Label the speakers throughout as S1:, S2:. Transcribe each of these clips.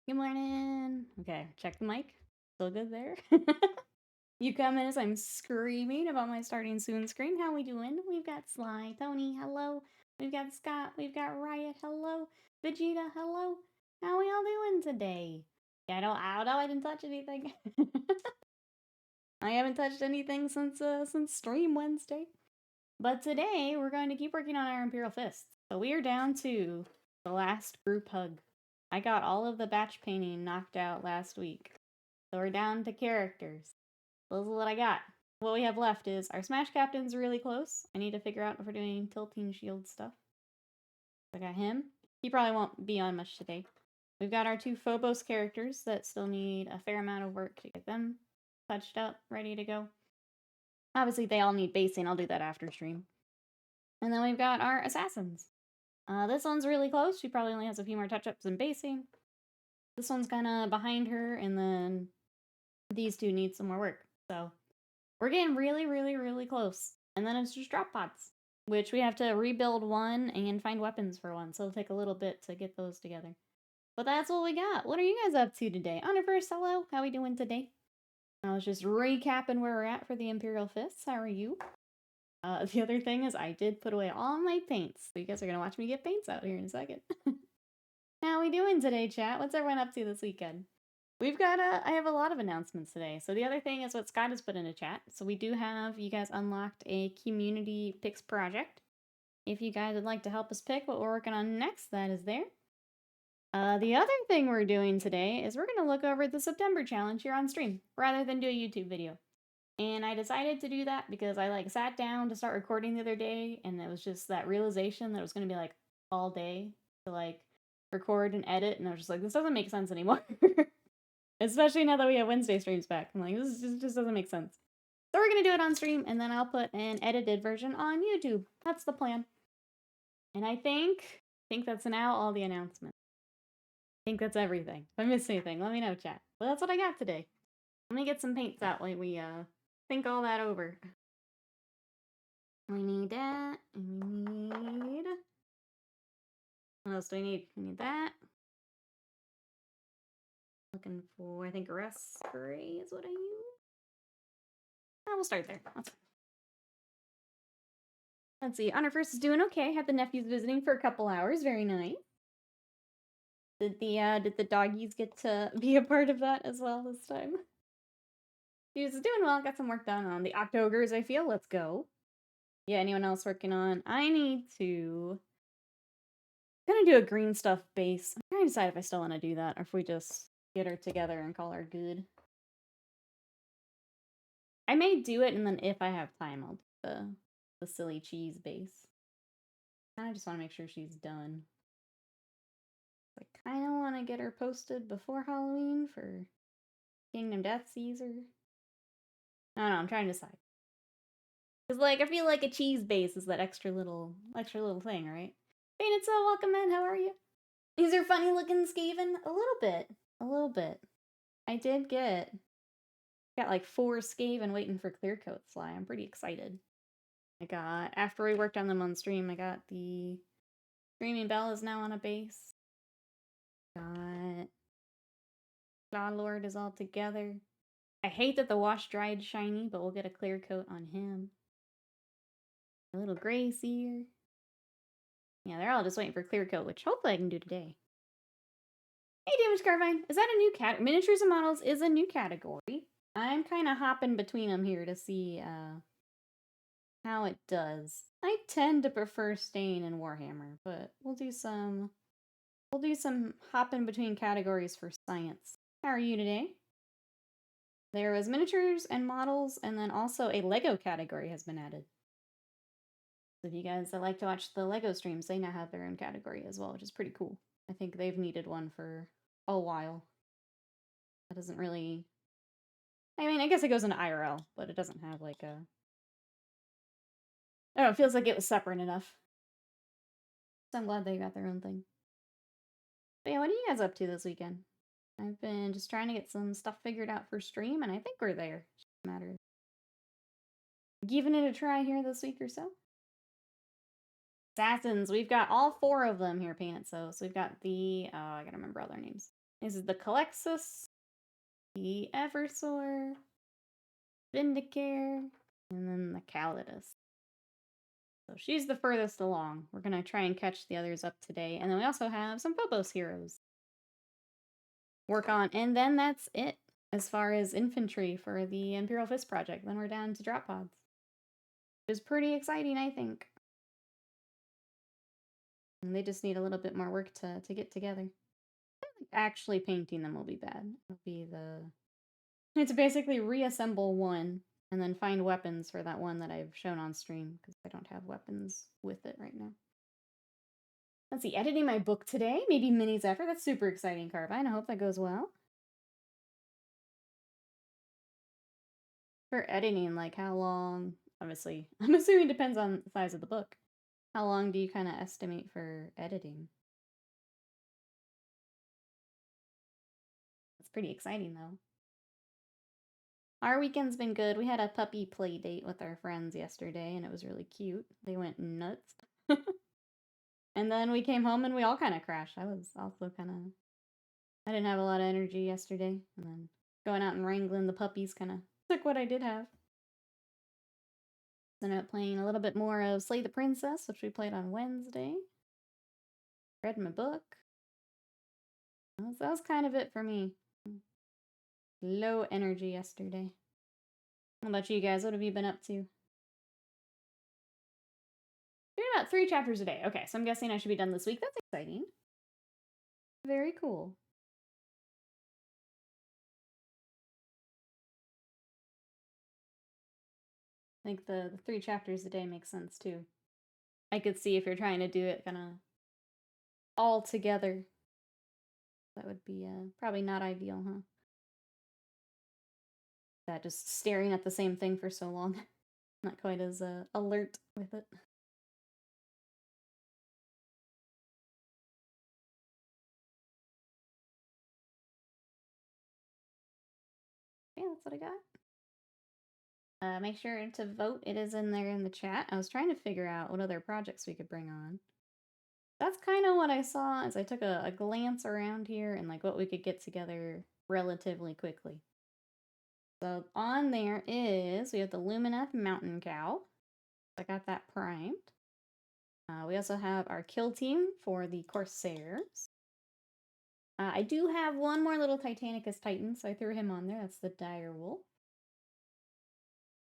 S1: Good morning. Okay, check the mic. Still good there? You come in as I'm screaming about my starting soon screen. How we doing? We've got Sly, Tony, hello. We've got Scott, we've got Riot, hello. Vegeta, hello. How we all doing today? Yeah, I don't know, I didn't touch anything. I haven't touched anything since Stream Wednesday. But today we're going to keep working on our Imperial Fist. So we are down to the last group hug. I got all of the batch painting knocked out last week. So we're down to characters. This is what I got. What we have left is our Smash Captain's really close. I need to figure out if we're doing tilting shield stuff. I got him. He probably won't be on much today. We've got our two Phobos characters that still need a fair amount of work to get them touched up, ready to go. Obviously, they all need basing. I'll do that after stream. And then we've got our assassins. This one's really close. She probably only has a few more touch-ups and basing. This one's kind of behind her, and then these two need some more work. So we're getting really, really, really close. And then it's just drop pods, which we have to rebuild one and find weapons for one. So it'll take a little bit to get those together. But that's what we got. What are you guys up to today? Universe, hello. How we doing today? I was just recapping where we're at for the Imperial Fists. How are you? The other thing is I did put away all my paints. So you guys are going to watch me get paints out here in a second. How we doing today, chat? What's everyone up to this weekend? We've got I have a lot of announcements today. So the other thing is what Scott has put in a chat. So we do have, you guys unlocked a community picks project. If you guys would like to help us pick what we're working on next, that is there. The other thing we're doing today is we're going to look over the September challenge here on stream, rather than do a YouTube video. And I decided to do that because I sat down to start recording the other day, and it was just that realization that it was going to be all day to record and edit, and I was just like, this doesn't make sense anymore. Especially now that we have Wednesday streams back. I'm like, this just doesn't make sense. So we're going to do it on stream, and then I'll put an edited version on YouTube. That's the plan. And I think that's now all the announcements. I think that's everything. If I missed anything, let me know, chat. But that's what I got today. Let me get some paints out while we think all that over. We need that, and we need... What else do we need? We need that. Looking for, I think, rust spray is what I use. Oh, we'll start there. Let's see. Honor First is doing okay. Had the nephews visiting for a couple hours. Very nice. Did the doggies get to be a part of that as well this time? He was doing well. Got some work done on the Octogres, I feel. Let's go. Yeah, anyone else working on? I need to... I'm gonna do a green stuff base. I'm trying to decide if I still want to do that or if we just get her together and call her good. I may do it, and then if I have time, I'll do the silly cheese base. I just want to make sure she's done. I kind of want to get her posted before Halloween for Kingdom Death Caesar. I don't know, I'm trying to decide. Because, I feel like a cheese base is that extra little thing, right? Painted So, welcome in, how are you? These are funny looking Skaven? A little bit. I did got 4 Skaven waiting for clear coat fly. I'm pretty excited. After we worked on them on stream, I got the Screaming Bell is now on a base. Got God Lord is all together. I hate that the wash dried shiny, but we'll get a clear coat on him. A little gray seer. Yeah, they're all just waiting for clear coat, which hopefully I can do today. Hey, Damage Carbine, is that a new category? Miniatures and models is a new category. I'm kind of hopping between them here to see how it does. I tend to prefer staying in Warhammer, but we'll do some hopping between categories for science. How are you today? There was miniatures and models, and then also a Lego category has been added. So if you guys that like to watch the Lego streams, they now have their own category as well, which is pretty cool. I think they've needed one for a while. That doesn't really... I mean, I guess it goes into IRL, but it doesn't have a... I don't know, it feels like it was separate enough. So I'm glad they got their own thing. But yeah, what are you guys up to this weekend? I've been just trying to get some stuff figured out for stream, and I think we're there. It's just a matter of giving it a try here this week or so. Assassins, we've got all 4 of them here painted. So we've got the... I gotta remember all their names. This is the Calexis, the Eversor, Vindicare, and then the Calidus. So she's the furthest along. We're going to try and catch the others up today. And then we also have some Phobos heroes work on. And then that's it as far as infantry for the Imperial Fist project. Then we're down to drop pods. It was pretty exciting, I think. And they just need a little bit more work to get together. Actually painting them will be bad. It'll be it's basically reassemble one and then find weapons for that one that I've shown on stream because I don't have weapons with it right now. Let's see, editing my book today, maybe minis after. That's super exciting, Carbine. I hope that goes well. For editing, like how long, obviously, I'm assuming it depends on the size of the book. How long do you kind of estimate for editing? It's pretty exciting though. Our weekend's been good. We had a puppy play date with our friends yesterday and it was really cute. They went nuts. And then we came home and we all kind of crashed. I was also I didn't have a lot of energy yesterday. And then going out and wrangling the puppies kind of took what I did have. Ended up playing a little bit more of Slay the Princess, which we played on Wednesday. Read my book. That was kind of it for me. Low energy yesterday. What about you guys? What have you been up to? Doing about 3 chapters a day. Okay, so I'm guessing I should be done this week. That's exciting. Very cool. I think the 3 chapters a day makes sense too. I could see if you're trying to do it kind of all together. That would be probably not ideal, huh? That just staring at the same thing for so long. Not quite as alert with it. Yeah, that's what I got. Make sure to vote. It is in there in the chat. I was trying to figure out what other projects we could bring on. That's kind of what I saw as I took a glance around here and like what we could get together relatively quickly. So on there is, we have the Lumineth Mountain Cow. I got that primed. We also have our kill team for the Corsairs. I do have one more little Titanicus Titan, so I threw him on there. That's the Dire Wolf.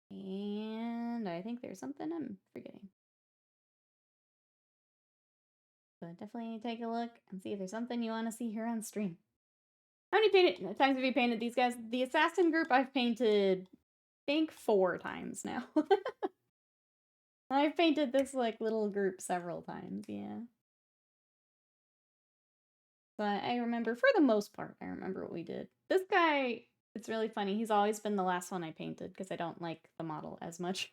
S1: And I think there's something I'm forgetting. But definitely take a look and see if there's something you want to see here on stream. How many times have you painted these guys? The assassin group I've painted, I think 4 times now. I've painted this like little group several times, yeah. But I remember, for the most part, I remember what we did. This guy, it's really funny. He's always been the last one I painted because I don't like the model as much.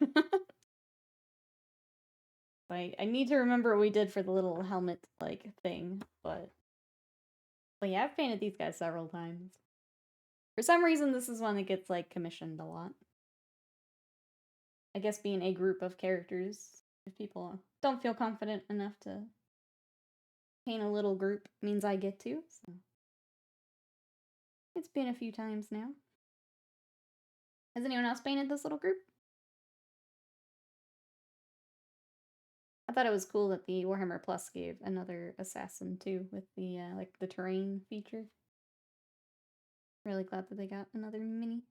S1: I need to remember what we did for the little helmet like thing, but yeah, I've painted these guys several times. For some reason, this is one that gets like commissioned a lot. I guess being a group of characters, if people don't feel confident enough to paint a little group, means I get to. So it's been a few times now. Has anyone else painted this little group? I thought it was cool that the Warhammer Plus gave another assassin too, with the like the terrain feature. Really glad that they got another mini.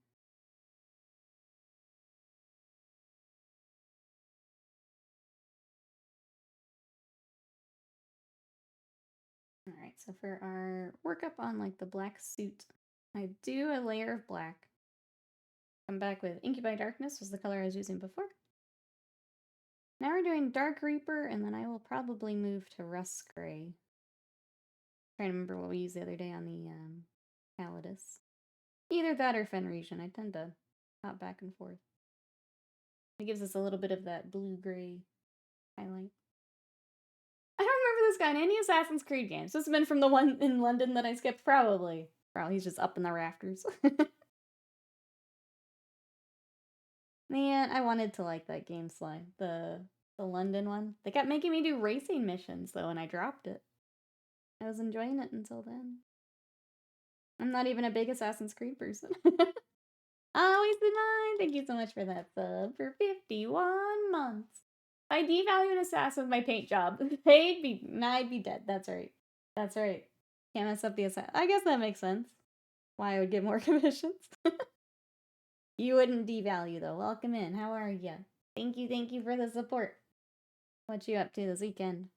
S1: Alright, so for our workup on like the black suit, I do a layer of black. Come back with Incubi Darkness was the color I was using before. Now we're doing Dark Reaper, and then I will probably move to Rust Gray. Trying to remember what we used the other day on the Calidus. Either that or Fenrisian. I tend to hop back and forth. It gives us a little bit of that blue-gray highlight. I don't remember this guy in any Assassin's Creed games. This has been from the one in London that I skipped, probably. Probably he's just up in the rafters. Man, I wanted to like that game slide, the London one. They kept making me do racing missions though, and I dropped it. I was enjoying it until then. I'm not even a big Assassin's Creed person. Always the mine. Thank you so much for that sub for 51 months. If I devalue an assassin with my paint job, I'd be dead. That's right. That's right. Can't mess up the assassin. I guess that makes sense. Why I would get more commissions. You wouldn't devalue though. Welcome in. How are you? Thank you for the support. What you up to this weekend?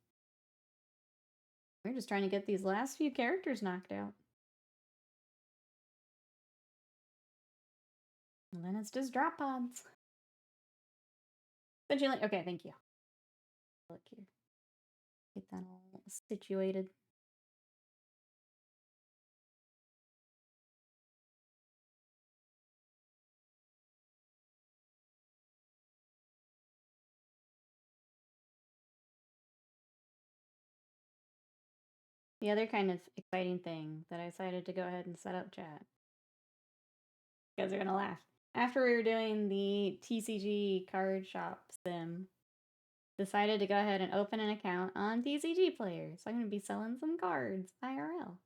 S1: We're just trying to get these last few characters knocked out. And then it's just drop pods. Okay, thank you. Look here. Get that all situated. The other kind of exciting thing that I decided to go ahead and set up chat. You guys are gonna laugh. After we were doing the TCG card shop sim, decided to go ahead and open an account on TCG Players. So I'm gonna be selling some cards IRL.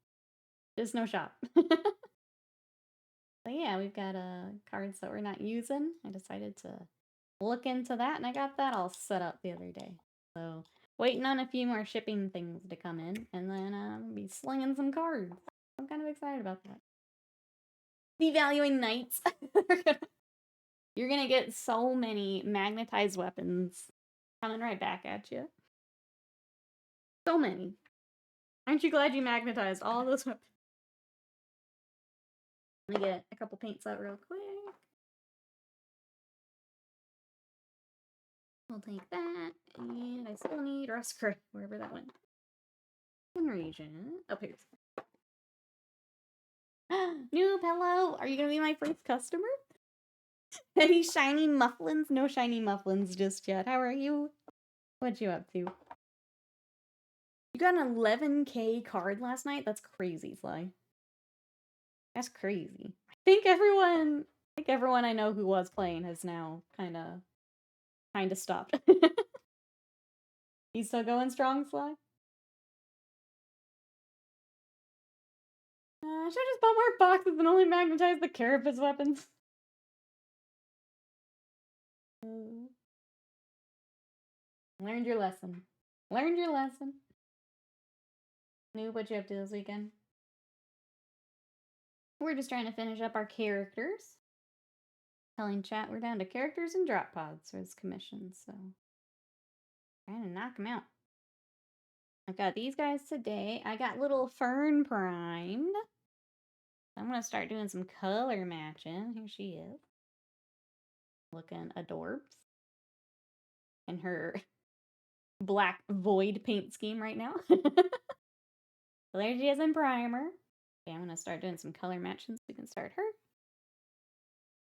S1: Just no shop. But yeah, we've got cards that we're not using. I decided to look into that, and I got that all set up the other day. So waiting on a few more shipping things to come in, and then I'll be slinging some cards. I'm kind of excited about that. Devaluing knights. You're gonna get so many magnetized weapons coming right back at you. So many. Aren't you glad you magnetized all those weapons? Let me get a couple paints out real quick. We'll take that, and I still need Rust Crit, wherever that went. Region. Oh, here's. Noob, hello! Are you gonna be my first customer? Any shiny mufflins? No shiny mufflins just yet. How are you? What you up to? You got an 11K card last night? That's crazy, Sly. That's crazy. I think everyone I know who was playing has now kinda stopped. You still going strong, Sly? I should've just bought more boxes and only magnetized the Carapace weapons. Learned your lesson. Learned your lesson. Noob, what you up to this weekend? We're just trying to finish up our characters. Telling chat we're down to characters and drop pods for this commission, so trying to knock them out. I've got these guys today. I got little Fern primed. I'm gonna start doing some color matching. Here she is. Looking adorbs. And her black void paint scheme right now. So there she is in primer. Okay, I'm gonna start doing some color matching so we can start her.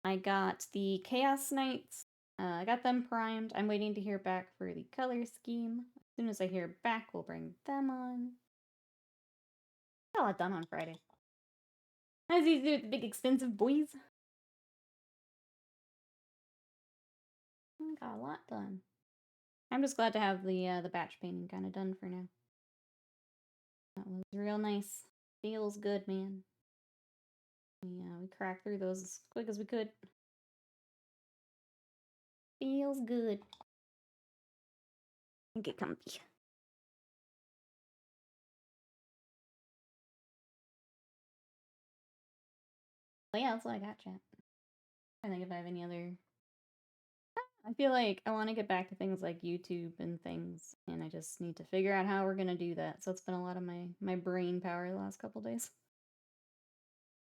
S1: I got the Chaos Knights. I got them primed. I'm waiting to hear back for the color scheme. As soon as I hear back, we'll bring them on. Got a lot done on Friday. As you do with the big expensive boys. Got a lot done. I'm just glad to have the batch painting kind of done for now. That was real nice. Feels good, man. We cracked through those as quick as we could. Feels good. Get comfy. But yeah, that's all I got, chat. I think if I have any other... I feel like I want to get back to things like YouTube and things, and I just need to figure out how we're going to do that. So it's been a lot of my brain power the last couple days.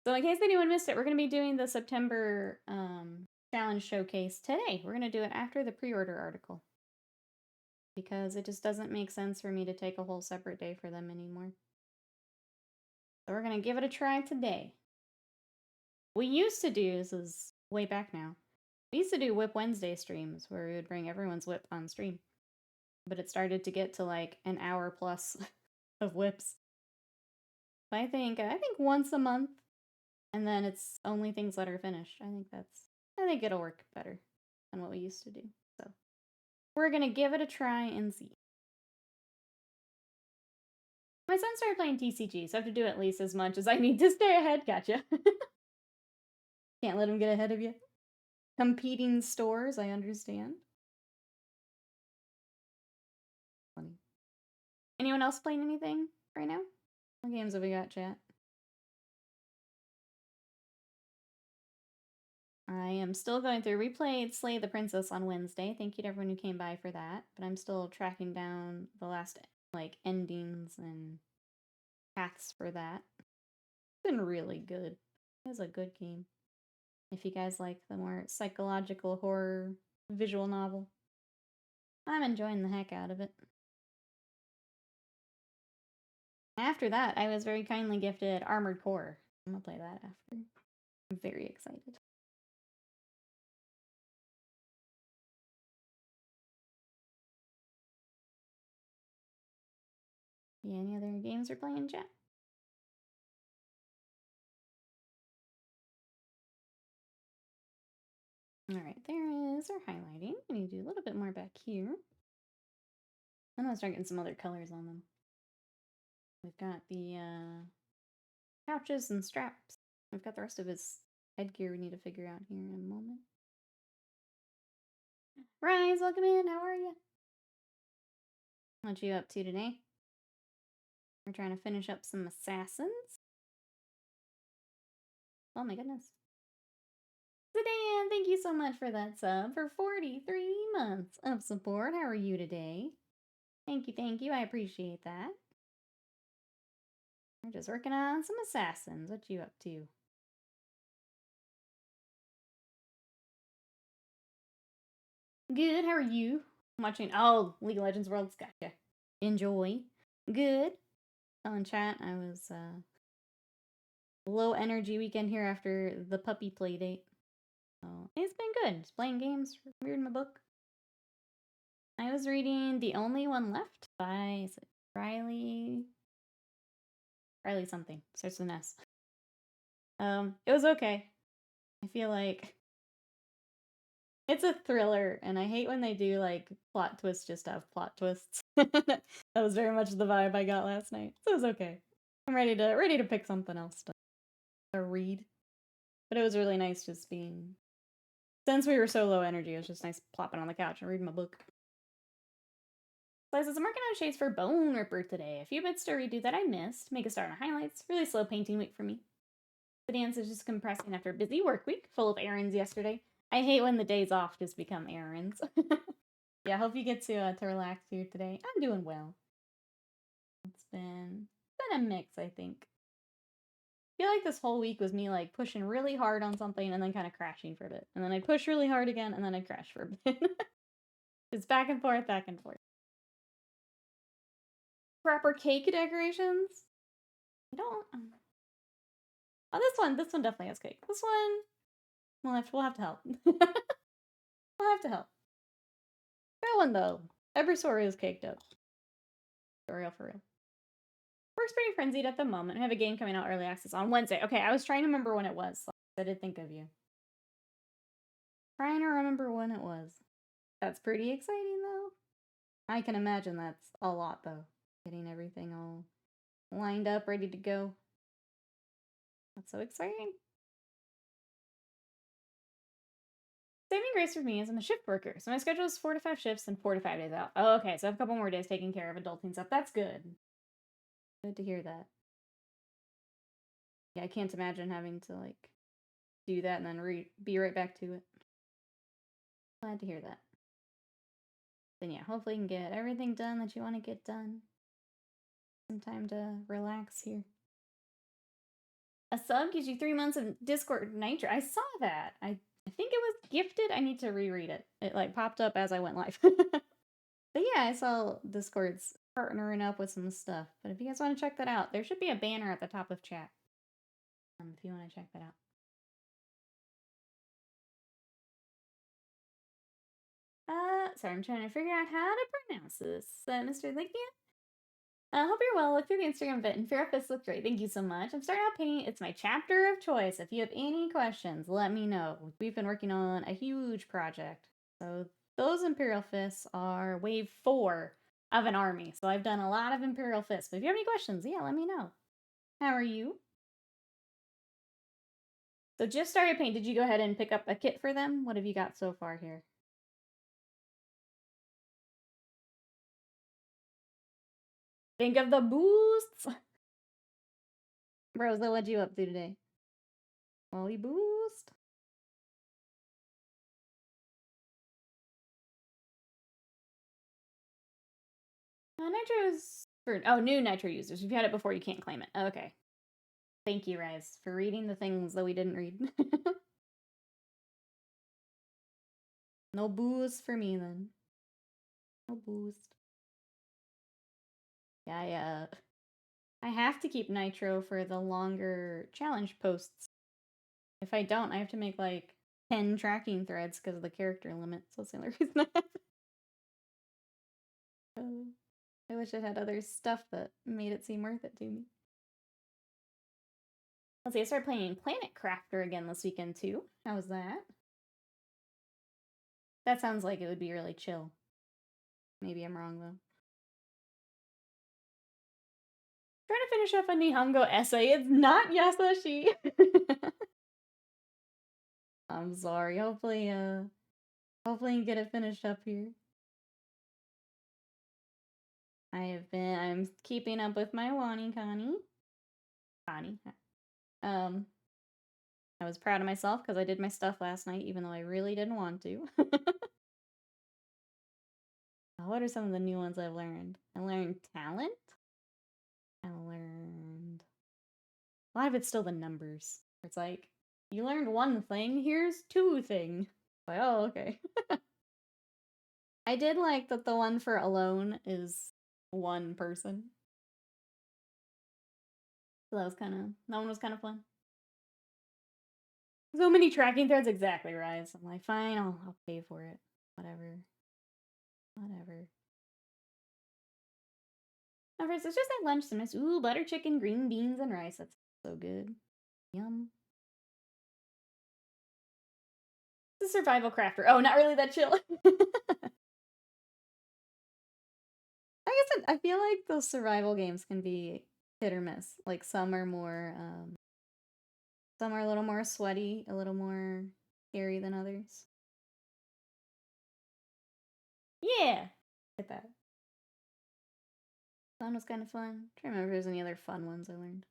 S1: So in case anyone missed it, we're going to be doing the September challenge showcase today. We're going to do it after the pre-order article. Because it just doesn't make sense for me to take a whole separate day for them anymore. So we're going to give it a try today. We used to do, this is way back now, we used to do Whip Wednesday streams where we would bring everyone's whip on stream. But it started to get to like an hour plus of whips. But I think once a month, and then it's only things that are finished. I think it'll work better than what we used to do. So we're gonna give it a try and see. My son started playing TCG, so I have to do at least as much as I need to stay ahead. Gotcha. Can't let him get ahead of you. Competing stores, I understand. Funny. Anyone else playing anything right now? What games have we got, chat? I am still going through. We played Slay the Princess on Wednesday. Thank you to everyone who came by for that. But I'm still tracking down the last, like, endings and paths for that. It's been really good. It was a good game. If you guys like the more psychological horror visual novel, I'm enjoying the heck out of it. After that, I was very kindly gifted Armored Core. I'm gonna play that after. I'm very excited. Yeah, any other games we're playing, chat? Alright, there is our highlighting. I need to do a little bit more back here. I'm gonna start getting some other colors on them. We've got the pouches and straps. We've got the rest of his headgear we need to figure out here in a moment. Rise, welcome in. How are you? What you up to today? We're trying to finish up some assassins. Oh my goodness. Sedan, thank you so much for that sub for 43 months of support. How are you today? Thank you. I appreciate that. We're just working on some assassins. What you up to? Good. How are you? I'm watching. Oh, League of Legends Worlds. Gotcha. Enjoy. Good. Telling chat I was low energy weekend here after the puppy play date. So it's been good. Just playing games, reading my book. I was reading The Only One Left by Riley something. Starts with an S. It was okay. I feel like it's a thriller, and I hate when they do like plot twists just to have plot twists. That was very much the vibe I got last night. So it was okay. I'm ready to pick something else to read. But it was really nice just being, since we were so low energy, it was just nice plopping on the couch and reading my book. So I says, I'm working on shades for Bone Ripper today. A few bits to redo that I missed. Make a start on highlights. Really slow painting week for me. The dance is just compressing after a busy work week, full of errands yesterday. I hate when the days off just become errands. Yeah, I hope you get to relax here today. I'm doing well. It's been a mix, I think. I feel like this whole week was me like pushing really hard on something and then kind of crashing for a bit. And then I'd push really hard again and then I'd crash for a bit. It's back and forth, back and forth. Proper cake decorations? I don't... Oh, this one definitely has cake. This one, we'll have to help. We'll have to help. That one, though. Every story is caked up. For real. Work's pretty frenzied at the moment. I have a game coming out early access on Wednesday. Okay, I was trying to remember when it was. So I did think of you. Trying to remember when it was. That's pretty exciting, though. I can imagine that's a lot, though. Getting everything all lined up, ready to go. That's so exciting. Saving grace for me is I'm a shift worker, so my schedule is 4 to 5 shifts and 4 to 5 days out. Oh, okay, so I have a couple more days taking care of adulting stuff. That's good. Good to hear that. Yeah, I can't imagine having to, like, do that and then be right back to it. Glad to hear that. Then yeah, hopefully you can get everything done that you want to get done. Some time to relax here. A sub gives you 3 months of Discord Nitro. I saw that. I think it was gifted. I need to reread it. It like popped up as I went live. But yeah, I saw Discord's partnering up with some stuff. But if you guys want to check that out, there should be a banner at the top of chat. If you want to check that out. Sorry, I'm trying to figure out how to pronounce this. Mr. Ligia? I hope you're well. Look through the Instagram of it, and Imperial Fist looked great. Thank you so much. I'm starting out painting. It's my chapter of choice. If you have any questions, let me know. We've been working on a huge project. So those Imperial Fists are wave 4 of an army. So I've done a lot of Imperial Fist. But if you have any questions, yeah, let me know. How are you? So just started paint. Did you go ahead and pick up a kit for them? What have you got so far here? Think of the boosts! Rosa, what'd you up to today? Wally boost? Nitro's for new Nitro users. If you had it before, you can't claim it. Okay. Thank you, Rise, for reading the things that we didn't read. No boost for me then. No boost. Yeah, I have to keep Nitro for the longer challenge posts. If I don't, I have to make like 10 tracking threads because of the character limit. So that's the only reason I have it. I wish it had other stuff that made it seem worth it to me. Let's see, I started playing Planet Crafter again this weekend too. How was that? That sounds like it would be really chill. Maybe I'm wrong though. Trying to finish up a Nihongo essay. It's not Yasashi. I'm sorry. Hopefully you can get it finished up here. I'm keeping up with my Connie. I was proud of myself because I did my stuff last night, even though I really didn't want to. What are some of the new ones I've learned? I learned talent. I learned... A lot of it's still the numbers. It's like, you learned one thing, here's two things. Like, oh, okay. I did like that the one for alone is one person. So that one was kind of fun. So many tracking threads, exactly, Rise. I'm like, fine, I'll pay for it. Whatever. Now, first, it's just at lunch. Some nice, butter chicken, green beans, and rice. That's so good. Yum. It's a survival crafter. Oh, not really that chill. I feel like those survival games can be hit or miss. Like some are a little more sweaty, a little more scary than others. Yeah, get that. That one was kind of fun. I'm trying to remember if there's any other fun ones I learned.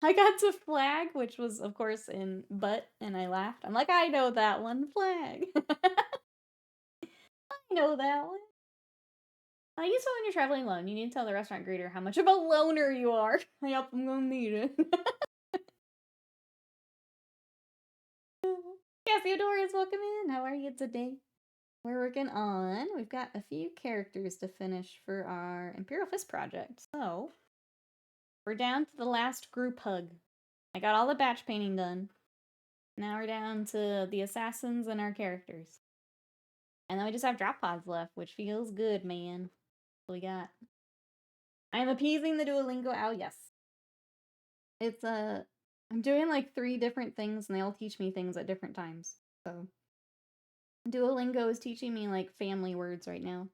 S1: I got to flag, which was of course in butt, and I laughed. I'm like, I know that one, flag. I know that one. I used to when you're traveling alone, you need to tell the restaurant greeter how much of a loner you are. Yep, I'm gonna need it. Yeah, Theodorus, welcome in. How are you today? We're working on, we've got a few characters to finish for our Imperial Fist project. So, we're down to the last group hug. I got all the batch painting done. Now we're down to the assassins and our characters. And then we just have drop pods left, which feels good, man. What we got? I'm appeasing the Duolingo owl, yes. It's I'm doing like 3 different things and they all teach me things at different times. So Duolingo is teaching me like family words right now.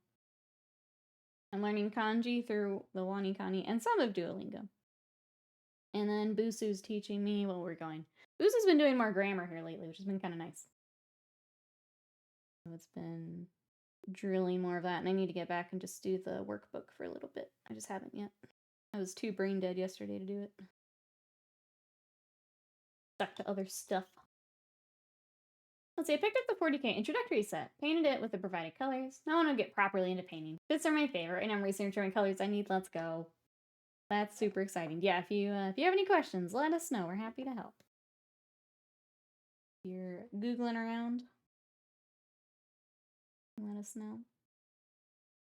S1: I'm learning kanji through the Wanikani and some of Duolingo. And then Busu's teaching me while we're going. Busu's been doing more grammar here lately, which has been kind of nice. So it's been drilling more of that, and I need to get back and just do the workbook for a little bit. I just haven't yet. I was too brain dead yesterday to do it. Stuck to other stuff. Let's see, I picked up the 40K introductory set, painted it with the provided colors. Now I want to get properly into painting. Fits are my favorite, and I'm researching what colors I need. Let's go. That's super exciting. Yeah, if you have any questions, let us know. We're happy to help. If you're Googling around, let us know.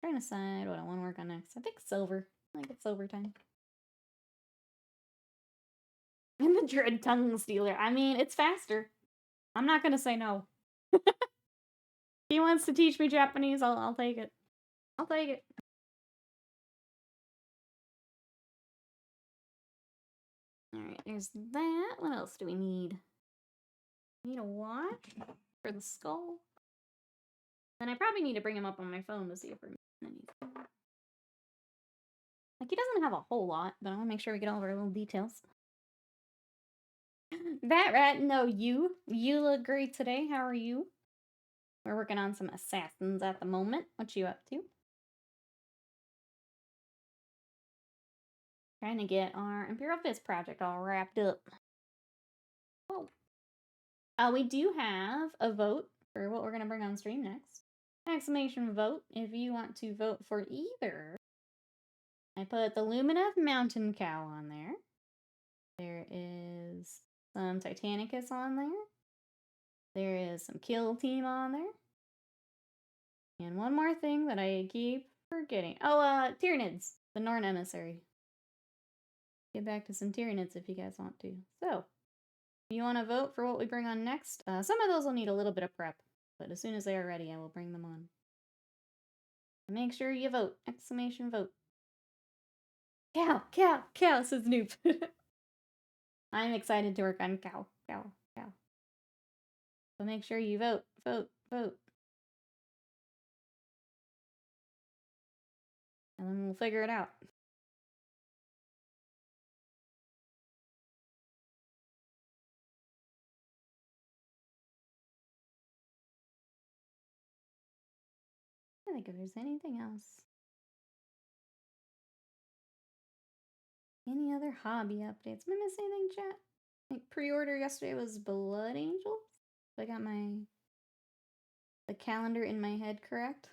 S1: Trying to decide what I want to work on next. I think silver. I think it's silver time. And the Dread Tongue Stealer. I mean, it's faster. I'm not gonna say no. If he wants to teach me Japanese, I'll take it. I'll take it. Alright, there's that. What else do we need? We need a watch for the skull. Then I probably need to bring him up on my phone to see if we're missing anything. Like, he doesn't have a whole lot, but I want to make sure we get all of our little details. That rat, no, you. You look great today. How are you? We're working on some assassins at the moment. What you up to? Trying to get our Imperial Fist project all wrapped up. Oh. We do have a vote for what we're going to bring on stream next. Exclamation vote if you want to vote for either. I put the Lumineth Mountain Cow on there. There is some Titanicus on there. There is some Kill Team on there. And one more thing that I keep forgetting. Oh, Tyranids, the Norn Emissary. Get back to some Tyranids if you guys want to. So, if you want to vote for what we bring on next, some of those will need a little bit of prep. But as soon as they are ready, I will bring them on. Make sure you vote. Exclamation vote. Cow, cow, cow, says Noob. I'm excited to work on cow, cow, cow. So make sure you vote, vote, vote. And then we'll figure it out. I think if there's anything else. Any other hobby updates? Am I missing anything, chat? Like pre-order yesterday was Blood Angels. I got the calendar in my head correct.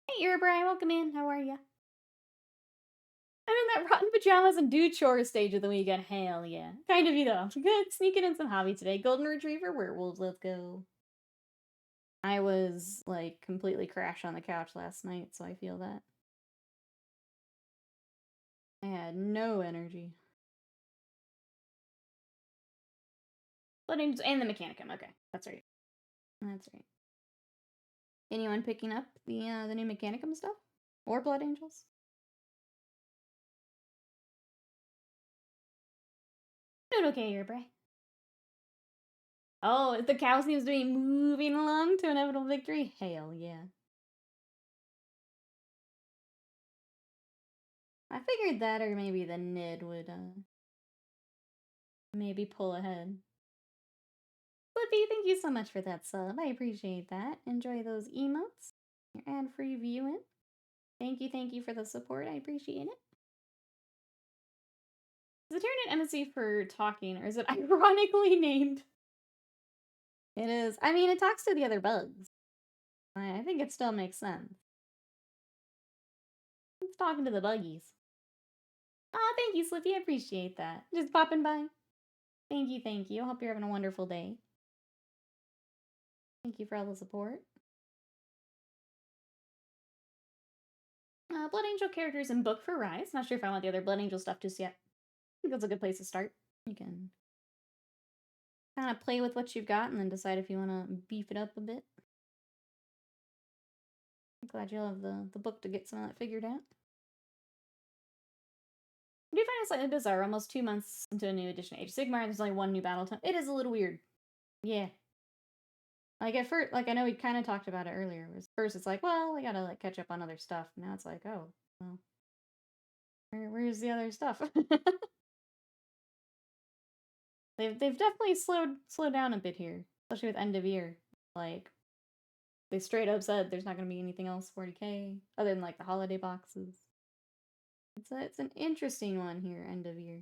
S1: Hey, Brian, welcome in. How are ya? I'm in that rotten pajamas and do chores stage of the weekend. Hell yeah. Kind of you though. Good. Sneaking in some hobby today. Golden Retriever werewolves. Let's go. I was like completely crashed on the couch last night, so I feel that. I had no energy. Blood Angels and the Mechanicum. Okay, that's right. That's right. Anyone picking up the new Mechanicum stuff or Blood Angels? Doing okay here, Bray. Oh, the cow seems to be moving along to inevitable victory. Hell yeah. I figured that, or maybe the Nid would maybe pull ahead. Flippy, thank you so much for that sub. I appreciate that. Enjoy those emotes. Your ad-free viewing. Thank you for the support. I appreciate it. Is it Tyranid embassy for talking, or is it ironically named? It is. I mean, it talks to the other bugs. I think it still makes sense. It's talking to the buggies. Oh, thank you, Slippy. I appreciate that. Just popping by. Thank you. I hope you're having a wonderful day. Thank you for all the support. Blood Angel characters in book for Rise. Not sure if I want the other Blood Angel stuff just yet. I think that's a good place to start. You can kind of play with what you've got and then decide if you want to beef it up a bit. I'm glad you'll have the book to get some of that figured out. I do find it slightly bizarre. Almost 2 months into a new edition of Age of Sigmar, there's only one new battle tome. It is a little weird. Yeah. Like at first, like I know we kind of talked about it earlier. First, it's like, well, I gotta like catch up on other stuff. Now it's like, oh, well, where's the other stuff? They've definitely slowed down a bit here, especially with end of year. Like they straight up said there's not gonna be anything else 40K other than like the holiday boxes. It's an interesting one here, end of year.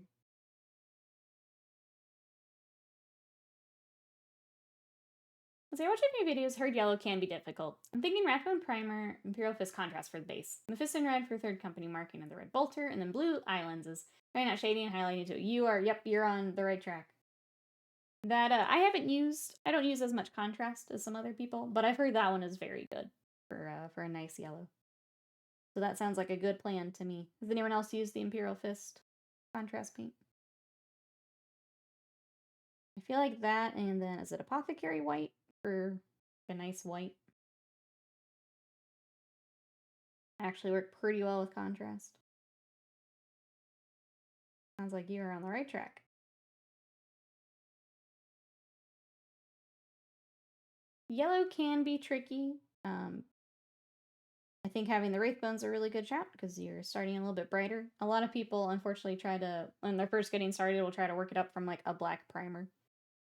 S1: As I watch a few videos, heard yellow can be difficult. I'm thinking Rathbone Primer, Imperial Fist contrast for the base, Mephisto in red for third company marking and the red bolter, and then blue eye lenses. Trying out shading and highlighting too. You're on the right track. That I don't use as much contrast as some other people, but I've heard that one is very good for a nice yellow. So that sounds like a good plan to me. Has anyone else used the Imperial Fist contrast paint? I feel like that, and then is it Apothecary White for a nice white? Actually work pretty well with contrast. Sounds like you are on the right track. Yellow can be tricky. I I think having the Wraithbone's a really good shot because you're starting a little bit brighter. A lot of people, unfortunately, try to, when they're first getting started, will try to work it up from like a black primer.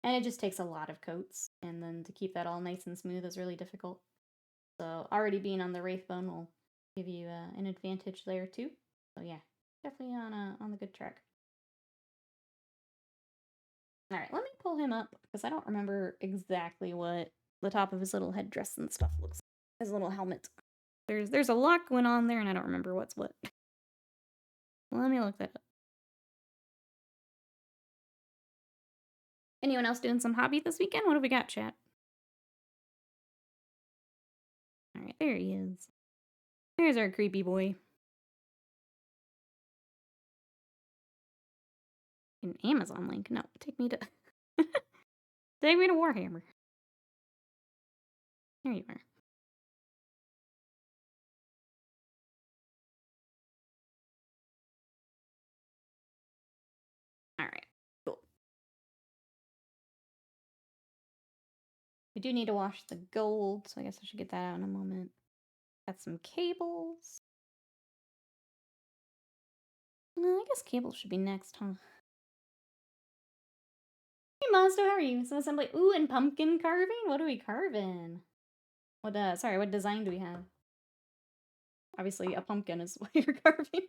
S1: And it just takes a lot of coats. And then to keep that all nice and smooth is really difficult. So already being on the Wraithbone will give you an advantage there too. So yeah, definitely on the good track. All right, let me pull him up because I don't remember exactly what the top of his little headdress and stuff looks like. His little helmet. There's a lot going on there, and I don't remember what's what. Let me look that up. Anyone else doing some hobby this weekend? What have we got, chat? All right, there he is. There's our creepy boy. An Amazon link. No, take me to take me to Warhammer. There you are. All right, cool. We do need to wash the gold, so I guess I should get that out in a moment. Got some cables. I guess cables should be next, huh? Hey, Mazda, how are you? Some assembly. Ooh, and pumpkin carving? What are we carving? What, sorry, what design do we have? Obviously, a pumpkin is what you're carving.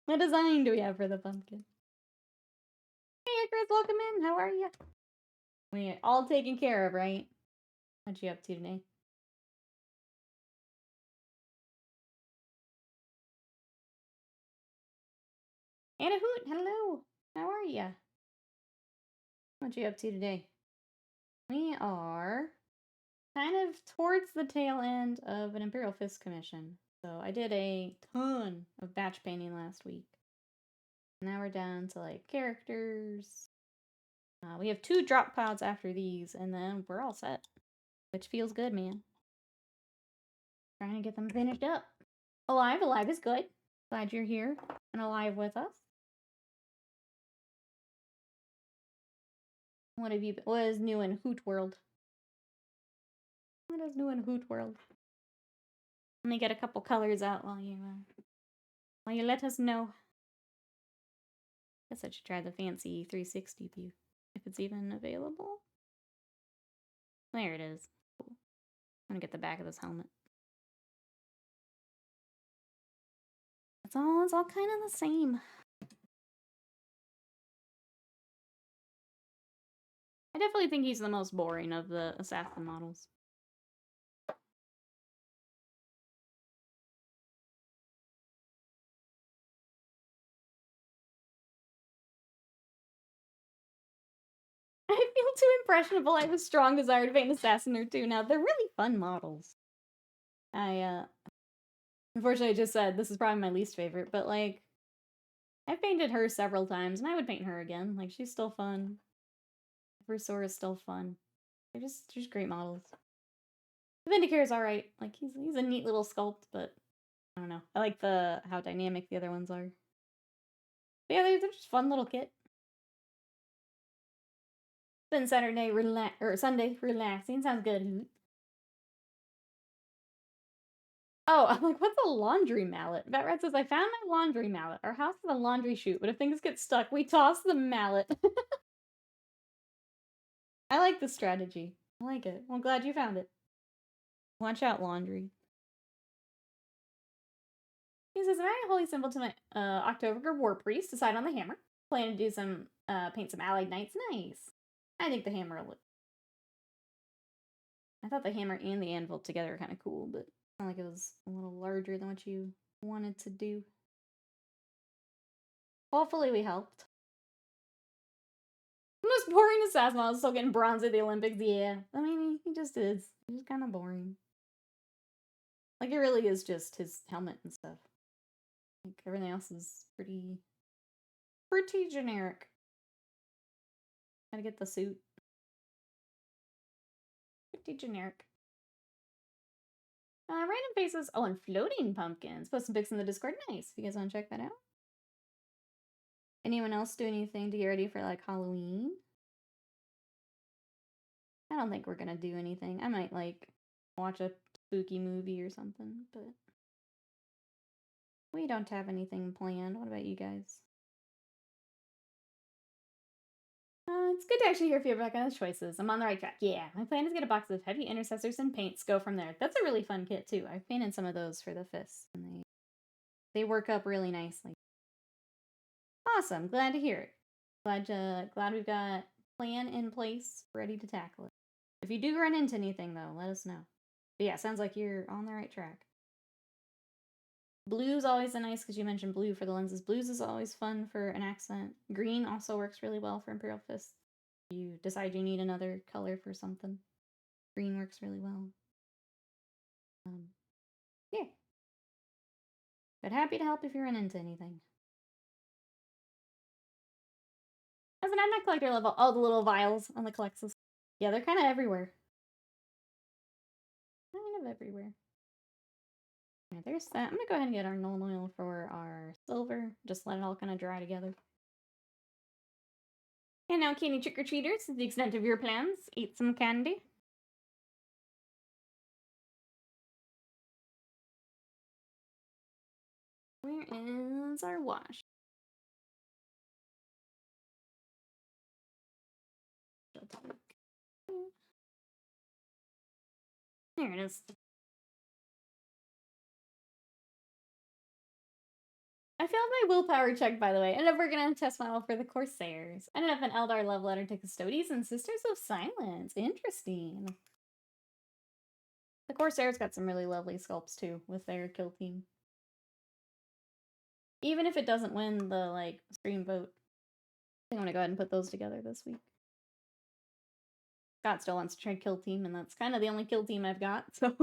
S1: What design do we have for the pumpkin? Hey, Chris, welcome in. How are you? We all taken care of, right? What you up to today? Anna Hoot, hello. How are you? What you up to today? We are kind of towards the tail end of an Imperial Fist commission. So I did a ton of batch painting last week. Now we're down to like characters. We have 2 drop pods after these, and then we're all set. Which feels good, man. Trying to get them finished up. Alive is good. Glad you're here and alive with us. What is new in Hoot World? What is new in Hoot World? Let me get a couple colors out while you let us know. Guess I should try the fancy 360 view if it's even available. There it is. Cool. I'm gonna get the back of this helmet. It's all kind of the same. I definitely think he's the most boring of the assassin models. I feel too impressionable. I have a strong desire to paint an assassin or two now. They're really fun models. Unfortunately, I just said this is probably my least favorite, but like, I've painted her several times, and I would paint her again. Like, she's still fun. Versor is still fun. They're just great models. The Vindicator is alright. Like, he's a neat little sculpt, but I don't know. I like how dynamic the other ones are. But yeah, they're just fun little kit. Then Sunday relaxing. Sounds good. Oh, I'm like, what's a laundry mallet? Rat says, I found my laundry mallet. Our house is a laundry chute, but if things get stuck, we toss the mallet. I like the strategy. I like it. Well, I'm glad you found it. Watch out, laundry. He says, I'm adding a holy symbol to my October War Priest. Decide on the hammer. Plan to do some, paint some allied knights. Nice. I think the hammer will. I thought the hammer and the anvil together were kind of cool, but I like it was a little larger than what you wanted to do. Hopefully we helped. The most boring assassin model is still getting bronze at the Olympics. Yeah, I mean, he just is. He's kind of boring. Like, it really is just his helmet and stuff. Like, everything else is pretty generic. Gotta get the suit. Pretty generic. Random faces. Oh, and floating pumpkins. Post some pics in the Discord. Nice. If you guys want to check that out. Anyone else do anything to get ready for, like, Halloween? I don't think we're gonna do anything. I might, like, watch a spooky movie or something, but we don't have anything planned. What about you guys? It's good to actually hear feedback on those choices. I'm on the right track. Yeah, my plan is to get a box of heavy intercessors and paints. Go from there. That's a really fun kit too. I've painted some of those for the fists, and they work up really nicely. Awesome. Glad to hear it. Glad we've got plan in place, ready to tackle it. If you do run into anything though, let us know. But yeah, sounds like you're on the right track. Blue's always a nice, because you mentioned blue for the lenses. Blues is always fun for an accent. Green also works really well for Imperial Fist. If you decide you need another color for something, green works really well. Yeah. But happy to help if you run into anything. As an Admech collector level, all the little vials on the Colexus. Yeah, they're kind of everywhere. Kind of everywhere. Yeah, there's that. I'm gonna go ahead and get our null oil for our silver. Just let it all kind of dry together. And now, candy trick-or-treaters, to the extent of your plans, eat some candy. Where is our wash? There it is. I failed my willpower check, by the way. Ended up working on a test model for the Corsairs. Ended up an Eldar love letter to Custodes and Sisters of Silence. Interesting. The Corsairs got some really lovely sculpts, too, with their kill team. Even if it doesn't win the, stream vote, I think I'm gonna go ahead and put those together this week. Scott still wants to try kill team, and that's kind of the only kill team I've got, so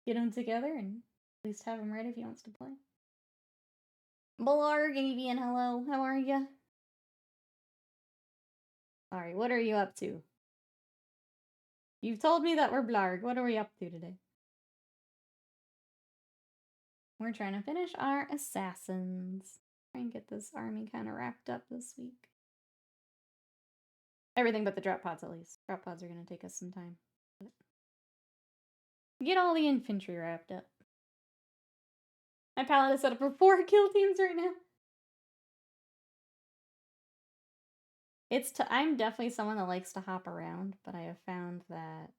S1: get them together and at least have him ready if he wants to play. Blarg, Avian, hello, how are ya? Alright, what are you up to? You've told me that we're Blarg. What are we up to today? We're trying to finish our assassins. Try and get this army kind of wrapped up this week. Everything but the drop pods, at least. Drop pods are going to take us some time. But get all the infantry wrapped up. My palette is set up for 4 kill teams right now. I'm definitely someone that likes to hop around, but I have found that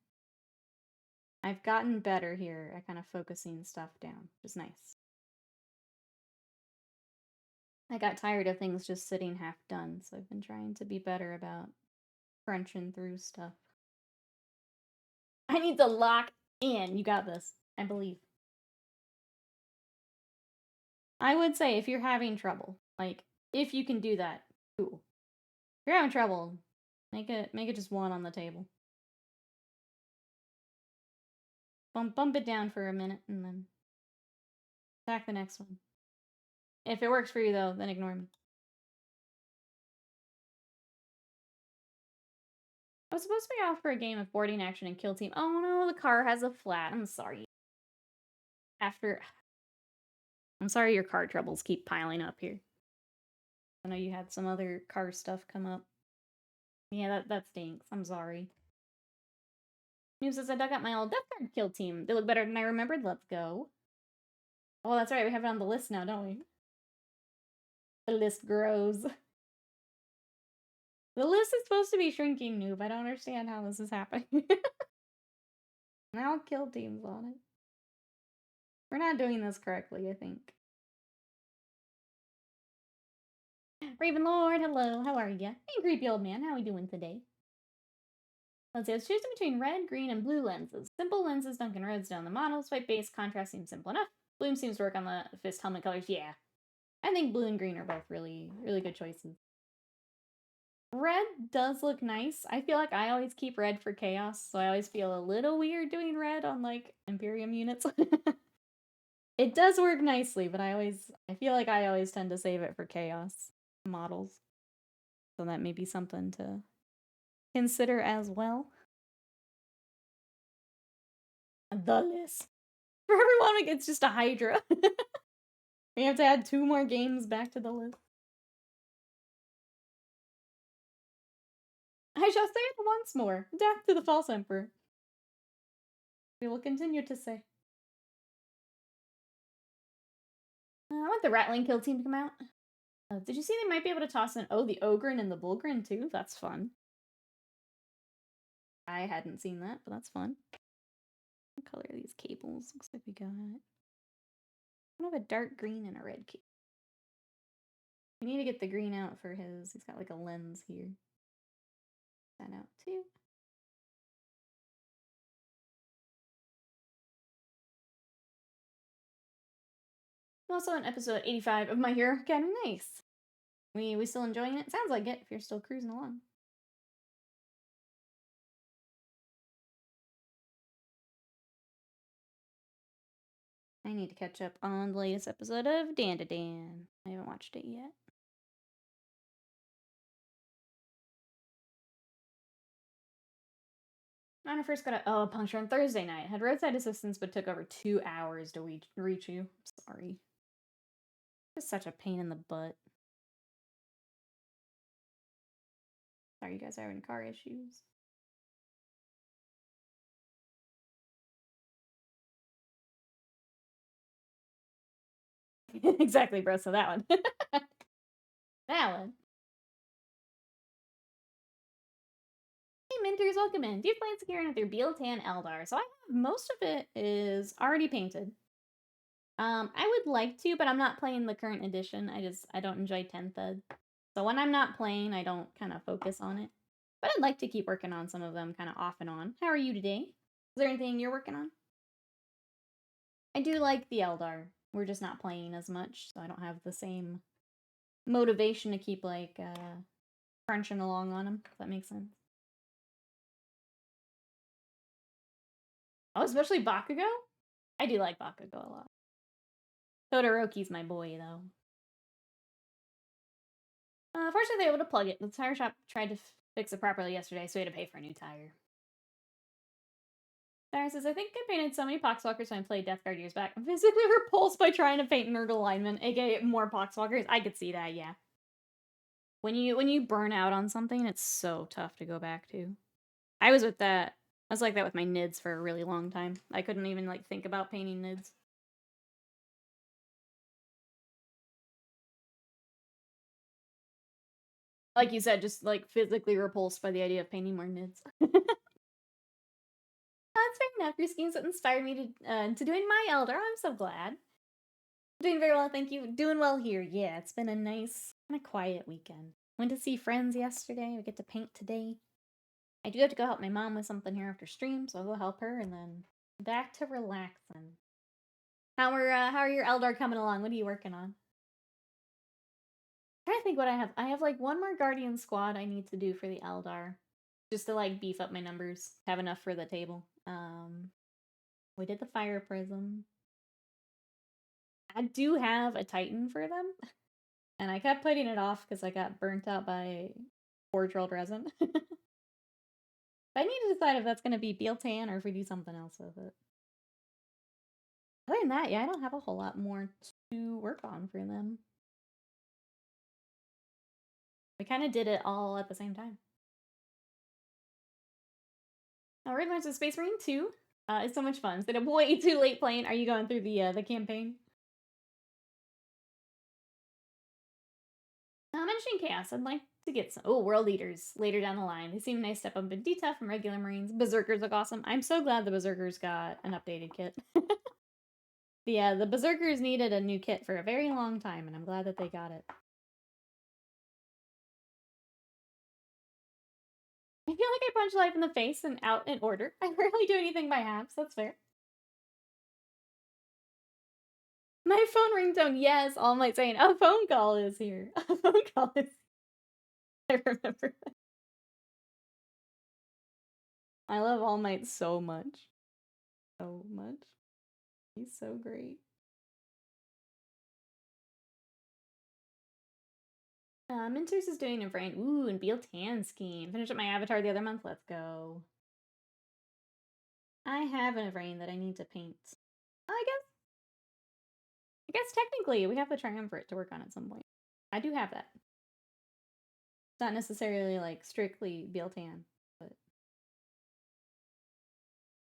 S1: I've gotten better here at kind of focusing stuff down, which is nice. I got tired of things just sitting half done, so I've been trying to be better about crunching through stuff. I need to lock in. You got this. I believe. I would say if you're having trouble, if you can do that, cool. If you're having trouble, make it just one on the table. Bump it down for a minute and then attack the next one. If it works for you though, then ignore me. I was supposed to be off for a game of boarding action and kill team. Oh no, the car has a flat. I'm sorry. I'm sorry your car troubles keep piling up here. I know you had some other car stuff come up. Yeah, that stinks. I'm sorry. News says I dug up my old Death Guard kill team. They look better than I remembered. Let's go. Oh, that's right. We have it on the list now, don't we? The list grows. The list is supposed to be shrinking, noob. I don't understand how this is happening. Now kill teams on it. We're not doing this correctly, I think. Raven Lord, hello. How are ya? Hey, creepy old man. How are we doing today? Let's see. Let's choose between red, green, and blue lenses. Simple lenses, Duncan Rhodes down the models. White base contrast seems simple enough. Bloom seems to work on the fist helmet colors. Yeah. I think blue and green are both really, really good choices. Red does look nice. I feel like I always keep red for chaos, so I always feel a little weird doing red on, Imperium units. It does work nicely, but I feel like I always tend to save it for chaos models. So that may be something to consider as well. The list. For everyone, it's just a Hydra. We have to add 2 more games back to the list. I shall say it once more. Death to the false emperor. We will continue to say. I want the Rattling Kill team to come out. Did you see they might be able to toss in, the Ogren and the Bulgrin too? That's fun. I hadn't seen that, but that's fun. What color are these cables? Looks like we got... I have a dark green and a red cable. We need to get the green out for his... He's got like a lens here. That out too. I'm also on episode 85 of My Hero Academia. Nice. We still enjoying it? Sounds like it if you're still cruising along. I need to catch up on the latest episode of Dan to Dan. I haven't watched it yet. When I first got a puncture on Thursday night. Had roadside assistance, but took over 2 hours to reach you. Sorry. It's such a pain in the butt. Sorry, you guys are having car issues. Exactly, bro. So that one. That one. Hey, Minters, welcome in. Do you plan securing with your Bealtan Eldar? So I have most of it is already painted. I would like to, but I'm not playing the current edition. I don't enjoy 10th ed. So when I'm not playing, I don't kind of focus on it. But I'd like to keep working on some of them kind of off and on. How are you today? Is there anything you're working on? I do like the Eldar. We're just not playing as much, so I don't have the same motivation to keep, like, crunching along on them, if that makes sense. Oh, especially Bakugo? I do like Bakugo a lot. Todoroki's my boy, though. Fortunately, they were able to plug it. The tire shop tried to fix it properly yesterday, so we had to pay for a new tire. Sarah says, I think I painted so many Poxwalkers when I played Death Guard years back. I'm physically repulsed by trying to paint nerd alignment, aka more Poxwalkers. I could see that, yeah. When you burn out on something, it's so tough to go back to. I was like that with my NIDs for a really long time. I couldn't even, like, think about painting NIDs. Like you said, just, like, physically repulsed by the idea of painting more NIDs. That's fair enough. Your schemes that inspired me to doing my Elder. I'm so glad. Doing very well, thank you. Doing well here. Yeah, it's been a nice, kind of quiet weekend. Went to see friends yesterday. We get to paint today. I do have to go help my mom with something here after stream, so I'll go help her and then back to relaxing. How are your Eldar coming along? What are you working on? I'm trying to think what I have. I have like one more Guardian squad I need to do for the Eldar. Just to like beef up my numbers. Have enough for the table. We did the Fire Prism. I do have a Titan for them. And I kept putting it off because I got burnt out by Forge-Rolled Resin. I need to decide if that's going to be Bealtan or if we do something else with it. Other than that, yeah, I don't have a whole lot more to work on for them. We kind of did it all at the same time. Red March of Space Marine 2 is so much fun. Instead of way too late playing, are you going through the campaign? Mentioning Chaos, I'd like to get some... Oh, World Eaters later down the line. They seem a nice step up in D-Tough from regular Marines. Berserkers look awesome. I'm so glad the Berserkers got an updated kit. The Berserkers needed a new kit for a very long time, and I'm glad that they got it. I feel like I punch life in the face and out in order. I rarely do anything by halves, that's fair. My phone ringtone, yes, All Might saying, a phone call is here. A phone call is... I remember that. I love All Might so much. So much. He's so great. Minters is doing a brain. Ooh, and Bealtan scheme. Finished up my avatar the other month. Let's go. I have a brain that I need to paint. I guess technically we have the triumvirate to work on at some point. I do have that. It's not necessarily like strictly Bealtan, but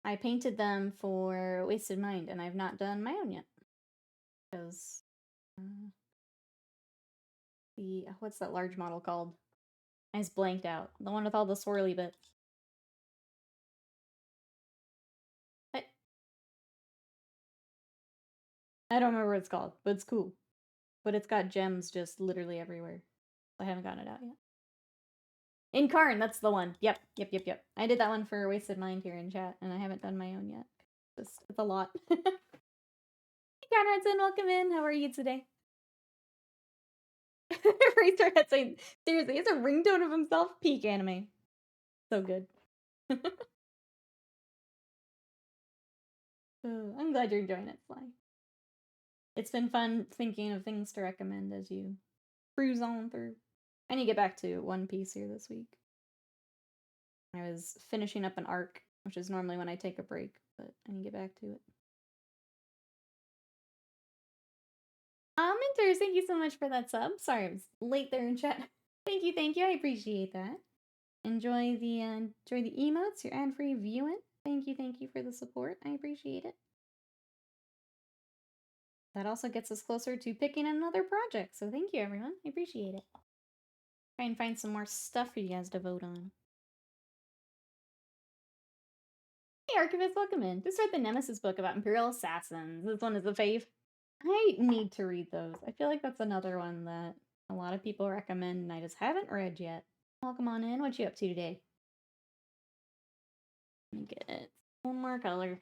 S1: I painted them for Wasted Mind, and I've not done my own yet. Because what's that large model called? I just blanked out. The one with all the swirly bits. I don't remember what it's called, but it's cool. But it's got gems just literally everywhere. I haven't gotten it out yet. Incarn, that's the one. Yep. I did that one for Wasted Mind here in chat, and I haven't done my own yet. It's a lot. Hey, Conradson, welcome in. How are you today? Razorhead saying, seriously, it's a ringtone of himself. Peak anime. So good. I'm glad you're enjoying it, Sly. It's been fun thinking of things to recommend as you cruise on through. I need to get back to One Piece here this week. I was finishing up an arc, which is normally when I take a break, but I need to get back to it. Minters, thank you so much for that sub. Sorry I was late there in chat. Thank you. I appreciate that. Enjoy the emotes, your ad-free viewing. Thank you for the support. I appreciate it. That also gets us closer to picking another project, so thank you everyone. I appreciate it. Try and find some more stuff for you guys to vote on. Hey Archivist, welcome in. Just read the Nemesis book about Imperial Assassins. This one is a fave. I need to read those. I feel like that's another one that a lot of people recommend and I just haven't read yet. Welcome on in. What you up to today? Let me get one more color.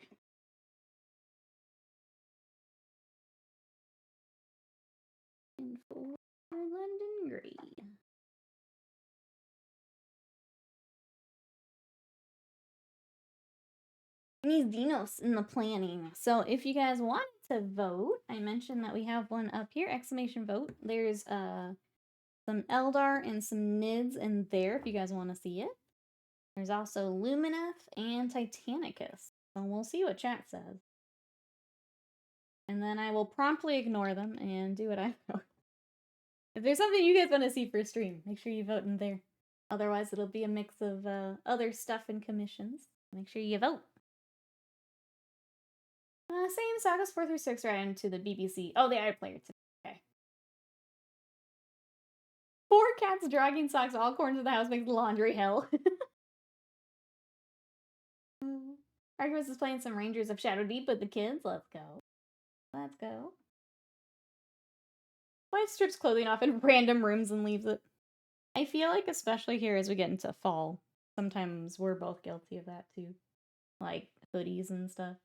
S1: And for London Grey. These Dinos in the planning. So if you guys want to vote, I mentioned that we have one up here, exclamation vote. There's some Eldar and some Nids in there if you guys want to see it. There's also Lumineth and Titanicus. So we'll see what chat says. And then I will promptly ignore them and do what I know. If there's something you guys want to see for stream, make sure you vote in there. Otherwise, it'll be a mix of other stuff and commissions. Make sure you vote. Same Sagas 4 through 6 right into the BBC. Oh, the iPlayer today. Okay. 4 cats dragging socks all corners of the house makes laundry hell. Argus is playing some Rangers of Shadow Deep with the kids. Let's go. Let's go. Wife strips clothing off in random rooms and leaves it. I feel like, especially here as we get into fall, sometimes we're both guilty of that too. Like hoodies and stuff.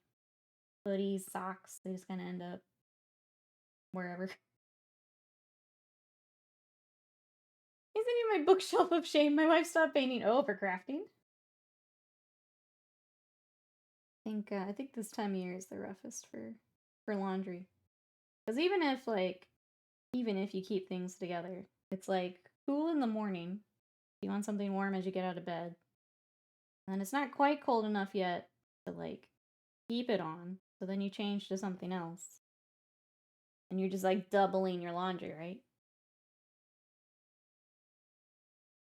S1: Hoodies, socks, they just kind of end up wherever. Isn't he my bookshelf of shame? My wife stopped painting. Oh, for crafting. I think this time of year is the roughest for laundry. Because even if you keep things together, it's like cool in the morning. You want something warm as you get out of bed. And it's not quite cold enough yet to like keep it on. So then you change to something else. And you're just like doubling your laundry, right?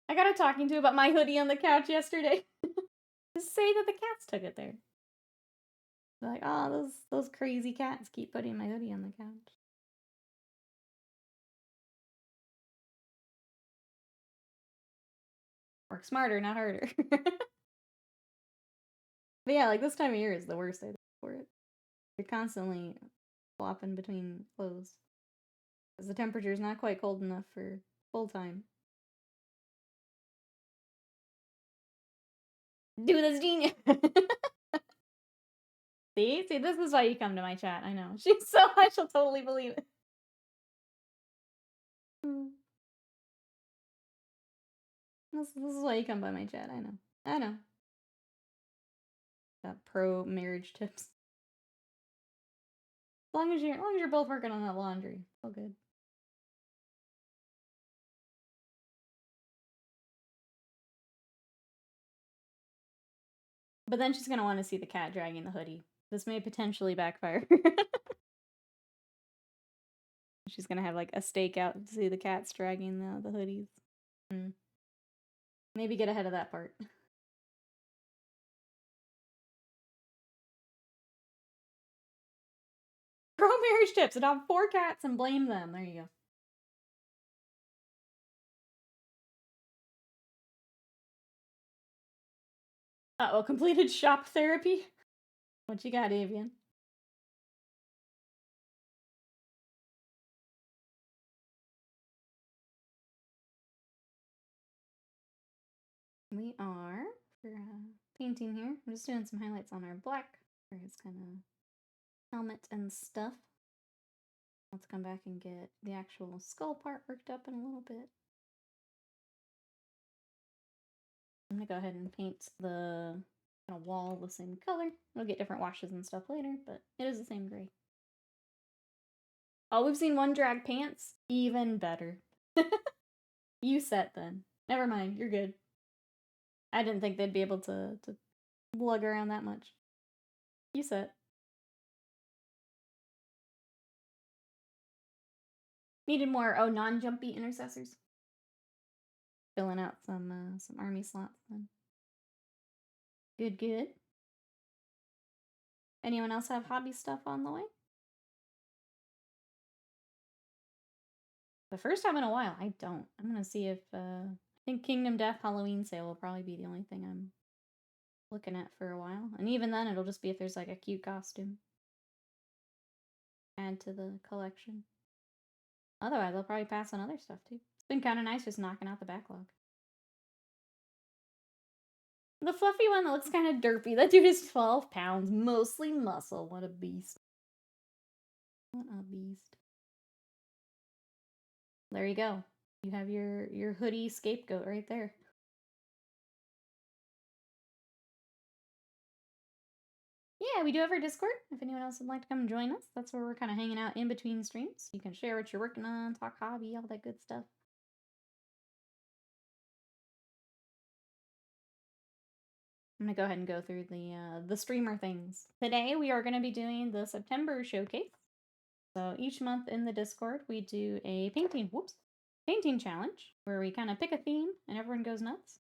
S1: I got a talking to about my hoodie on the couch yesterday. Just say that the cats took it there. They're like, oh, those crazy cats keep putting my hoodie on the couch. Work smarter, not harder. But yeah, like this time of year is the worst, I think, for it. You're constantly flopping between clothes. Because the temperature is not quite cold enough for full time. Do this, genius! See, this is why you come to my chat. I know. She's so high, she'll totally believe it. This is why you come by my chat. I know. Got pro marriage tips. As long as you're both working on that laundry, all good. But then she's gonna want to see the cat dragging the hoodie. This may potentially backfire. She's gonna have like a stakeout to see the cats dragging the hoodies. Maybe get ahead of that part. marriage tips. Adopt 4 cats and blame them. There you go. Uh-oh, completed shop therapy? What you got, Avian? We are, for painting here, I'm just doing some highlights on our black for his kind of helmet and stuff. Let's come back and get the actual skull part worked up in a little bit. I'm gonna go ahead and paint the kind of wall the same color. We'll get different washes and stuff later, but it is the same gray. Oh, we've seen one drag pants. Even better. You set then. Never mind, you're good. I didn't think they'd be able to lug around that much. You set. Needed more, non-jumpy intercessors. Filling out some army slots then. Good, good. Anyone else have hobby stuff on the way? The first time in a while, I don't. I'm gonna see if, I think Kingdom Death Halloween sale will probably be the only thing I'm looking at for a while. And even then, it'll just be if there's like a cute costume. Add to the collection. Otherwise, I'll probably pass on other stuff too. It's been kind of nice just knocking out the backlog. The fluffy one that looks kind of derpy. That dude is 12 pounds, mostly muscle. What a beast. What a beast. There you go. You have your hoodie scapegoat right there. Yeah, we do have our Discord. If anyone else would like to come join us, that's where we're kind of hanging out in between streams. You can share what you're working on, talk hobby, all that good stuff. I'm gonna go ahead and go through the streamer things. Today we are going to be doing the September showcase. So each month in the Discord we do a painting challenge where we kind of pick a theme and everyone goes nuts.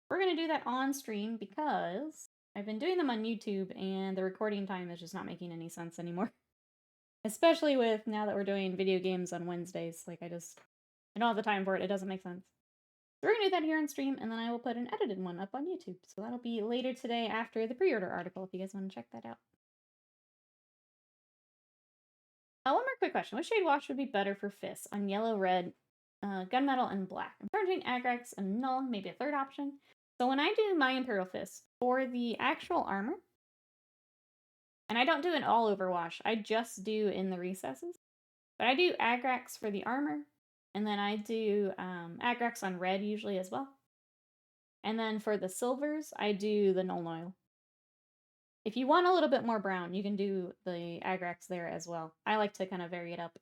S1: We're going to do that on stream because I've been doing them on YouTube and the recording time is just not making any sense anymore. Especially with now that we're doing video games on Wednesdays. Like I don't have the time for it. It doesn't make sense. So we're going to do that here on stream and then I will put an edited one up on YouTube. So that'll be later today after the pre-order article if you guys want to check that out. One more quick question. Which shade wash would be better for fists on yellow, red, gunmetal, and black? I'm charging Agrax and null, maybe a third option. So when I do my Imperial Fist, for the actual armor, and I don't do an all-over wash, I just do in the recesses, but I do Agrax for the armor, and then I do Agrax on red usually as well. And then for the silvers, I do the null oil. If you want a little bit more brown, you can do the Agrax there as well. I like to kind of vary it up.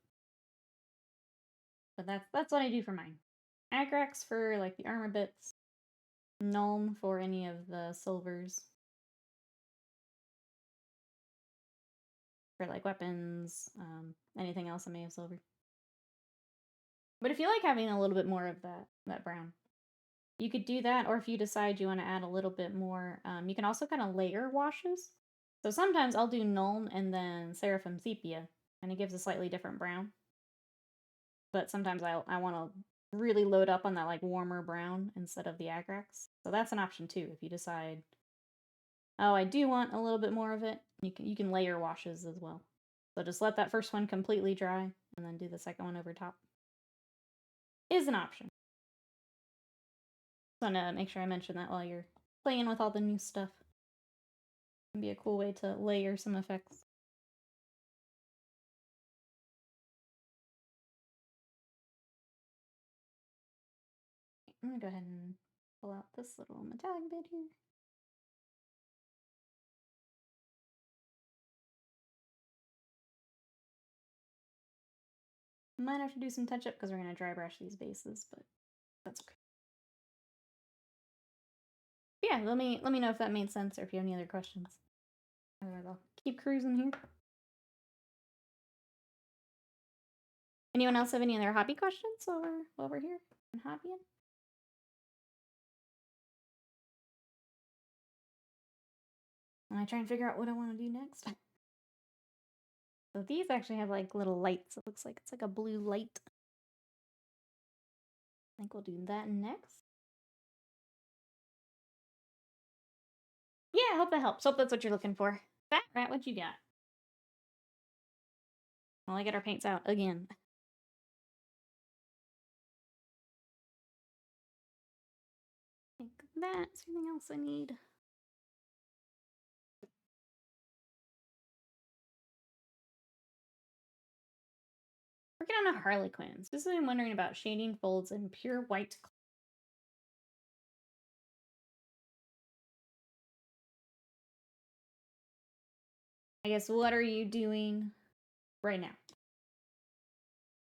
S1: But that's what I do for mine. Agrax for like the armor bits, Nuln for any of the silvers. For like weapons, anything else I may have silver. But if you like having a little bit more of that brown, you could do that, or if you decide you want to add a little bit more, you can also kind of layer washes. So sometimes I'll do Nuln and then Seraphim Sepia, and it gives a slightly different brown. But sometimes I want to really load up on that like warmer brown instead of the Agrax. So that's an option too, if you decide, oh, I do want a little bit more of it, you can layer washes as well. So just let that first one completely dry, and then do the second one over top. Is an option. Just want to make sure I mention that while you're playing with all the new stuff. It can be a cool way to layer some effects. I'm gonna go ahead and pull out this little metallic bit here. Might have to do some touch up because we're gonna dry brush these bases, but that's okay. Yeah, let me know if that made sense or if you have any other questions. Otherwise, I'll keep cruising here. Anyone else have any other hobby questions while we're here and hobbying? When I try and figure out what I want to do next. So these actually have like little lights. It looks like it's like a blue light. I think we'll do that next. Yeah, I hope that helps. Hope that's what you're looking for. Fat Rat, what you got? Well, I get our paints out again. I think that's everything else I need. Working on a Harlequin. Specifically wondering about shading folds in pure white. I guess what are you doing right now?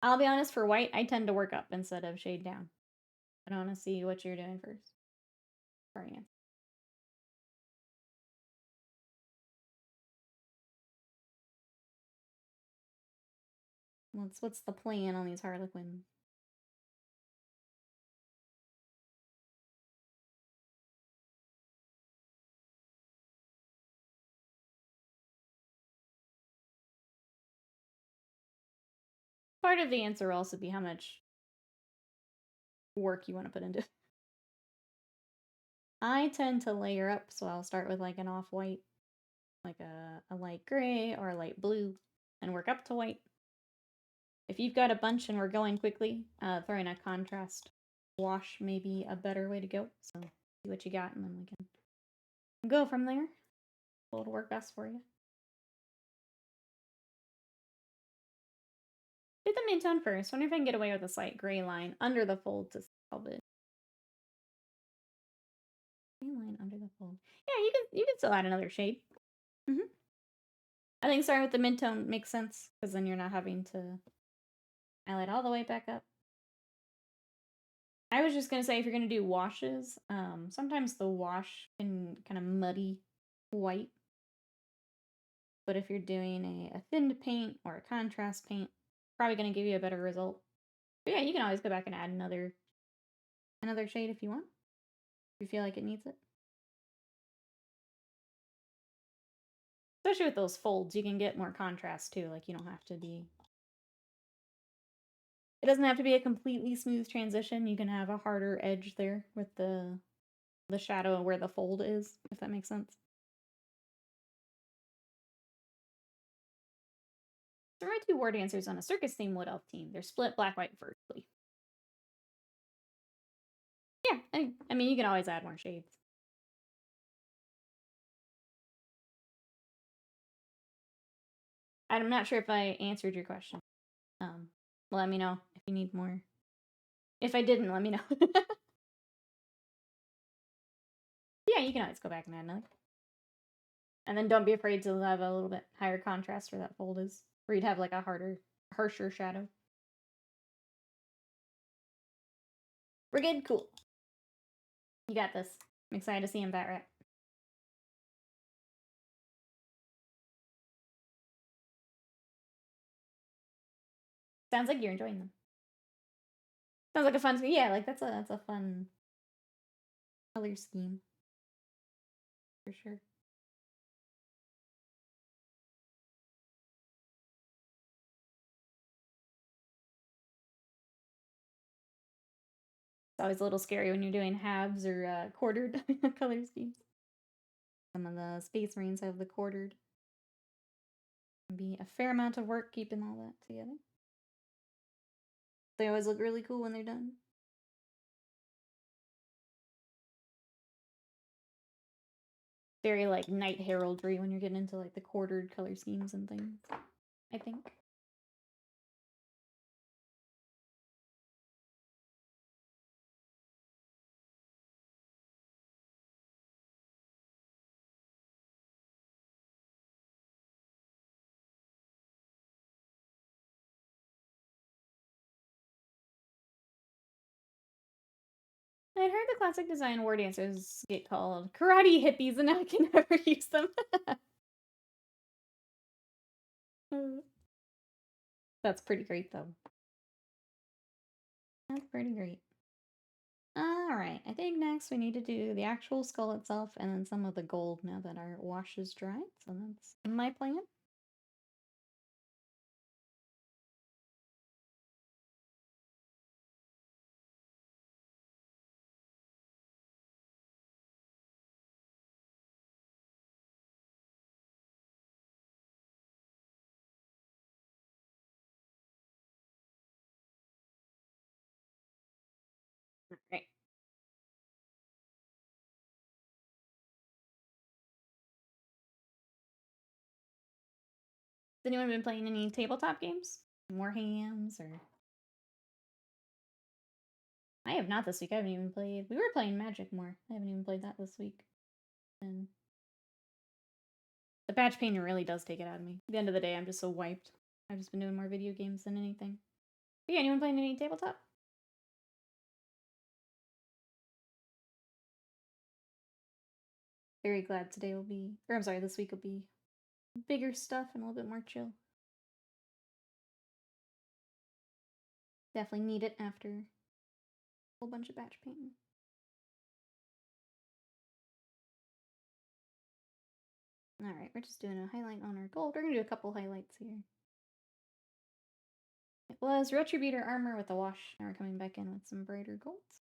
S1: I'll be honest, for white, I tend to work up instead of shade down. I don't want to see what you're doing first. Sorry. What's the plan on these Harlequins? Part of the answer will also be how much work you want to put into it. I tend to layer up, so I'll start with like an off-white, like a light gray or a light blue, and work up to white. If you've got a bunch and we're going quickly, throwing a contrast wash may be a better way to go. So see what you got, and then we can go from there. It'll work best for you. Do the mid-tone first. Wonder if I can get away with a slight gray line under the fold to solve it. Gray line under the fold. Yeah, you can still add another shade. I think starting with the mid-tone makes sense, because then you're not having to highlight all the way back up. I was just going to say, if you're going to do washes, sometimes the wash can kind of muddy white. But if you're doing a thinned paint or a contrast paint, probably going to give you a better result. But yeah, you can always go back and add another shade if you want. If you feel like it needs it. Especially with those folds, you can get more contrast too. Like, you don't have to be... It doesn't have to be a completely smooth transition. You can have a harder edge there with the shadow where the fold is, if that makes sense. There are 2 war dancers on a circus themed wood elf team. They're split black, white, vertically. Yeah, I mean, you can always add more shades. I'm not sure if I answered your question. Let me know if you need more. If I didn't, let me know. Yeah, you can always go back and add another. And then don't be afraid to have a little bit higher contrast where that fold is. Where you'd have like a harsher shadow. We're good? Cool. You got this. I'm excited to see him, Bat Rat. Sounds like you're enjoying them. Sounds like a fun scheme. Yeah, like that's a fun color scheme. For sure. It's always a little scary when you're doing halves or quartered color schemes. Some of the Space Marines have the quartered. Can be a fair amount of work keeping all that together. They always look really cool when they're done. Very like knight heraldry when you're getting into like the quartered color schemes and things, I think. I'd heard the classic design war dancers get called karate hippies, and now I can never use them. That's pretty great, though. That's pretty great. Alright, I think next we need to do the actual skull itself and then some of the gold now that our wash is dry. So that's my plan. Has anyone been playing any tabletop games? Warhams or... I have not this week. I haven't even played... We were playing Magic more. I haven't even played that this week. And the patch painter really does take it out of me. At the end of the day, I'm just so wiped. I've just been doing more video games than anything. But yeah, anyone playing any tabletop? Very glad today will be... Or I'm sorry, this week will be bigger stuff and a little bit more chill. Definitely need it after a whole bunch of batch painting. Alright, we're just doing a highlight on our gold. We're gonna do a couple highlights here. It was Retributor armor with a wash. Now we're coming back in with some brighter golds.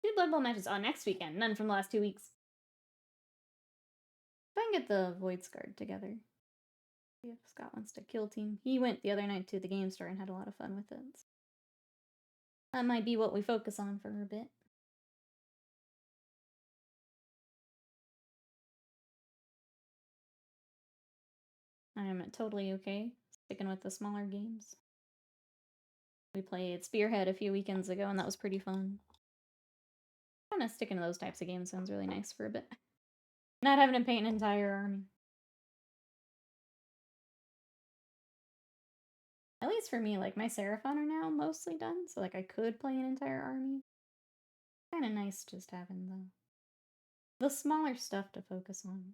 S1: Two Blood Bowl matches on next weekend. None from the last 2 weeks. If I can get the Void Scarred together. See if Scott wants to kill team. He went the other night to the game store and had a lot of fun with it. So that might be what we focus on for a bit. I'm totally okay sticking with the smaller games. We played Spearhead a few weekends ago, and that was pretty fun. Kind of sticking to those types of games sounds really nice for a bit. Not having to paint an entire army. At least for me, like, my Seraphon are now mostly done, so, like, I could play an entire army. Kind of nice just having the smaller stuff to focus on.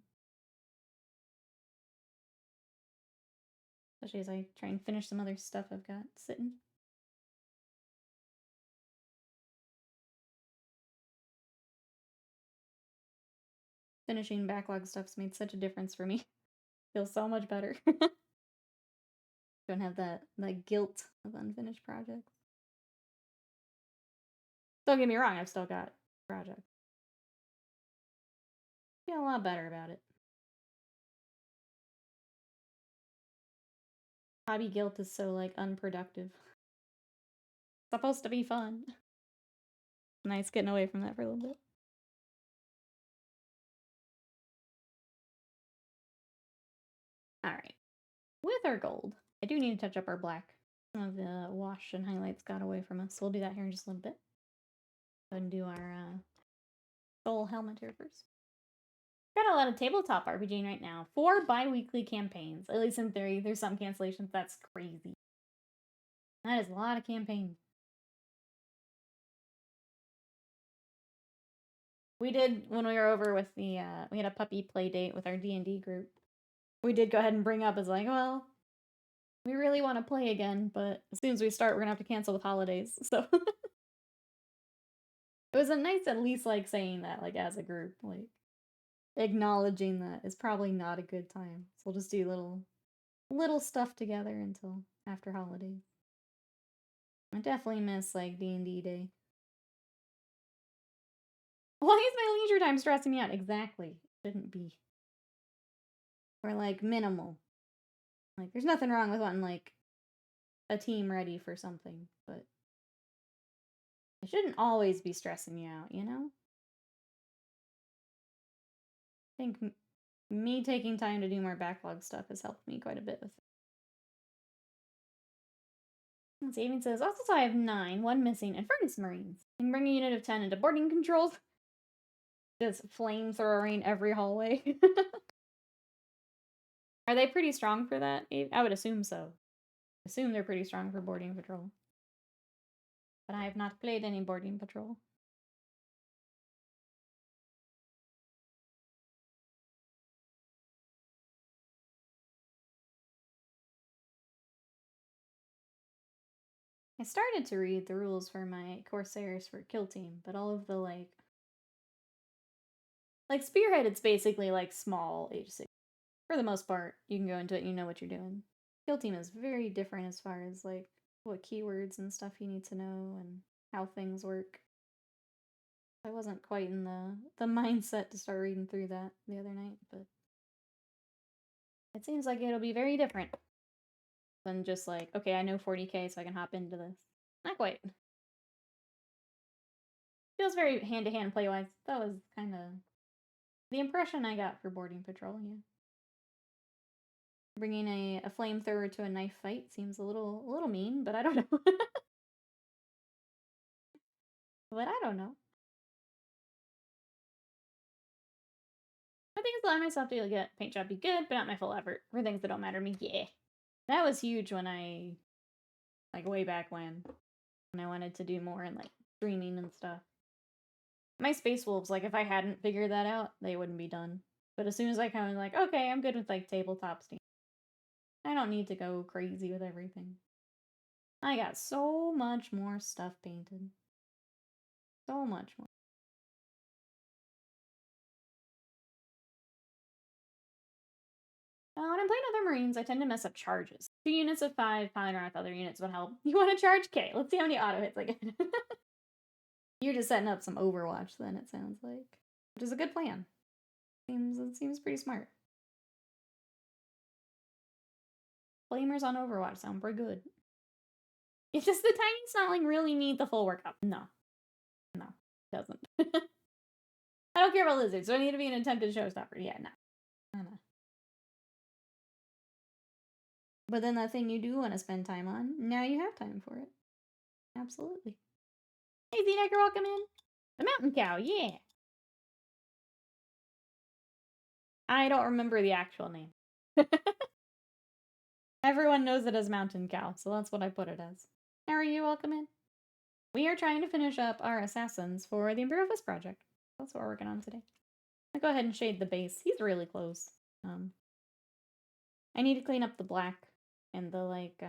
S1: Especially as I try and finish some other stuff I've got sitting. Finishing backlog stuff's made such a difference for me. Feels so much better. Don't have that guilt of unfinished projects. Don't get me wrong, I've still got projects. Feel a lot better about it. Hobby guilt is so, like, unproductive. It's supposed to be fun. Nice getting away from that for a little bit. Alright. With our gold, I do need to touch up our black. Some of the wash and highlights got away from us, so we'll do that here in just a little bit. Go ahead and do our soul helmet here first. Got a lot of tabletop RPGing right now. 4 bi-weekly campaigns. At least in theory, there's some cancellations. That's crazy. That is a lot of campaigns. We did, when we were over with the, we had a puppy play date with our D&D group. We did go ahead and bring up as like, well, we really want to play again, but as soon as we start, we're gonna have to cancel with holidays, so. It was a nice at least, like, saying that, like, as a group, like, acknowledging that it's probably not a good time. So we'll just do little stuff together until after holidays. I definitely miss, like, D&D day. Why is my leisure time stressing me out? Exactly. Shouldn't be. Or, like, minimal. Like, there's nothing wrong with wanting, like, a team ready for something, but it shouldn't always be stressing you out, you know? I think me taking time to do more backlog stuff has helped me quite a bit with it. Let's see, Avian says, also I have 9, 1 missing, and Furnace Marines. You can bring a unit of 10 into boarding controls. Just flamethrowing every hallway. Are they pretty strong for that? I would assume so. Assume they're pretty strong for boarding patrol. But I have not played any boarding patrol. I started to read the rules for my Corsairs for Kill Team, but all of the, like Spearhead, it's basically, like, small H6. For the most part, you can go into it and you know what you're doing. Kill Team is very different as far as, like, what keywords and stuff you need to know and how things work. I wasn't quite in the mindset to start reading through that the other night, but it seems like it'll be very different. than just like, okay, I know 40K, so I can hop into this. Not quite. Feels very hand-to-hand play-wise. That was kind of the impression I got for Boarding Patrol, yeah. Bringing a flamethrower to a knife fight seems a little mean, but I don't know. But I don't know. I think it's allowing myself to get paint job be good, but not my full effort for things that don't matter to me. Yeah. That was huge when I, like, way back when I wanted to do more in, like, streaming and stuff. My Space Wolves, like, if I hadn't figured that out, they wouldn't be done. But as soon as I kind of like, okay, I'm good with, like, tabletop stuff. I don't need to go crazy with everything. I got so much more stuff painted. So much more. When I'm playing other Marines, I tend to mess up charges. 2 units of 5 piling around with other units would help. You want to charge? Okay, let's see how many auto hits I get. You're just setting up some Overwatch then, it sounds like. Which is a good plan. It seems pretty smart. Flamers on Overwatch sound pretty good. It's just the tiny snotling really need the full workup. No. No, it doesn't. I don't care about lizards. Do I need to be an attempted showstopper? Yeah, no. No. But then that thing you do want to spend time on, now you have time for it. Absolutely. Hey, Z-Decker, welcome in. The Mountain Cow, yeah. I don't remember the actual name. Everyone knows it as Mountain Cow, so that's what I put it as. How are you? Welcome in. We are trying to finish up our assassins for the Imperial Fist project. That's what we're working on today. I'll go ahead and shade the base. He's really close. I need to clean up the black and the, like,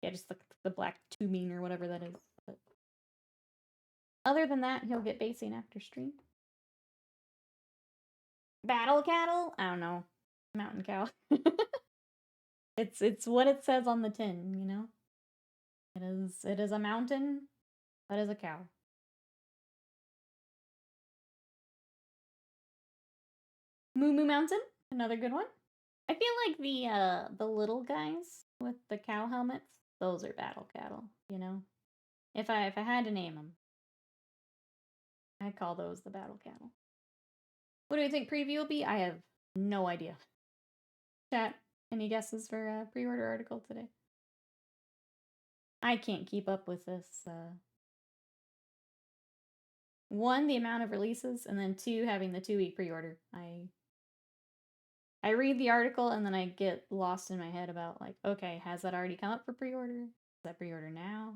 S1: yeah, just the black tubing or whatever that is. But other than that, he'll get basing after stream. Battle cattle? I don't know. Mountain cow. It's what it says on the tin, you know? It is a mountain that is a cow. Moo Moo Mountain, another good one. I feel like the little guys with the cow helmets, those are battle cattle, you know? If I had to name them, I'd call those the battle cattle. What do you think preview will be? I have no idea. Chat, any guesses for a pre-order article today? I can't keep up with this. One, the amount of releases, and then 2, having the 2-week pre-order. I read the article and then I get lost in my head about, like, okay, has that already come up for pre-order? Is that pre-order now?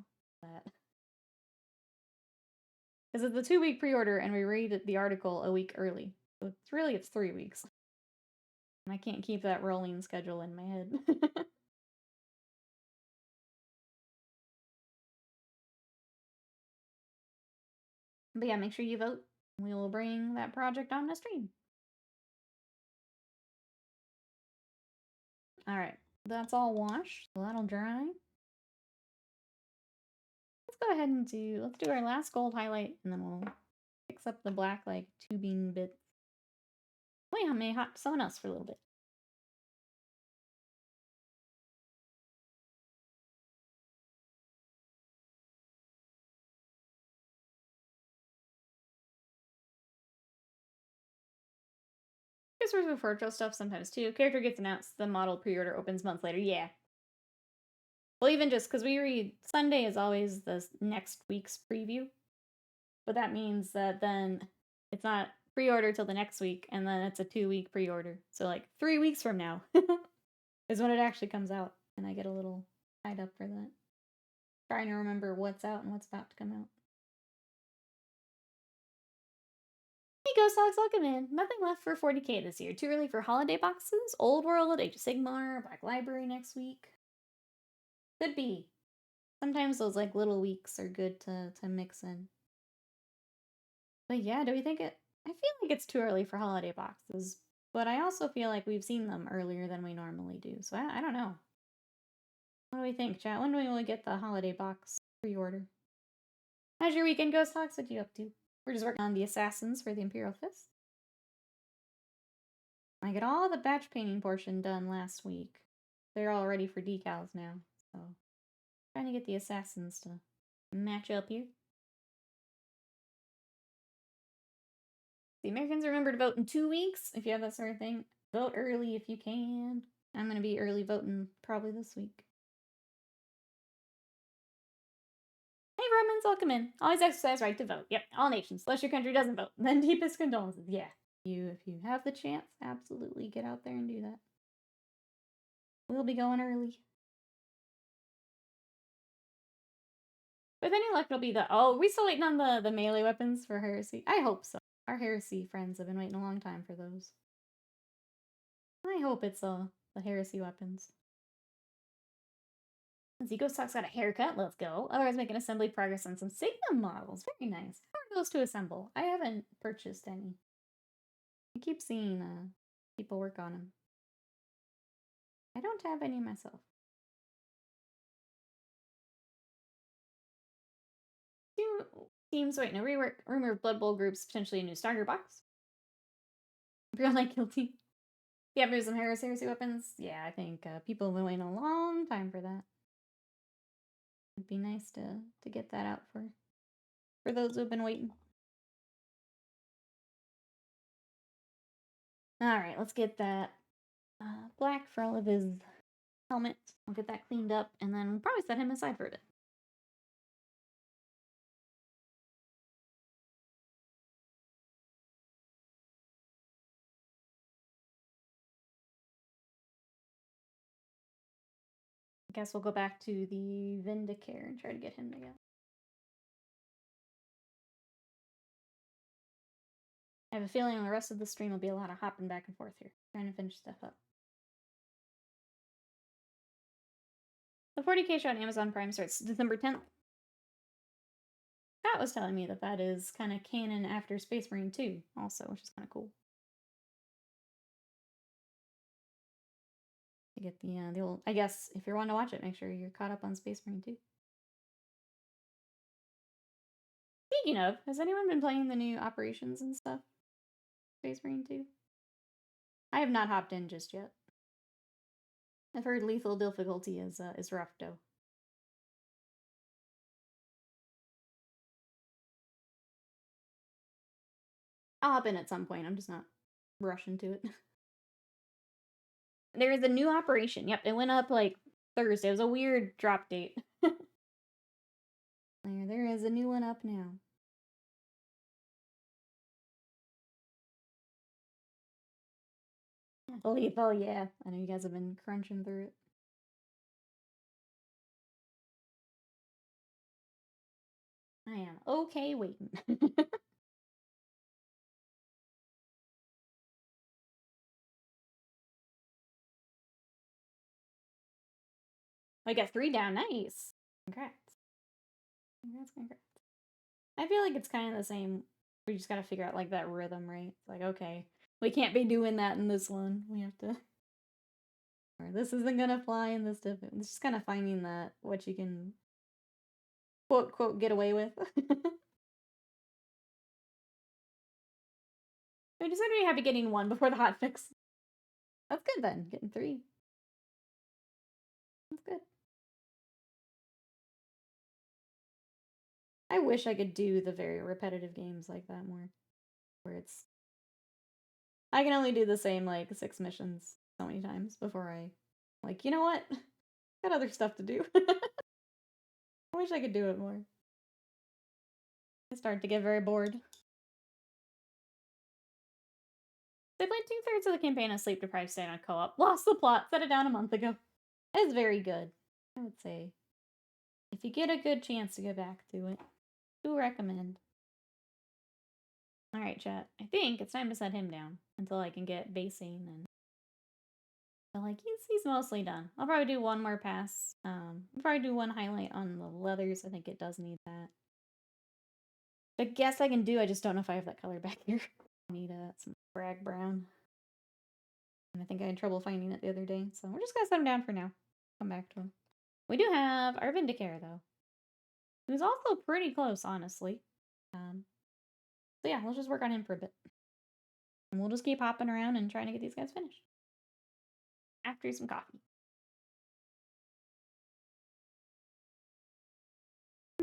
S1: Because it's the 2-week pre-order and we read the article a week early. So it's 3 weeks. And I can't keep that rolling schedule in my head. But yeah, make sure you vote. We will bring that project on the stream. Alright, that's all washed, so that'll dry. Let's go ahead and let's do our last gold highlight, and then we'll fix up the black, like, tubing bits. Wait, I may hot someone else for a little bit. Guess we're with virtual stuff sometimes too. Character gets announced, the model pre-order opens months later. Yeah. Well, even just because we read Sunday is always the next week's preview, but that means that then it's not pre-order till the next week, and then it's a 2-week pre-order. So like 3 weeks from now is when it actually comes out, and I get a little tied up for that. Trying to remember what's out and what's about to come out. Hey, Ghost Dogs, welcome in. Nothing left for 40K this year. Too early for holiday boxes? Old World, Age of Sigmar, Black Library next week. Could be. Sometimes those, like, little weeks are good to mix in. But yeah, do we think it... I feel like it's too early for holiday boxes, but I also feel like we've seen them earlier than we normally do, so I don't know. What do we think, chat? When do we get the holiday box pre-order? How's your weekend, Ghost Talks? What you up to? We're just working on the assassins for the Imperial Fist. I got all the batch painting portion done last week. they're all ready for decals now. So trying to get the assassins to match up here. The Americans remember to vote in 2 weeks if you have that sort of thing. Vote early if you can. I'm going to be early voting probably this week. Hey Romans, welcome in. Always exercise right to vote. Yep, all nations, unless your country doesn't vote. Then deepest condolences. Yeah, if you have the chance, absolutely get out there and do that. We'll be going early. With any luck, it'll be we still waiting on the melee weapons for heresy? I hope so. Our heresy friends have been waiting a long time for those. I hope it's the heresy weapons. Zico Sock's got a haircut. Let's go. Otherwise, making assembly progress on some Sigma models. Very nice. How are those to assemble? I haven't purchased any. I keep seeing people work on them. I don't have any myself. Two teams waiting to rework. Rumor of Blood Bowl groups, potentially a new starter box. Imperial Knight Kill Team. Yeah, there's some heresy weapons. Yeah, I think people have been waiting a long time for that. It'd be nice to get that out for those who have been waiting. Alright, let's get that black for all of his helmets. I'll get that cleaned up, and then we'll probably set him aside for a bit. I guess we'll go back to the Vindicare and try to get him together. I have a feeling the rest of the stream will be a lot of hopping back and forth here, trying to finish stuff up. The 40K show on Amazon Prime starts December 10th. Scott was telling me that is kind of canon after Space Marine 2 also, which is kind of cool. To get the old, I guess if you're wanting to watch it, make sure you're caught up on Space Marine 2. Speaking of, has anyone been playing the new operations and stuff? Space Marine 2? I have not hopped in just yet. I've heard lethal difficulty is rough though. I'll hop in at some point. I'm just not rushing to it. There is a new operation. Yep, it went up like Thursday. It was a weird drop date. There is a new one up now. Lethal, yeah. I know you guys have been crunching through it. I am okay waiting. I got 3 down. Nice. Congrats. Congrats. I feel like it's kind of the same. We just gotta figure out like that rhythm, right? It's like, okay, we can't be doing that in this one. We have to. Or this isn't gonna fly in this different. It's just kind of finding that what you can quote get away with. I just gonna be happy getting 1 before the hot fix. That's good then. Getting 3. That's good. I wish I could do the very repetitive games like that more. Where it's I can only do the same like 6 missions so many times before I like, you know what? Got other stuff to do. I wish I could do it more. I start to get very bored. They played 2/3 of the campaign on Sleep Deprived Stay on co-op. Lost the plot. Set it down a month ago. It's very good. I would say. If you get a good chance to go back to it, do recommend. Alright, chat. I think it's time to set him down until I can get basing and like he's mostly done. I'll probably do one more pass. I'll probably do one highlight on the leathers. I think it does need that. I guess I can do. I just don't know if I have that color back here. I need some brag brown. And I think I had trouble finding it the other day, so we're just gonna set him down for now. Come back to him. We do have our Vindicare though, who's also pretty close, honestly. So yeah, let's just work on him for a bit, and we'll just keep hopping around and trying to get these guys finished. After some coffee.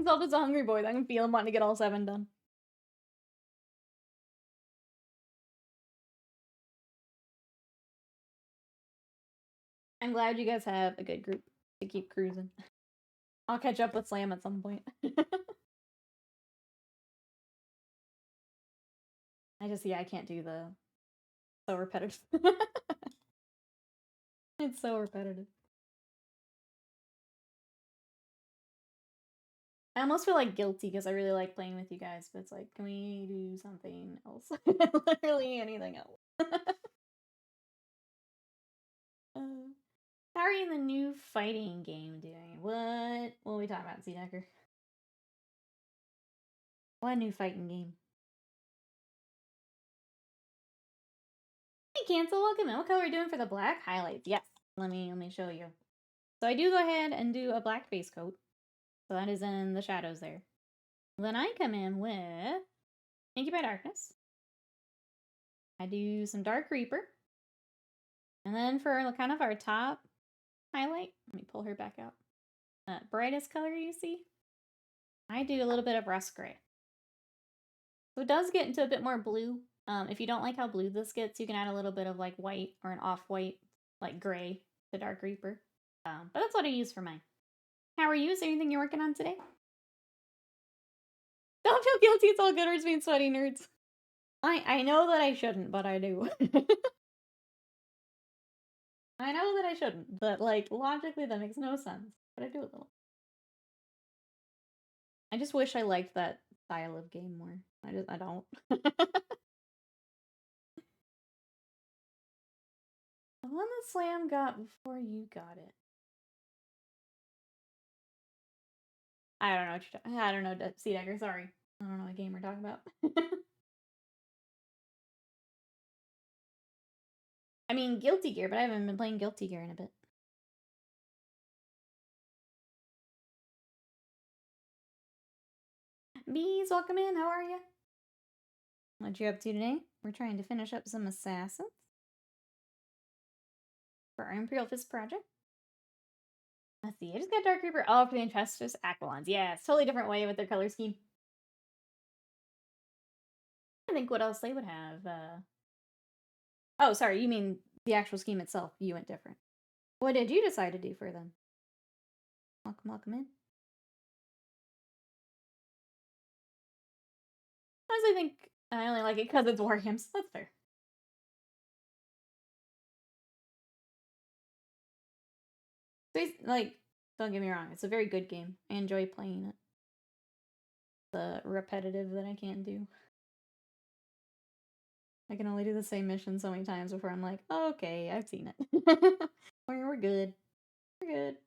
S1: himself as a hungry boy. I can feel him wanting to get all 7 done. I'm glad you guys have a good group to keep cruising. I'll catch up with Slam at some point. I can't do the so repetitive. It's so repetitive. I almost feel like guilty because I really like playing with you guys, but it's like, can we do something else? Literally anything else. How are you in the new fighting game doing? What are we talking about, Decker? What new fighting game? Hey, Cancel, welcome in. What color are we doing for the black highlights? Yes, let me show you. So I do go ahead and do a black base coat. So that is in the shadows there. Then I come in with Inky by Darkness. I do some Dark Reaper. And then for kind of our top highlight, let me pull her back out. Brightest color you see, I do a little bit of Rust Gray. So it does get into a bit more blue. If you don't like how blue this gets, you can add a little bit of like white or an off-white, like gray to Dark Reaper. But that's what I use for mine. How are you? Is there anything you're working on today? Don't feel guilty. It's all good. We're just being sweaty nerds. I know that I shouldn't, but I do. I know that I shouldn't, but like logically that makes no sense. But I do a little. I just wish I liked that style of game more. I don't. The one that Slam got before you got it. I don't know what you're talking. I don't know, Sea Dagger. Sorry, I don't know what game we're talking about. I mean, Guilty Gear, but I haven't been playing Guilty Gear in a bit. Bees, welcome in. How are you? What you up to today? We're trying to finish up some assassins for our Imperial Fist project. Let's see. I just got Dark Reaper. Oh, for the Infestus Aquilons. Yeah, it's totally different way with their color scheme. I think what else they would have. Oh, sorry. You mean the actual scheme itself? You went different. What did you decide to do for them? Welcome in. Honestly, I think I only like it because it's Wargames. That's fair. Like, don't get me wrong, it's a very good game. I enjoy playing it. The repetitive that I can't do. I can only do the same mission so many times before I'm like, oh, okay, I've seen it. We're good. We're good.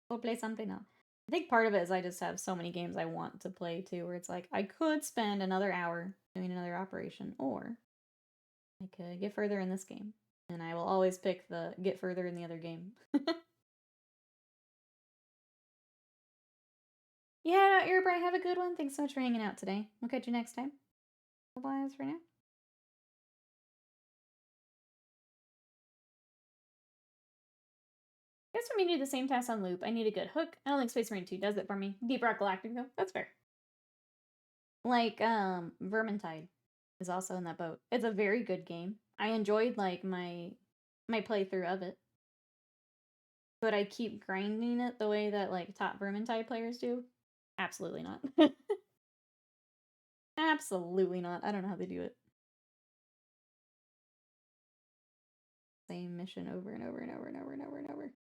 S1: We'll play something else. I think part of it is I just have so many games I want to play too, where it's like, I could spend another hour doing another operation, or I could get further in this game. And I will always pick the get further in the other game. Yeah, Earbright, have a good one. Thanks so much for hanging out today. We'll catch you next time. Bye for now. I guess for me to do the same task on loop, I need a good hook. I don't think Space Marine 2 does it for me. Deep Rock Galactic, though. That's fair. Like, Vermintide is also in that boat. It's a very good game. I enjoyed, like, my playthrough of it. But I keep grinding it the way that, like, top Vermintide players do? Absolutely not. Absolutely not. I don't know how they do it. Same mission over and over and over and over and over and over.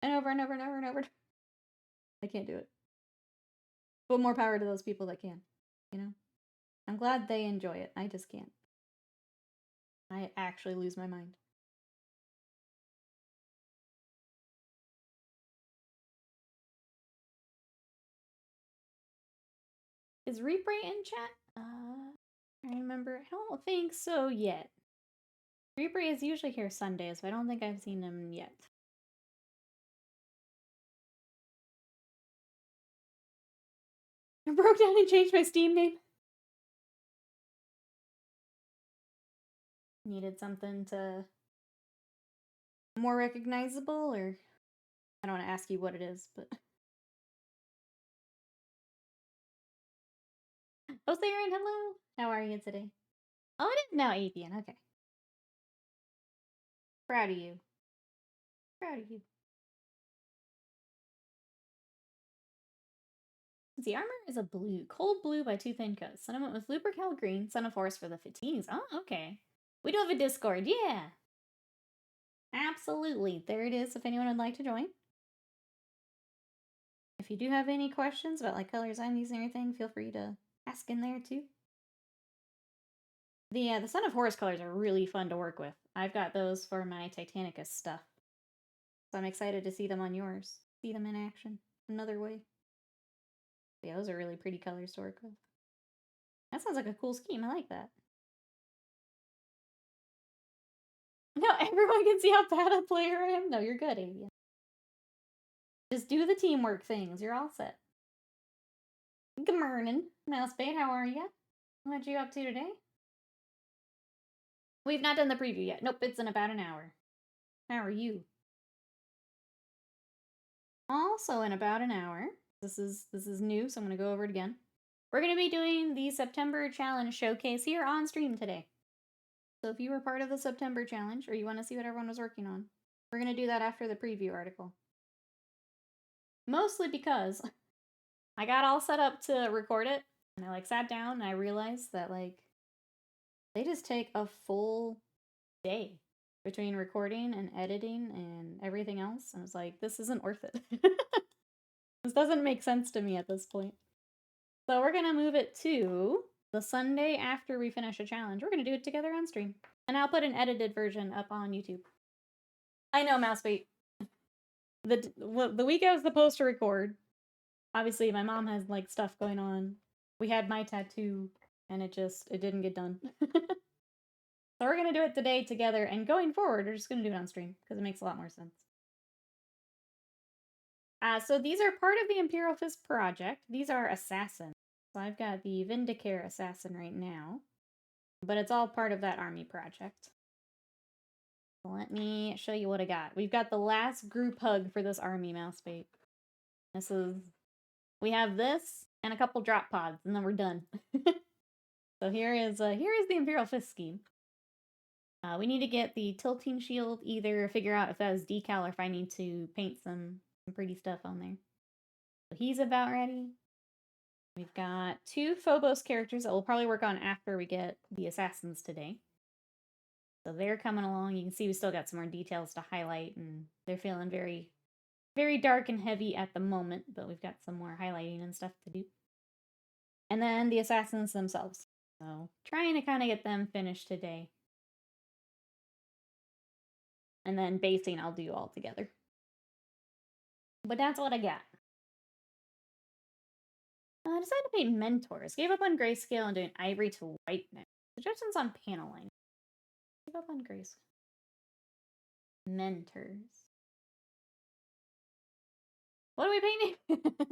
S1: And over and over and over and over. I can't do it. But more power to those people that can, you know? I'm glad they enjoy it. I just can't. I actually lose my mind. Is Replay in chat? I remember. I don't think so yet. Replay is usually here Sundays, but I don't think I've seen him yet. I broke down and changed my Steam name. Needed something to more recognizable, or I don't want to ask you what it is, but Oh, Theron, hello. How are you today? Oh, it is now Avian. Okay. Proud of you. Proud of you. The armor is a blue, cold blue by Two Thin Coats. Then I went with Lupercal green, Son of Force for the fatigues. Oh, okay. We do have a Discord, yeah. Absolutely. There it is if anyone would like to join. If you do have any questions about like colors I'm using or anything, feel free to ask in there too. The Son of Horus colors are really fun to work with. I've got those for my Titanicus stuff. So I'm excited to see them on yours. See them in action. Another way. Yeah, those are really pretty colors to work with. That sounds like a cool scheme. I like that. No, everyone can see how bad a player I am. No, you're good, Avian. Just do the teamwork things. You're all set. Good morning, Mousebait. How are you? What you up to today? We've not done the preview yet. Nope, it's in about an hour. How are you? Also in about an hour. This is new, so I'm gonna go over it again. We're gonna be doing the September challenge showcase here on stream today. So if you were part of the September challenge or you want to see what everyone was working on, we're gonna do that after the preview article. Mostly because I got all set up to record it, and I like sat down and I realized that like they just take a full day between recording and editing and everything else. And I was like, this isn't worth it. This doesn't make sense to me at this point. So we're gonna move it to the Sunday after we finish a challenge. We're gonna do it together on stream. And I'll put an edited version up on YouTube. I know, Mousebait. The week I was supposed to record, obviously my mom has like stuff going on. We had my tattoo and it didn't get done. So we're gonna do it today together, and going forward we're just gonna do it on stream because it makes a lot more sense. So these are part of the Imperial Fist project. These are assassins. So I've got the Vindicare assassin right now, but it's all part of that army project. Let me show you what I got. We've got the last group hug for this army, Mousebait. We have this and a couple drop pods, and then we're done. So here is the Imperial Fist scheme. We need to get the tilting shield, either figure out if that is decal or if I need to paint some pretty stuff on there. So he's about ready. We've got 2 Phobos characters that we'll probably work on after we get the assassins today. So they're coming along. You can see we still got some more details to highlight, and they're feeling very, very dark and heavy at the moment, but we've got some more highlighting and stuff to do. And then the assassins themselves. So trying to kind of get them finished today. And then basing I'll do all together. But that's what I got. I decided to paint mentors. Gave up on grayscale and doing ivory to white now. Suggestions on paneling. Gave up on grayscale. Mentors. What are we painting?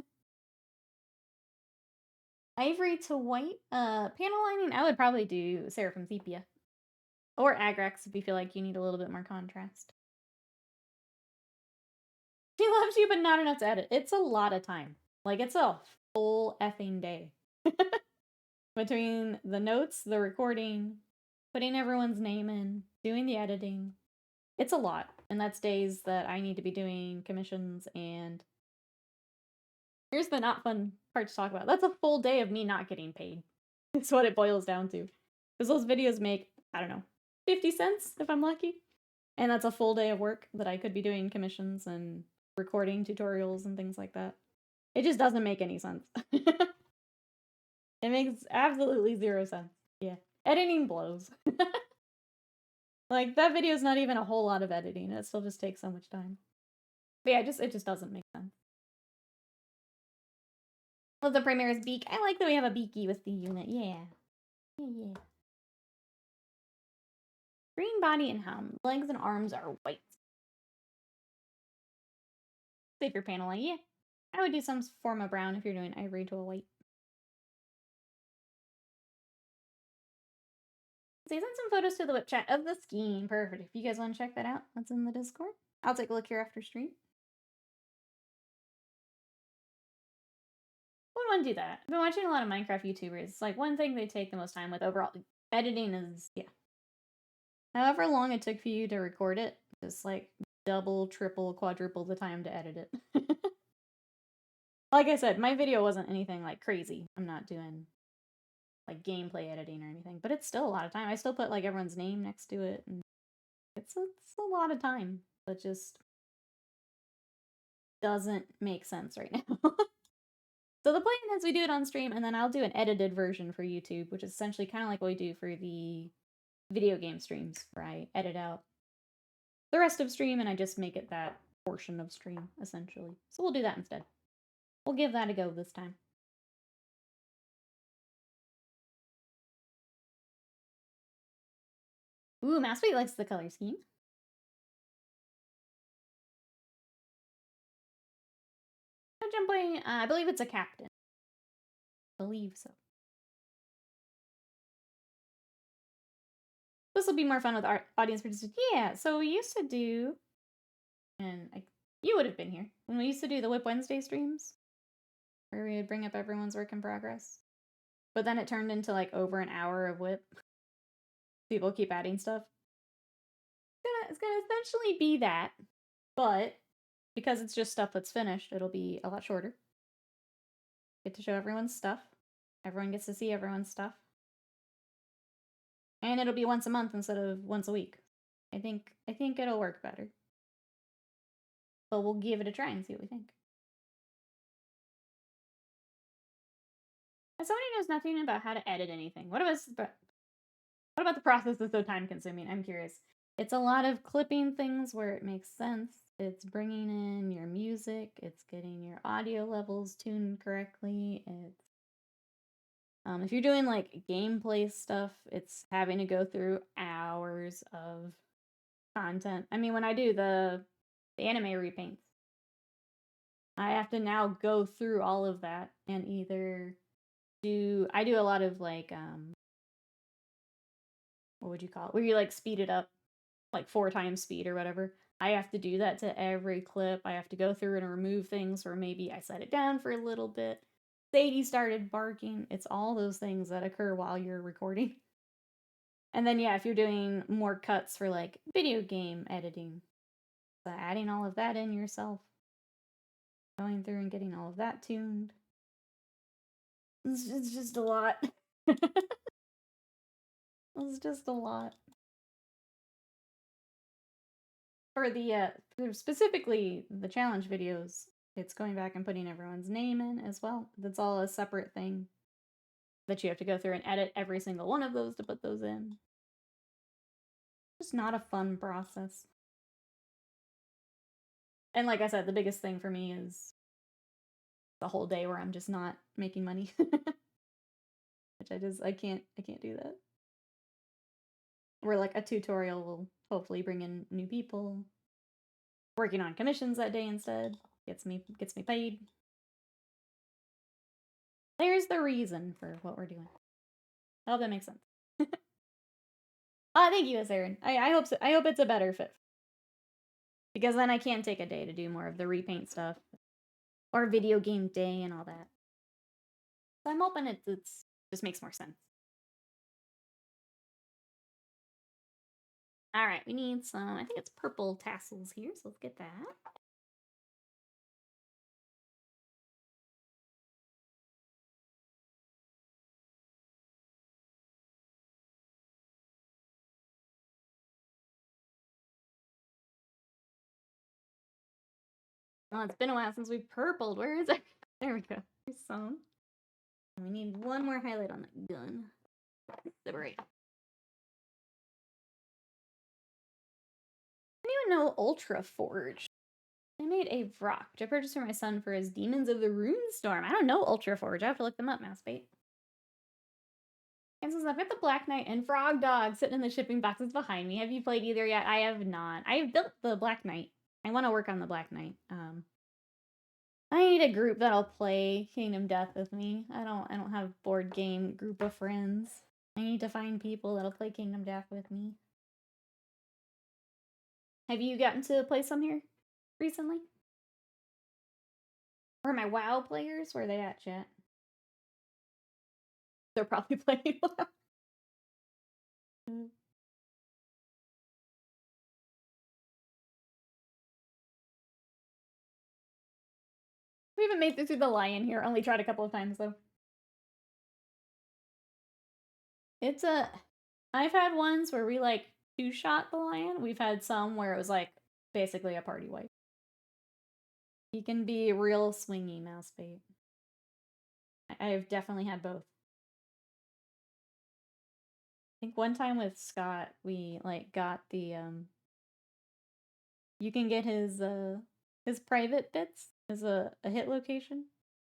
S1: Ivory to white. Panel lining, I would probably do Seraphim Sepia. Or Agrax if you feel like you need a little bit more contrast. She loves you, but not enough to edit. It's a lot of time. Like, it's a full effing day. Between the notes, the recording, putting everyone's name in, doing the editing. It's a lot. And that's days that I need to be doing commissions, and here's the not fun part to talk about. That's a full day of me not getting paid. It's what it boils down to. Because those videos make, I don't know, 50 cents if I'm lucky. And that's a full day of work that I could be doing commissions and recording tutorials and things like that. It just doesn't make any sense. It makes absolutely 0 sense. Yeah. Editing blows. Like, that video is not even a whole lot of editing. It still just takes so much time. But yeah, it just doesn't make sense. Well, the Primaris beak. I like that we have a beaky with the unit. Yeah. Yeah. Green body and helm. Legs and arms are white. Safer paneling. Yeah. I would do some form of brown if you're doing ivory to a white. So I sent some photos to the whip chat of the scheme. Perfect. If you guys want to check that out, that's in the Discord. I'll take a look here after stream. want to do that. I've been watching a lot of Minecraft YouTubers. It's like one thing they take the most time with overall. Editing is, yeah. However long it took for you to record it, just like double, triple, quadruple the time to edit it. Like I said, my video wasn't anything like crazy. I'm not doing like gameplay editing or anything, but it's still a lot of time. I still put like everyone's name next to it, and it's a lot of time, but just doesn't make sense right now. So the plan is we do it on stream, and then I'll do an edited version for YouTube, which is essentially kind of like what we do for the video game streams, where I edit out the rest of stream and I just make it that portion of stream, essentially. So we'll do that instead. We'll give that a go this time. Ooh, Massweight likes the color scheme. Jumping, I believe it's a captain. I believe so. This will be more fun with our audience participants. Yeah, so we used to do, and you would have been here, when we used to do the Whip Wednesday streams, where we would bring up everyone's work in progress. But then it turned into like over an hour of Whip. People keep adding stuff. It's gonna essentially be that, but because it's just stuff that's finished, it'll be a lot shorter. Get to show everyone's stuff. Everyone gets to see everyone's stuff. And it'll be once a month instead of once a week. I think it'll work better. But we'll give it a try and see what we think. As somebody knows nothing about how to edit anything, what about the process that's so time consuming? I'm curious. It's a lot of clipping things where it makes sense. It's bringing in your music. It's getting your audio levels tuned correctly. It's if you're doing like gameplay stuff, it's having to go through hours of content. I mean, when I do the anime repaints, I have to now go through all of that and either I do a lot of like what would you call it? Where you like speed it up like 4 times speed or whatever. I have to do that to every clip. I have to go through and remove things, or maybe I set it down for a little bit. Sadie started barking. It's all those things that occur while you're recording. And then, yeah, if you're doing more cuts for like video game editing, so adding all of that in yourself, going through and getting all of that tuned. It's just a lot. It's just a lot. For the specifically the challenge videos, it's going back and putting everyone's name in as well. That's all a separate thing that you have to go through and edit every single one of those to put those in. Just not a fun process. And like I said, the biggest thing for me is the whole day where I'm just not making money. Which I can't do that. Where like a tutorial will hopefully bring in new people. Working on commissions that day instead gets me paid. There's the reason for what we're doing. I hope that makes sense. Thank you, Aaron. I hope so. I hope it's a better fit. Because then I can take a day to do more of the repaint stuff. Or video game day and all that. So I'm hoping it just makes more sense. Alright, we need some, I think it's purple tassels here, so let's get that. Oh, it's been a while since we've purpled. Where is it? There we go. There's some. And we need one more highlight on that gun. Separate. I don't even know Ultra Forge. I made a Vrock, which I purchased for my son for his Demons of the Runestorm. I don't know Ultra Forge. I have to look them up, Mousebait. And since I've got the Black Knight and Frog Dog sitting in the shipping boxes behind me, have you played either yet? I have not. I have built the Black Knight. I want to work on the Black Knight. I need a group that'll play Kingdom Death with me. I don't have board game group of friends. I need to find people that'll play Kingdom Death with me. Have you gotten to play some here recently? Or my WoW players? Where are they at, chat? They're probably playing loud. We haven't made it through the lion here. Only tried a couple of times though. It's a. I've had ones where we like two-shot the lion. We've had some where it was like basically a party wipe. He can be real swingy, mouse bait. I've definitely had both. I think one time with Scott, we like got the you can get his private bits as a hit location.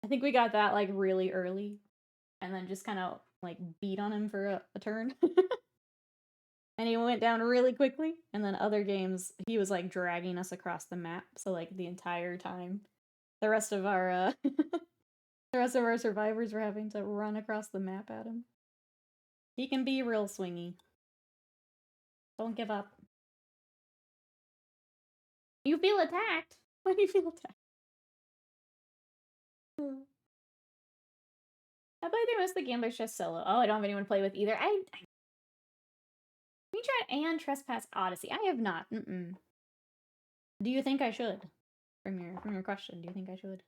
S1: I think we got that like really early, and then just kind of like beat on him for a turn. And he went down really quickly. And then other games, he was like dragging us across the map. So like the entire time, the rest of our survivors were having to run across the map at him. He can be real swingy. Don't give up. You feel attacked? Why do you feel attacked? I play through most of the Gamblers just solo. Oh, I don't have anyone to play with either. We tried and Trespass Odyssey. I have not. Do you think I should? From your question, do you think I should?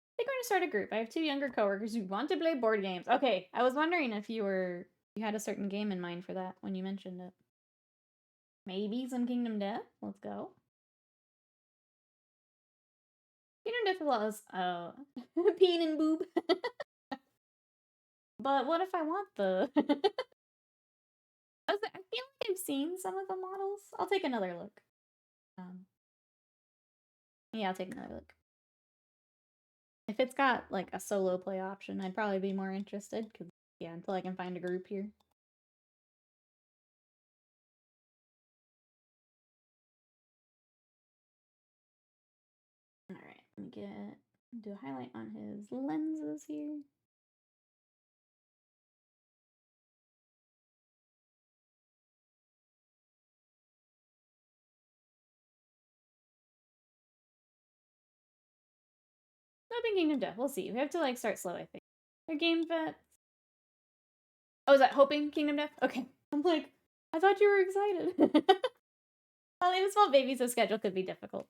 S1: I think we're gonna start a group. I have 2 younger coworkers who want to play board games. Okay, I was wondering if you had a certain game in mind for that when you mentioned it. Maybe some Kingdom Death? Let's go. Kingdom Death allows peen and boob. But what if I want the I feel like I've seen some of the models. I'll take another look. Yeah, I'll take another look. If it's got like a solo play option, I'd probably be more interested, because yeah, until I can find a group here. Alright, let me do a highlight on his lenses here. Hoping Kingdom Death. We'll see. We have to like start slow, I think. Their game vets. Oh, is that hoping Kingdom Death? Okay. I'm like, I thought you were excited. Well, even small babies, so schedule could be difficult.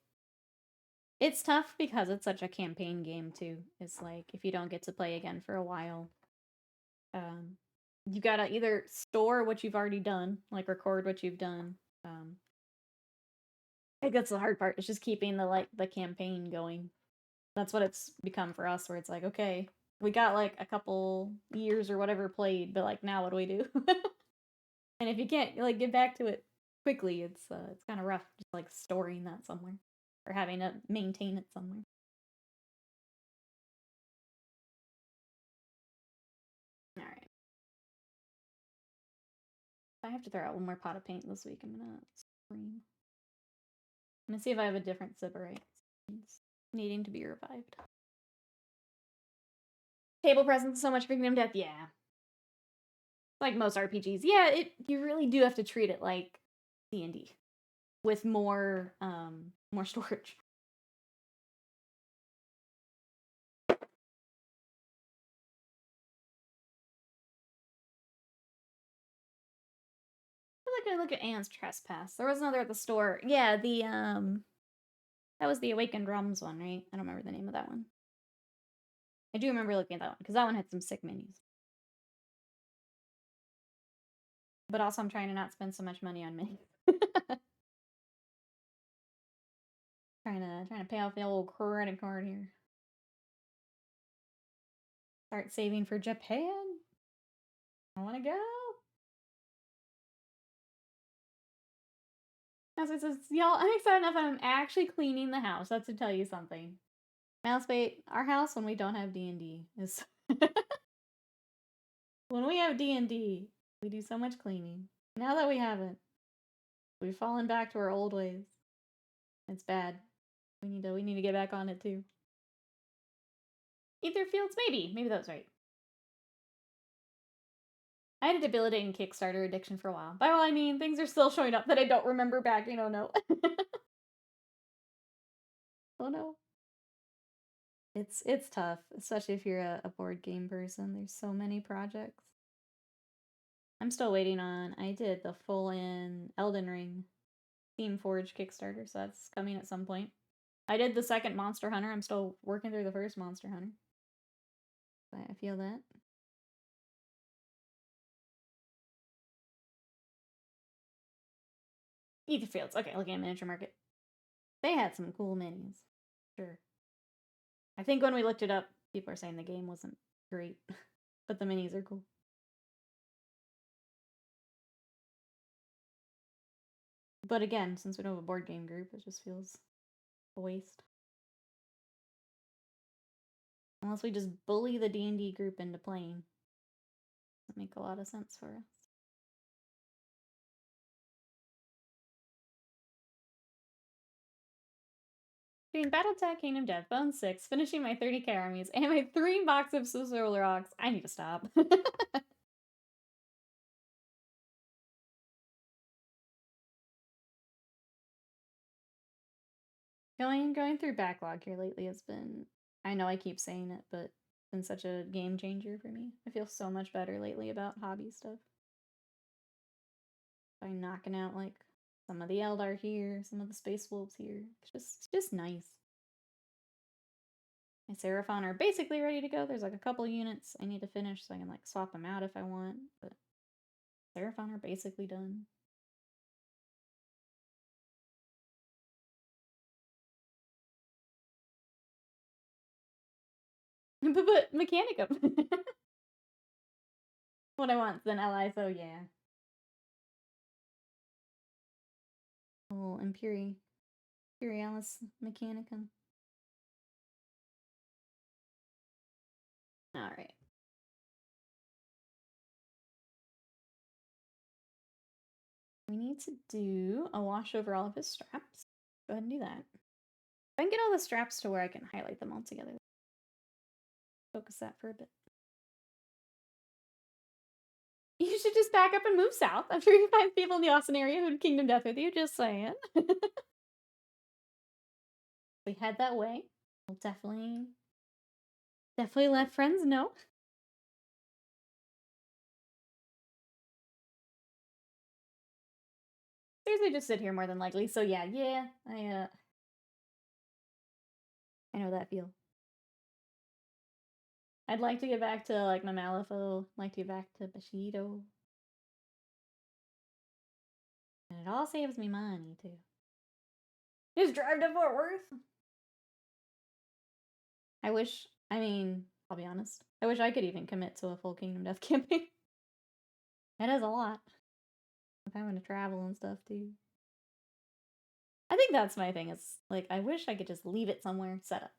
S1: It's tough because it's such a campaign game too. It's like if you don't get to play again for a while, you gotta either store what you've already done, like record what you've done. I think that's the hard part. It's just keeping the campaign going. That's what it's become for us, where it's like, okay, we got like a couple years or whatever played, but like now what do we do? And if you can't like get back to it quickly, it's kind of rough just like storing that somewhere or having to maintain it somewhere. All right. If I have to throw out one more pot of paint this week, I'm gonna scream. I'm gonna see if I have a different Sybarite needing to be revived. Table presence, so much for Kingdom Death, yeah. Like most RPGs, yeah, you really do have to treat it like D&D with more storage. I feel like I look at Anne's Trespass. There was another at the store. Yeah, that was the Awakened Drums one, right? I don't remember the name of that one. I do remember looking at that one because that one had some sick minis. But also, I'm trying to not spend so much money on minis. trying to pay off the old credit card here. Start saving for Japan. I want to go. As it says, y'all, I'm excited enough. I'm actually cleaning the house. That's to tell you something. Mousebait, our house when we don't have D&D is when we have D&D, we do so much cleaning. Now that we haven't, we've fallen back to our old ways. It's bad. We need to get back on it too. Ether Fields, maybe that was right. I had a debilitating Kickstarter addiction for a while. By all I mean, things are still showing up that I don't remember backing. Oh no. Oh no. It's tough, especially if you're a board game person. There's so many projects. I'm still waiting on. I did the full-in Elden Ring Theme Forge Kickstarter, so that's coming at some point. I did the second Monster Hunter. I'm still working through the first Monster Hunter. But I feel that. Ether Fields. Okay, looking at Miniature Market. They had some cool minis. Sure. I think when we looked it up, people are saying the game wasn't great, but the minis are cool. But again, since we don't have a board game group, it just feels a waste. Unless we just bully the D&D group into playing. Doesn't make a lot of sense for us. Doing Battletech Kingdom Death, Bone 6, finishing my 30k armies, and my 3 boxes of Solar Rocks. I need to stop. Going through backlog here lately has been, I know I keep saying it, but it's been such a game changer for me. I feel so much better lately about hobby stuff. By knocking out like some of the Eldar here, some of the Space Wolves here. It's just nice. My Seraphon are basically ready to go. There's like a couple units I need to finish so I can like swap them out if I want, but Seraphon are basically done. but Mechanicum. What I want, then ally, so yeah. Oh, Imperialis Mechanicum. Alright. We need to do a wash over all of his straps. Go ahead and do that. If I can get all the straps to where I can highlight them all together. Focus that for a bit. You should just back up and move south. I'm sure you find people in the Austin area who'd Kingdom Death with you, just saying. We head that way. We'll definitely let friends know. Seriously, just sit here more than likely. So yeah, I know that feel. I'd like to get back to like my Malifaux. Like to get back to Bushido. And it all saves me money too. Just drive to Fort Worth. I mean, I'll be honest. I wish I could even commit to a full Kingdom Death campaign. It is a lot. With having to travel and stuff too. I think that's my thing. Is like I wish I could just leave it somewhere set up.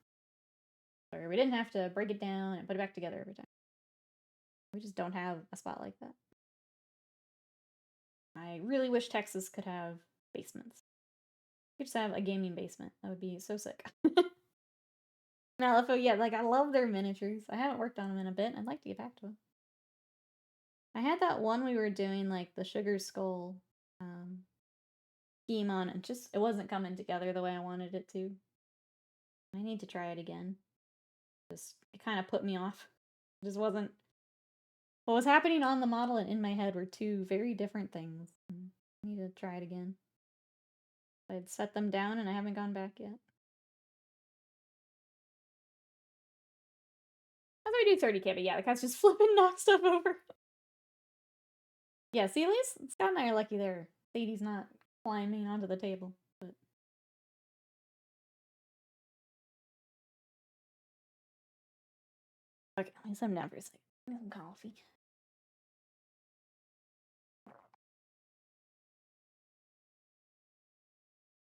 S1: Or we didn't have to break it down and put it back together every time. We just don't have a spot like that. I really wish Texas could have basements. We just have a gaming basement. That would be so sick. Malifaux, yeah, like I love their miniatures. I haven't worked on them in a bit. I'd like to get back to them. I had that one we were doing like the Sugar Skull scheme on, and just it wasn't coming together the way I wanted it to. I need to try it again. Just it kind of put me off. It just wasn't. What was happening on the model and in my head were two very different things. I need to try it again. I'd set them down and I haven't gone back yet. I thought we do 30k, but yeah, the cat's just flipping knock stuff over. Yeah, see, at least Scott and I are lucky there. Sadie's not climbing onto the table. But okay, let me sit down for a second. Get some coffee.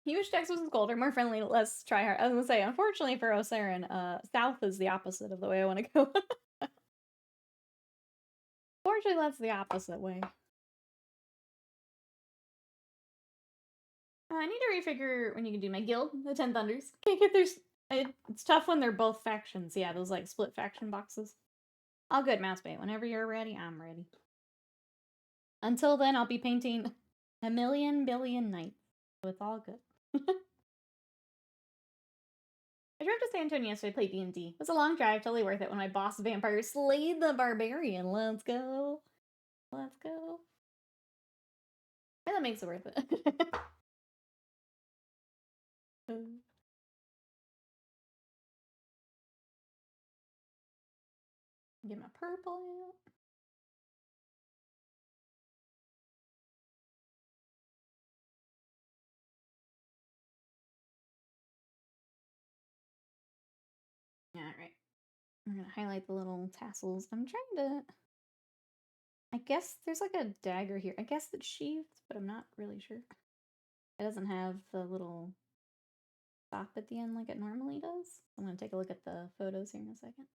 S1: He wish Texas was colder, more friendly, less try hard. I was gonna say, unfortunately for Osarin, south is the opposite of the way I want to go. Fortunately, that's the opposite way. I need to refigure when you can do my guild, the 10 Thunders. It's tough when they're both factions. Yeah, those like split faction boxes. All good, Mousebait. Whenever you're ready, I'm ready. Until then, I'll be painting a million billion nights. So it's all good. I drove to San Antonio yesterday to play D&D. It was a long drive, totally worth it when my boss vampire slayed the barbarian. Let's go. Let's go. And that makes it worth it. Get my purple out. Alright. We're gonna highlight the little tassels. I'm trying to... I guess there's like a dagger here. I guess it's sheathed, but I'm not really sure. It doesn't have the little stop at the end like it normally does. I'm gonna take a look at the photos here in a second.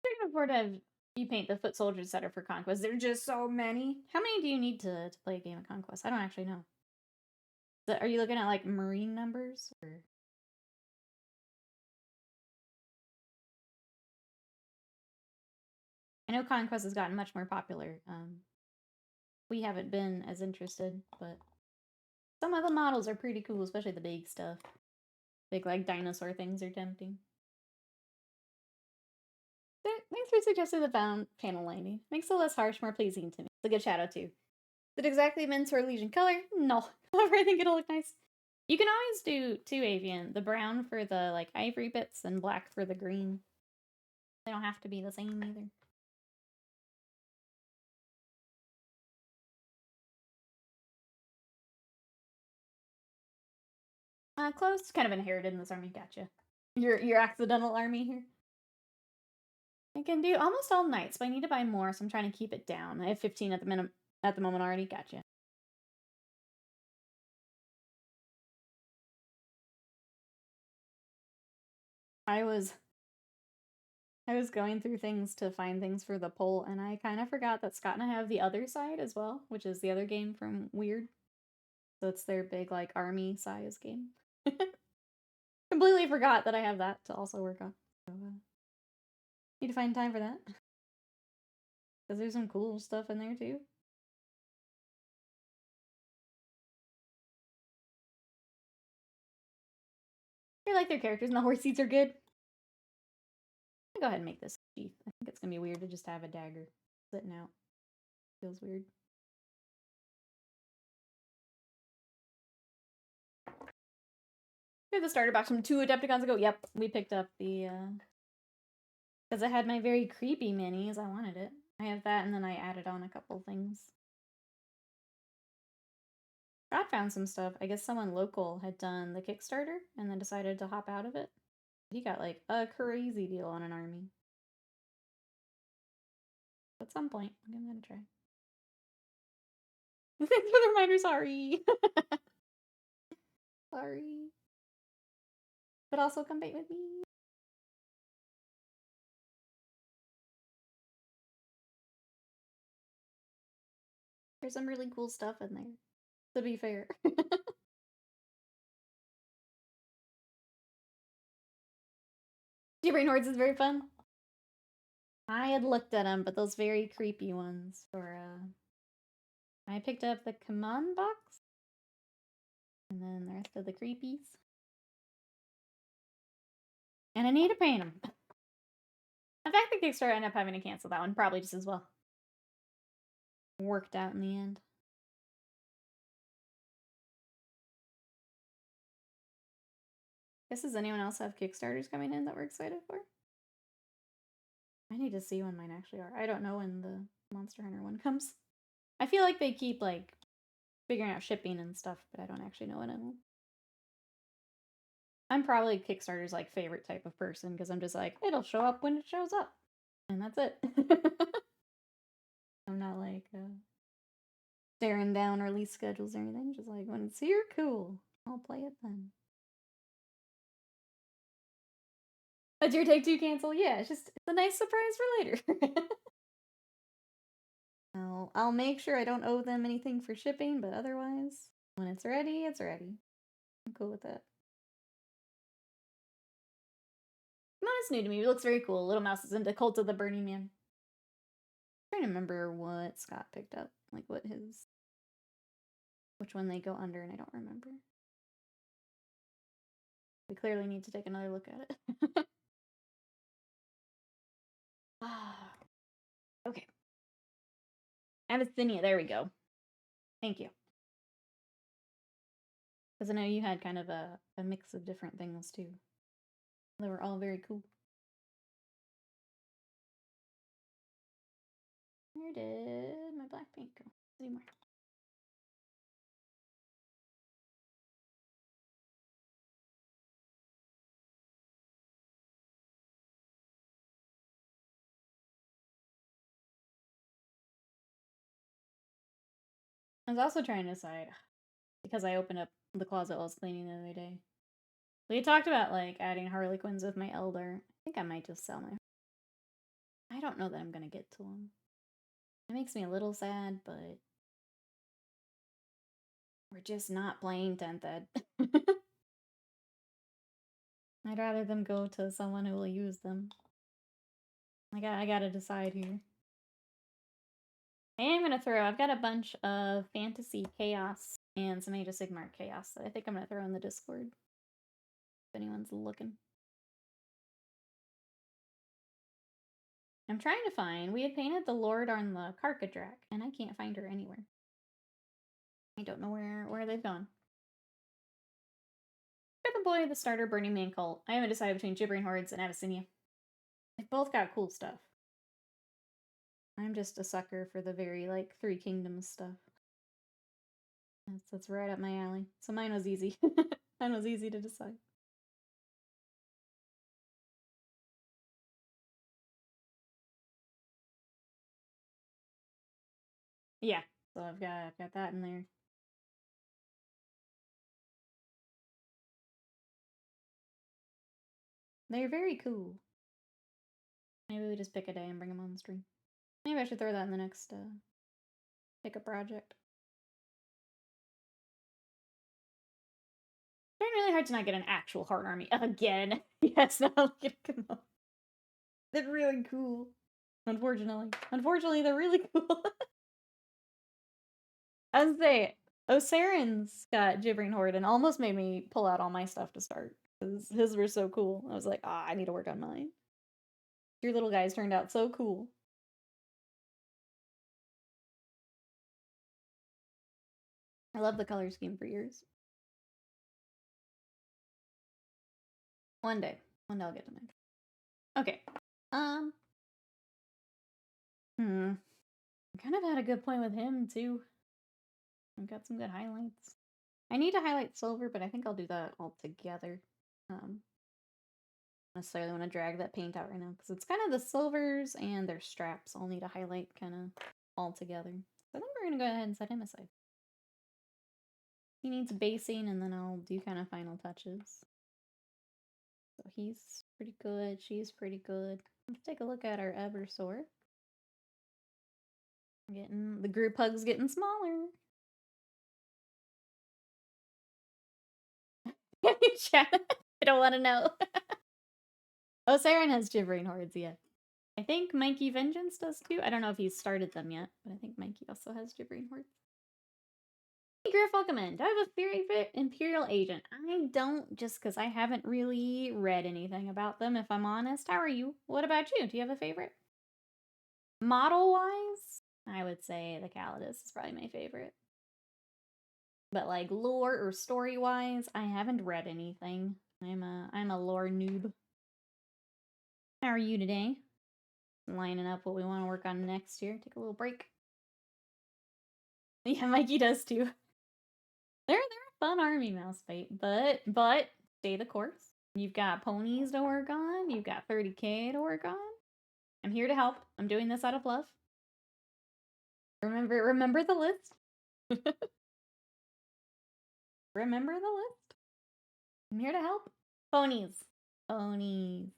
S1: I can afford to have you paint the foot soldiers that are for Conquest. There are just so many. How many do you need to play a game of Conquest? I don't actually know. Are you looking at like Marine numbers? Or... I know Conquest has gotten much more popular. We haven't been as interested, but some of the models are pretty cool, especially the big stuff. Big like dinosaur things are tempting. Thanks for suggesting the panel lining. Makes it less harsh, more pleasing to me. It's a good shadow too. Is it exactly meant for Legion color? No. However, I think it'll look nice. You can always do two avian. The brown for the like ivory bits and black for the green. They don't have to be the same either. Close, kind of inherited in this army. Gotcha. Your accidental army here. I can do almost all knights, but I need to buy more, so I'm trying to keep it down. I have 15 at the moment already. Gotcha. I was going through things to find things for the poll, and I kind of forgot that Scott and I have the other side as well, which is the other game from Weird. So it's their big, like, army size game. Completely forgot that I have that to also work on. So, need to find time for that. Because there's some cool stuff in there, too. I like their characters, and the horse seats are good. I'll go ahead and make this sheath. I think it's going to be weird to just have a dagger sitting out. Feels weird. We have the starter box from 2 Adepticons ago. Yep, we picked up the, because I had my very creepy minis. I wanted it. I have that, and then I added on a couple things. Scott found some stuff. I guess someone local had done the Kickstarter and then decided to hop out of it. He got, like, a crazy deal on an army. At some point, I'll give that a try. Thanks for the reminder, sorry. Sorry. But also come bait with me. There's some really cool stuff in there, to be fair. Brain Hordes is very fun. I had looked at them, but those very creepy ones for, I picked up the command box. And then the rest of the creepies. And I need to paint them. In fact, the Kickstarter ended up having to cancel that one, probably just as well. Worked out in the end. Guess does anyone else have Kickstarters coming in that we're excited for? I need to see when mine actually are. I don't know when the Monster Hunter one comes. I feel like they keep, like, figuring out shipping and stuff, but I don't actually know when it will. I'm probably Kickstarter's, like, favorite type of person, because I'm just like, it'll show up when it shows up. And that's it. I'm not, like, staring down release schedules or anything. Just like, when it's here, cool. I'll play it then. That's your take 2 cancel? Yeah, it's a nice surprise for later. I'll make sure I don't owe them anything for shipping, but otherwise, when it's ready, it's ready. I'm cool with that. No, it's new to me. It looks very cool. Little Mouse is into Cult of the Burning Man. I'm trying to remember what Scott picked up. Like, which one they go under, and I don't remember. We clearly need to take another look at it. Okay. Abyssinia, there we go. Thank you. Because I know you had kind of a mix of different things too. They were all very cool. Where did my black paint go? Anymore. I was also trying to decide, because I opened up the closet while I was cleaning the other day. We talked about like adding Harlequins with my Elder. I think I might just sell my. I don't know that I'm gonna get to them. It makes me a little sad, but we're just not playing 10th Ed. I'd rather them go to someone who will use them. I gotta decide here. I am gonna throw. I've got a bunch of fantasy chaos and some Age of Sigmar chaos that I think I'm gonna throw in the Discord. If anyone's looking. I'm trying to find. We had painted the Lord on the Karkadrak, and I can't find her anywhere. I don't know where they've gone. Got the boy, the starter, Burning Man cult. I haven't decided between Gibbering Hordes and Abyssinia. They've both got cool stuff. I'm just a sucker for the very, like, Three Kingdoms stuff. That's right up my alley. So mine was easy. Mine was easy to decide. Yeah, so I've got that in there. They're very cool. Maybe we just pick a day and bring them on the stream. Maybe I should throw that in the next pick a project. Trying really hard to not get an actual heart army again. Yes, now look at them. They're really cool. Unfortunately, they're really cool. I was say, Oserin's got Gibbering Horde and almost made me pull out all my stuff to start. Because his were so cool. I was like, I need to work on mine. Your little guys turned out so cool. I love the color scheme for yours. One day I'll get to mine. Okay. I kind of had a good point with him too. I've got some good highlights. I need to highlight silver, but I think I'll do that all together. Necessarily want to drag that paint out right now because it's kind of the silvers and their straps all need to highlight kind of all together. So I think we're gonna go ahead and set him aside. He needs basing, and then I'll do kind of final touches. So he's pretty good. She's pretty good. Let's take a look at our Eversor. The group hug's getting smaller. Chat. I don't want to know. Oh, Saren has Gibbering Hordes, yeah. I think Mikey Vengeance does too. I don't know if he's started them yet, but I think Mikey also has Gibbering Hordes. Hey, Griff, welcome in. Do I have a favorite Imperial agent? I don't, just because I haven't really read anything about them, if I'm honest. How are you? What about you? Do you have a favorite? Model-wise, I would say the Calidus is probably my favorite. But like lore or story-wise, I haven't read anything. I'm a lore noob. How are you today? Lining up what we want to work on next year. Take a little break. Yeah, Mikey does too. They're a fun army mouse fight, but stay the course. You've got ponies to work on. You've got 30K to work on. I'm here to help. I'm doing this out of love. Remember the list. Remember the list. I'm here to help. Ponies. Ponies.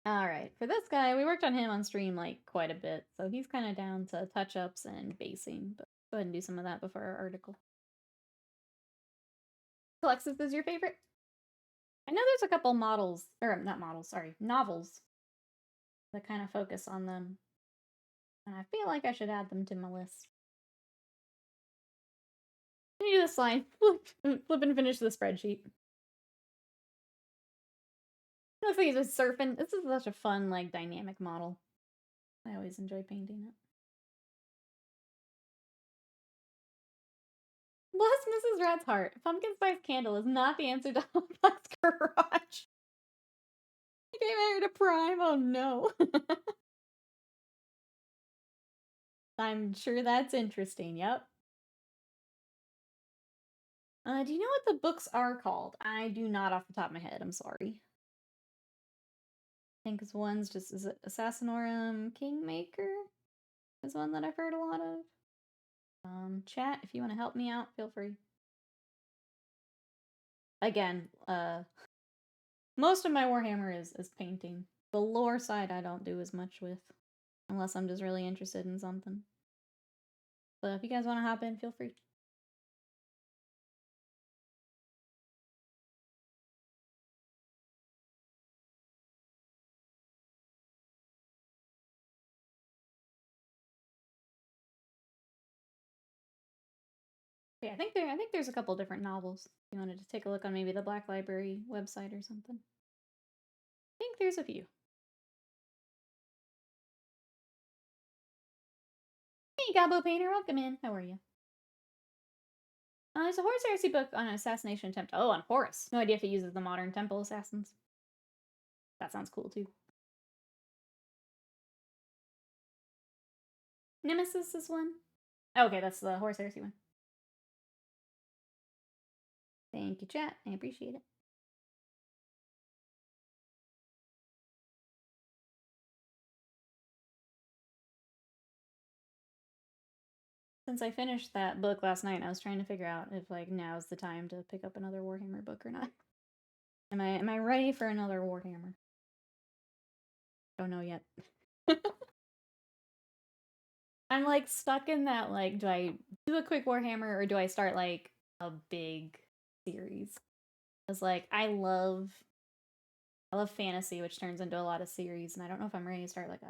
S1: Alright, for this guy, we worked on him on stream like quite a bit, so he's kind of down to touch-ups and basing, but go ahead and do some of that before our article. Alexis is your favorite? I know there's a couple models, or not models, sorry, novels that kind of focus on them, and I feel like I should add them to my list. Let me do the slide. Flip and finish the spreadsheet. It looks like he's just surfing. This is such a fun, like, dynamic model. I always enjoy painting it. Bless Mrs. Rat's heart. Pumpkin spice candle is not the answer to Humpback's garage. He came here to Prime. Oh no. I'm sure that's interesting. Yep. Do you know what the books are called? I do not off the top of my head. I'm sorry. I think one's just, is it Assassinorum Kingmaker? Is one that I've heard a lot of. Chat, if you want to help me out, feel free. Again, most of my Warhammer is painting. The lore side I don't do as much with, unless I'm just really interested in something. But if you guys want to hop in, feel free. Yeah, I think there's a couple different novels. If you wanted to take a look on maybe the Black Library website or something. I think there's a few. Hey, Gabo Painter, welcome in. How are you? There's a Horus Heresy book on an assassination attempt. Oh, on Horus. No idea if it uses the modern temple assassins. That sounds cool too. Nemesis is one. Okay, that's the Horus Heresy one. Thank you, chat. I appreciate it. Since I finished that book last night, I was trying to figure out if like now's the time to pick up another Warhammer book or not. Am I ready for another Warhammer? Don't know yet. I'm like stuck in that, like, do I do a quick Warhammer or do I start like a big series? Because like I love fantasy, which turns into a lot of series, and I don't know if I'm ready to start like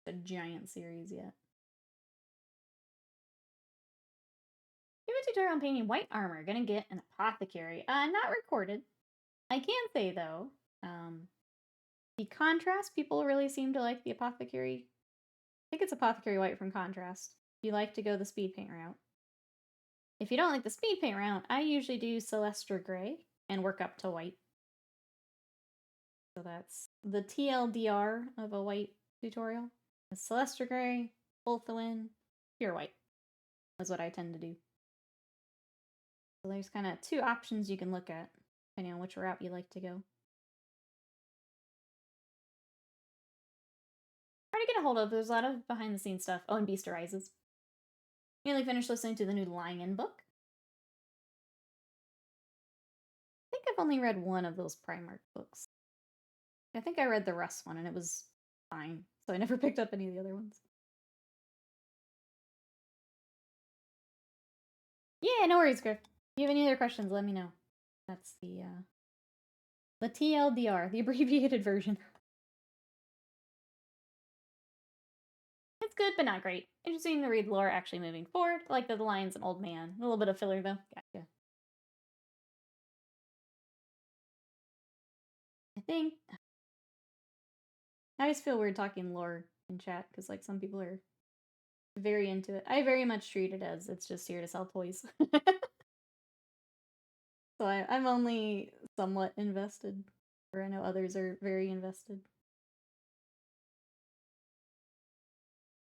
S1: a giant series yet. Give a tutorial on painting white armor. Gonna get an apothecary. Not recorded. I can say though, the contrast, people really seem to like the apothecary. I think it's apothecary white from contrast. If you like to go the speed paint route. If you don't like the speed paint route, I usually do Celestra Gray and work up to white. So that's the TLDR of a white tutorial. Celestra Gray, Ulthuan, pure white. That's what I tend to do. So there's kind of two options you can look at, depending on which route you like to go. Hard to get a hold of. There's a lot of behind the scenes stuff. Oh, and Beast Arises. Nearly finished listening to the new Lion book. I think I've only read one of those Primarch books. I think I read the Rust one and it was fine, so I never picked up any of the other ones. Yeah, no worries, Griff. If you have any other questions, let me know. That's the TLDR, the abbreviated version. It's good, but not great. Interesting to read lore actually moving forward. I like that the lion's an old man. A little bit of filler, though. Gotcha. I think... I always feel weird talking lore in chat, because, like, some people are very into it. I very much treat it as it's just here to sell toys. So I'm only somewhat invested, or I know others are very invested.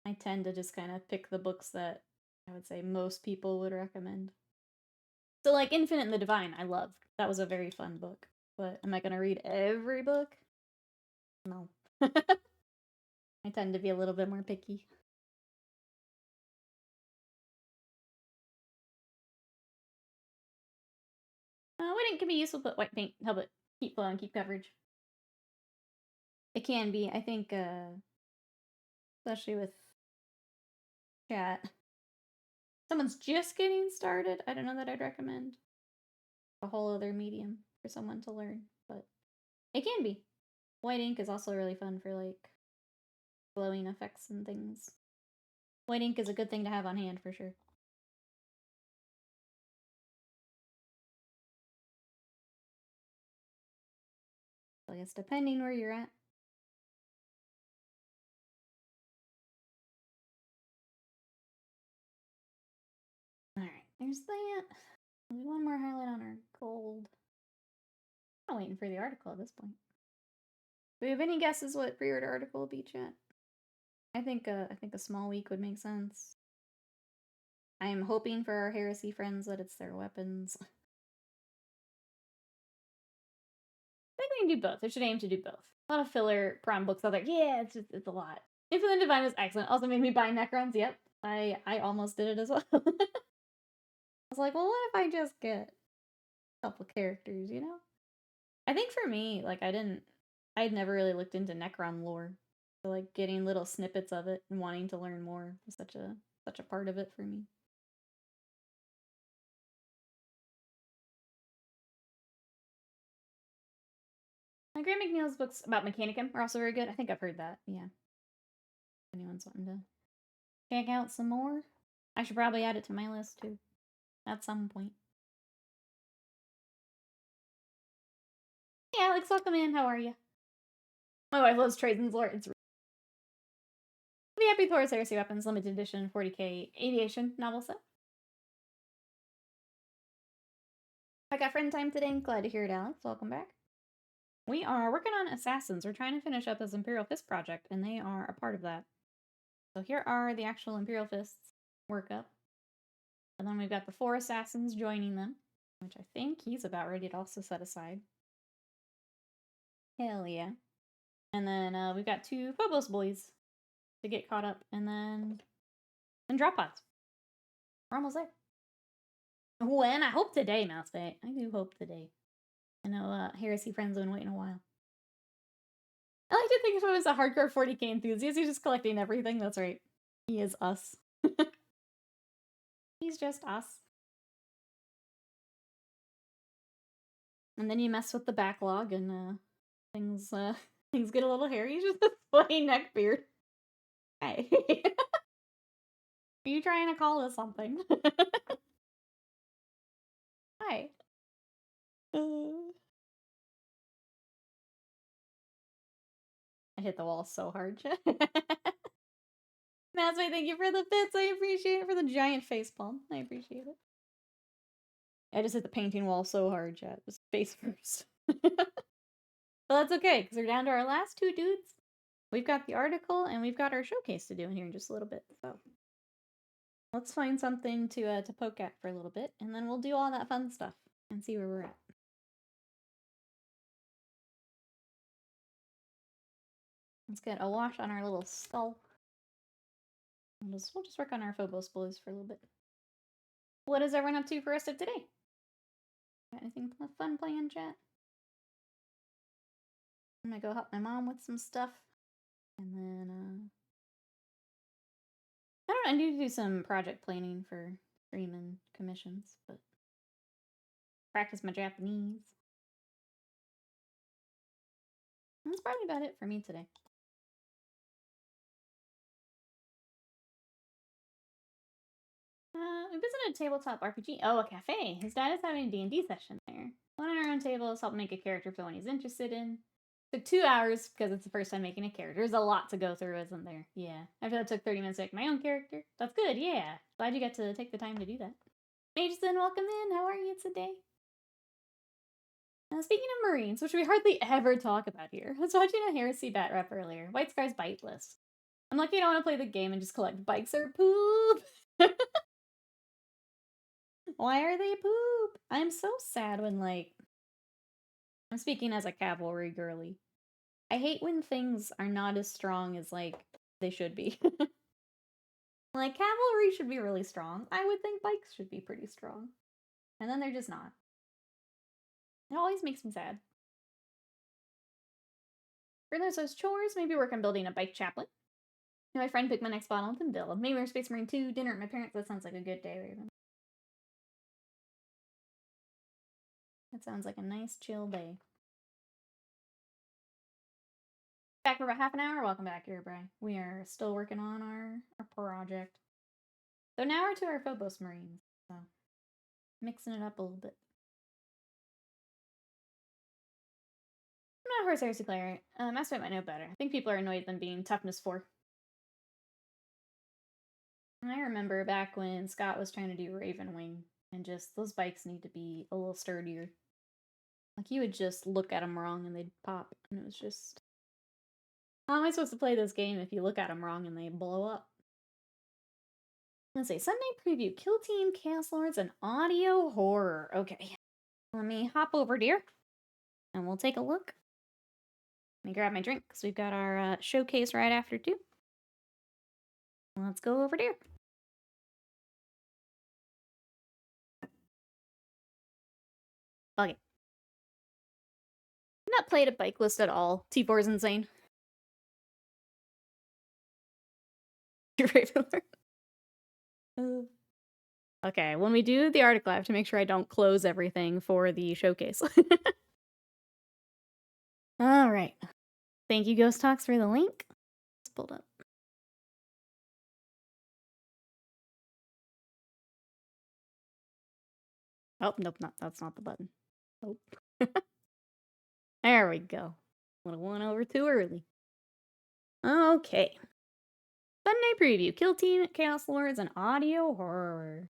S1: I tend to just kind of pick the books that I would say most people would recommend. So like Infinite and the Divine, I loved. That was a very fun book. But am I going to read every book? No. I tend to be a little bit more picky. White can be useful, but white paint help it keep flow and keep coverage. It can be, I think, especially with chat. Someone's just getting started. I don't know that I'd recommend a whole other medium for someone to learn, but it can be. White ink is also really fun for like glowing effects and things. White ink is a good thing to have on hand for sure. I guess depending where you're at. Alright, there's that. One more highlight on our gold. I'm waiting for the article at this point. Do we have any guesses what pre-order article will be, chat? I think a small week would make sense. I am hoping for our heresy friends that it's their weapons. I think we can do both. I should aim to do both. A lot of filler prom books out there. Yeah, it's a lot. Infinite Divine was excellent. Also made me buy Necrons. Yep, I almost did it as well. I was like, well, what if I just get a couple characters, you know? I think for me, like, I'd never really looked into Necron lore. So, like, getting little snippets of it and wanting to learn more was such a part of it for me. My Grant McNeil's books about Mechanicum are also very good. I think I've heard that, yeah. If anyone's wanting to check out some more, I should probably add it to my list, too. At some point. Hey, Alex, welcome in. How are you? My wife loves Trajan's lore. It's the Happy Thor's Heresy Weapons Limited Edition 40K Aviation novel set. I got friend time today. Glad to hear it, Alex. Welcome back. We are working on Assassins. We're trying to finish up this Imperial Fist project, and they are a part of that. So here are the actual Imperial Fists workup. And then we've got the 4 Assassins joining them, which I think he's about ready to also set aside. Hell yeah. And then we've got 2 Phobos boys to get caught up, and then drop pods. We're almost there. When? I hope today, Mousebait. I do hope today. I know Heresy Friends have been waiting a while. I like to think if I was a hardcore 40k enthusiast, he's just collecting everything. That's right. He is us. He's just us. And then you mess with the backlog and things get a little hairy. He's just a plain neck beard. Hey. Are you trying to call us something? Hi. I hit the wall so hard. Matsway, thank you for the bits. I appreciate it. For the giant face palm. I appreciate it. I just hit the painting wall so hard, chat. Just face first. But that's okay, because we're down to our last 2 dudes. We've got the article, and we've got our showcase to do in here in just a little bit. So let's find something to poke at for a little bit, and then we'll do all that fun stuff and see where we're at. Let's get a wash on our little skull. We'll just work on our Phobos boys for a little bit. What is everyone up to for the rest of today? Got anything fun playing, chat? I'm gonna go help my mom with some stuff. And then, I don't know, I need to do some project planning for stream and commissions, but practice my Japanese. That's probably about it for me today. We visited a tabletop RPG. Oh, a cafe. His dad is having a D&D session there. One on our own table has helped make a character for the one he's interested in. Took 2 hours because it's the first time making a character. There's a lot to go through, isn't there? Yeah. After that, took 30 minutes to make my own character. That's good, yeah. Glad you got to take the time to do that. Mageson, welcome in. How are you today? Speaking of Marines, which we hardly ever talk about here, I was watching a Heresy Bat rep earlier. White Scar's bite list. I'm lucky I don't want to play the game and just collect bikes or poop. Why are they poop? I'm so sad when, like, I'm speaking as a cavalry girly. I hate when things are not as strong as, like, they should be. Like, cavalry should be really strong. I would think bikes should be pretty strong. And then they're just not. It always makes me sad. Further says chores, maybe work on building a bike chaplain. My friend picked my next bottle and build. Maybe we're Space Marine 2, dinner at my parents. That sounds like a good day, Raven. That sounds like a nice chill day. Back for about half an hour. Welcome back here, Brian. We are still working on our project. So now we're to our Phobos Marines. So mixing it up a little bit. I'm Horse Heresy player. Master might know better. I think people are annoyed at them being toughness 4. I remember back when Scott was trying to do Raven Wing, and just those bikes need to be a little sturdier. Like, you would just look at them wrong and they'd pop, and it was just... How am I supposed to play this game if you look at them wrong and they blow up? Let's see, Sunday preview, Kill Team, Chaos Lords, and audio horror. Okay, let me hop over here, and we'll take a look. Let me grab my drink, because we've got our showcase right after, too. Let's go over there. Okay. Not played a bike list at all. T4 is insane. Okay, when we do the article, I have to make sure I don't close everything for the showcase. All right. Thank you, Ghost Talks, for the link. It's pulled up. Oh, nope, that's not the button. Nope. There we go. Would've won over too early. Okay. Sunday preview, Kill Team, Chaos Lords, and audio horror.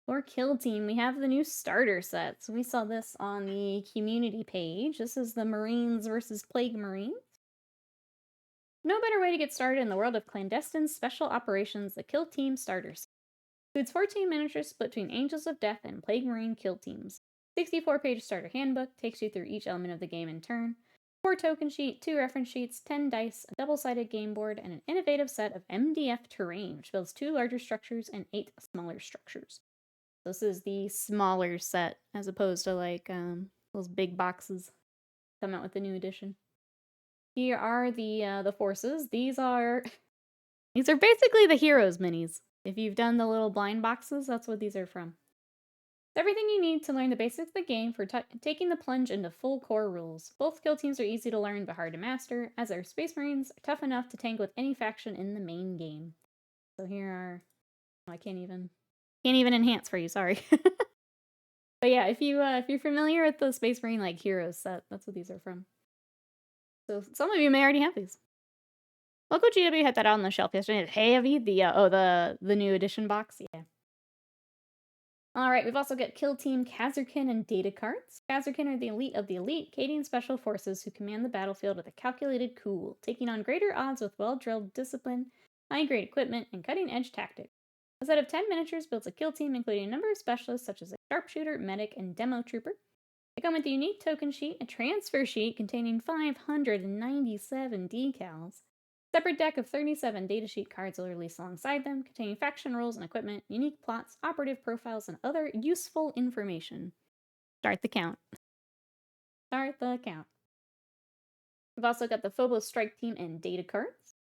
S1: For Kill Team, we have the new starter set. So we saw this on the community page. This is the Marines versus Plague Marines. No better way to get started in the world of clandestine special operations, the Kill Team starter set. Includes 14 miniatures split between Angels of Death and Plague Marine kill teams. 64-page starter handbook takes you through each element of the game in turn. 4 token sheet, 2 reference sheets, 10 dice, a double-sided game board, and an innovative set of MDF terrain, which builds 2 larger structures and 8 smaller structures. This is the smaller set, as opposed to like those big boxes come out with the new edition. Here are the forces. These are basically the heroes minis. If you've done the little blind boxes, that's what these are from. It's everything you need to learn the basics of the game for taking the plunge into full core rules. Both kill teams are easy to learn but hard to master, as our Space Marines are tough enough to tank with any faction in the main game. So here are... Oh, I can't even enhance for you, sorry. But yeah, if you're familiar with the Space Marine like Heroes set, that's what these are from. So some of you may already have these. Local GW had that out on the shelf yesterday. Heavy, the new edition box, yeah. Alright, we've also got Kill Team, Kazarkin, and data cards. Kazarkin are the elite of the elite, Cadian special forces who command the battlefield with a calculated cool, taking on greater odds with well-drilled discipline, high-grade equipment, and cutting-edge tactics. A set of 10 miniatures builds a kill team, including a number of specialists such as a sharpshooter, medic, and demo trooper. They come with a unique token sheet, a transfer sheet containing 597 decals, separate deck of 37 datasheet cards will release alongside them, containing faction rules and equipment, unique plots, operative profiles, and other useful information. Start the count. Start the count. We've also got the Phobos Strike Team and data cards.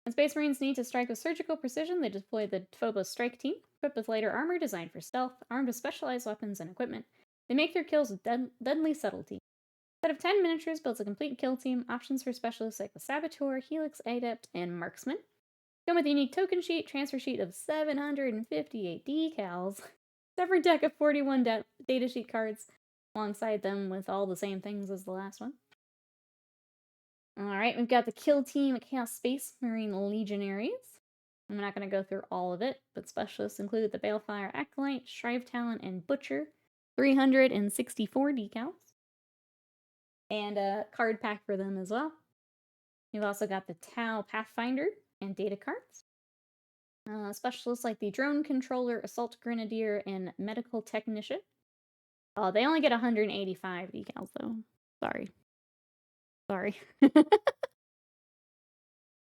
S1: When Space Marines need to strike with surgical precision, they deploy the Phobos Strike Team, equipped with lighter armor designed for stealth, armed with specialized weapons and equipment. They make their kills with deadly subtlety. A set of 10 miniatures builds a complete kill team, options for specialists like the Saboteur, Helix Adept, and Marksman. Come with a unique token sheet, transfer sheet of 758 decals, separate deck of 41 datasheet cards, alongside them with all the same things as the last one. Alright, we've got the Kill Team Chaos Space Marine Legionaries. I'm not going to go through all of it, but specialists include the Balefire Acolyte, Shrive Talent, and Butcher. 364 decals. And a card pack for them as well. You've also got the Tau Pathfinder and data cards. Specialists like the Drone Controller, Assault Grenadier, and Medical Technician. Oh, they only get 185 decals, though. Sorry.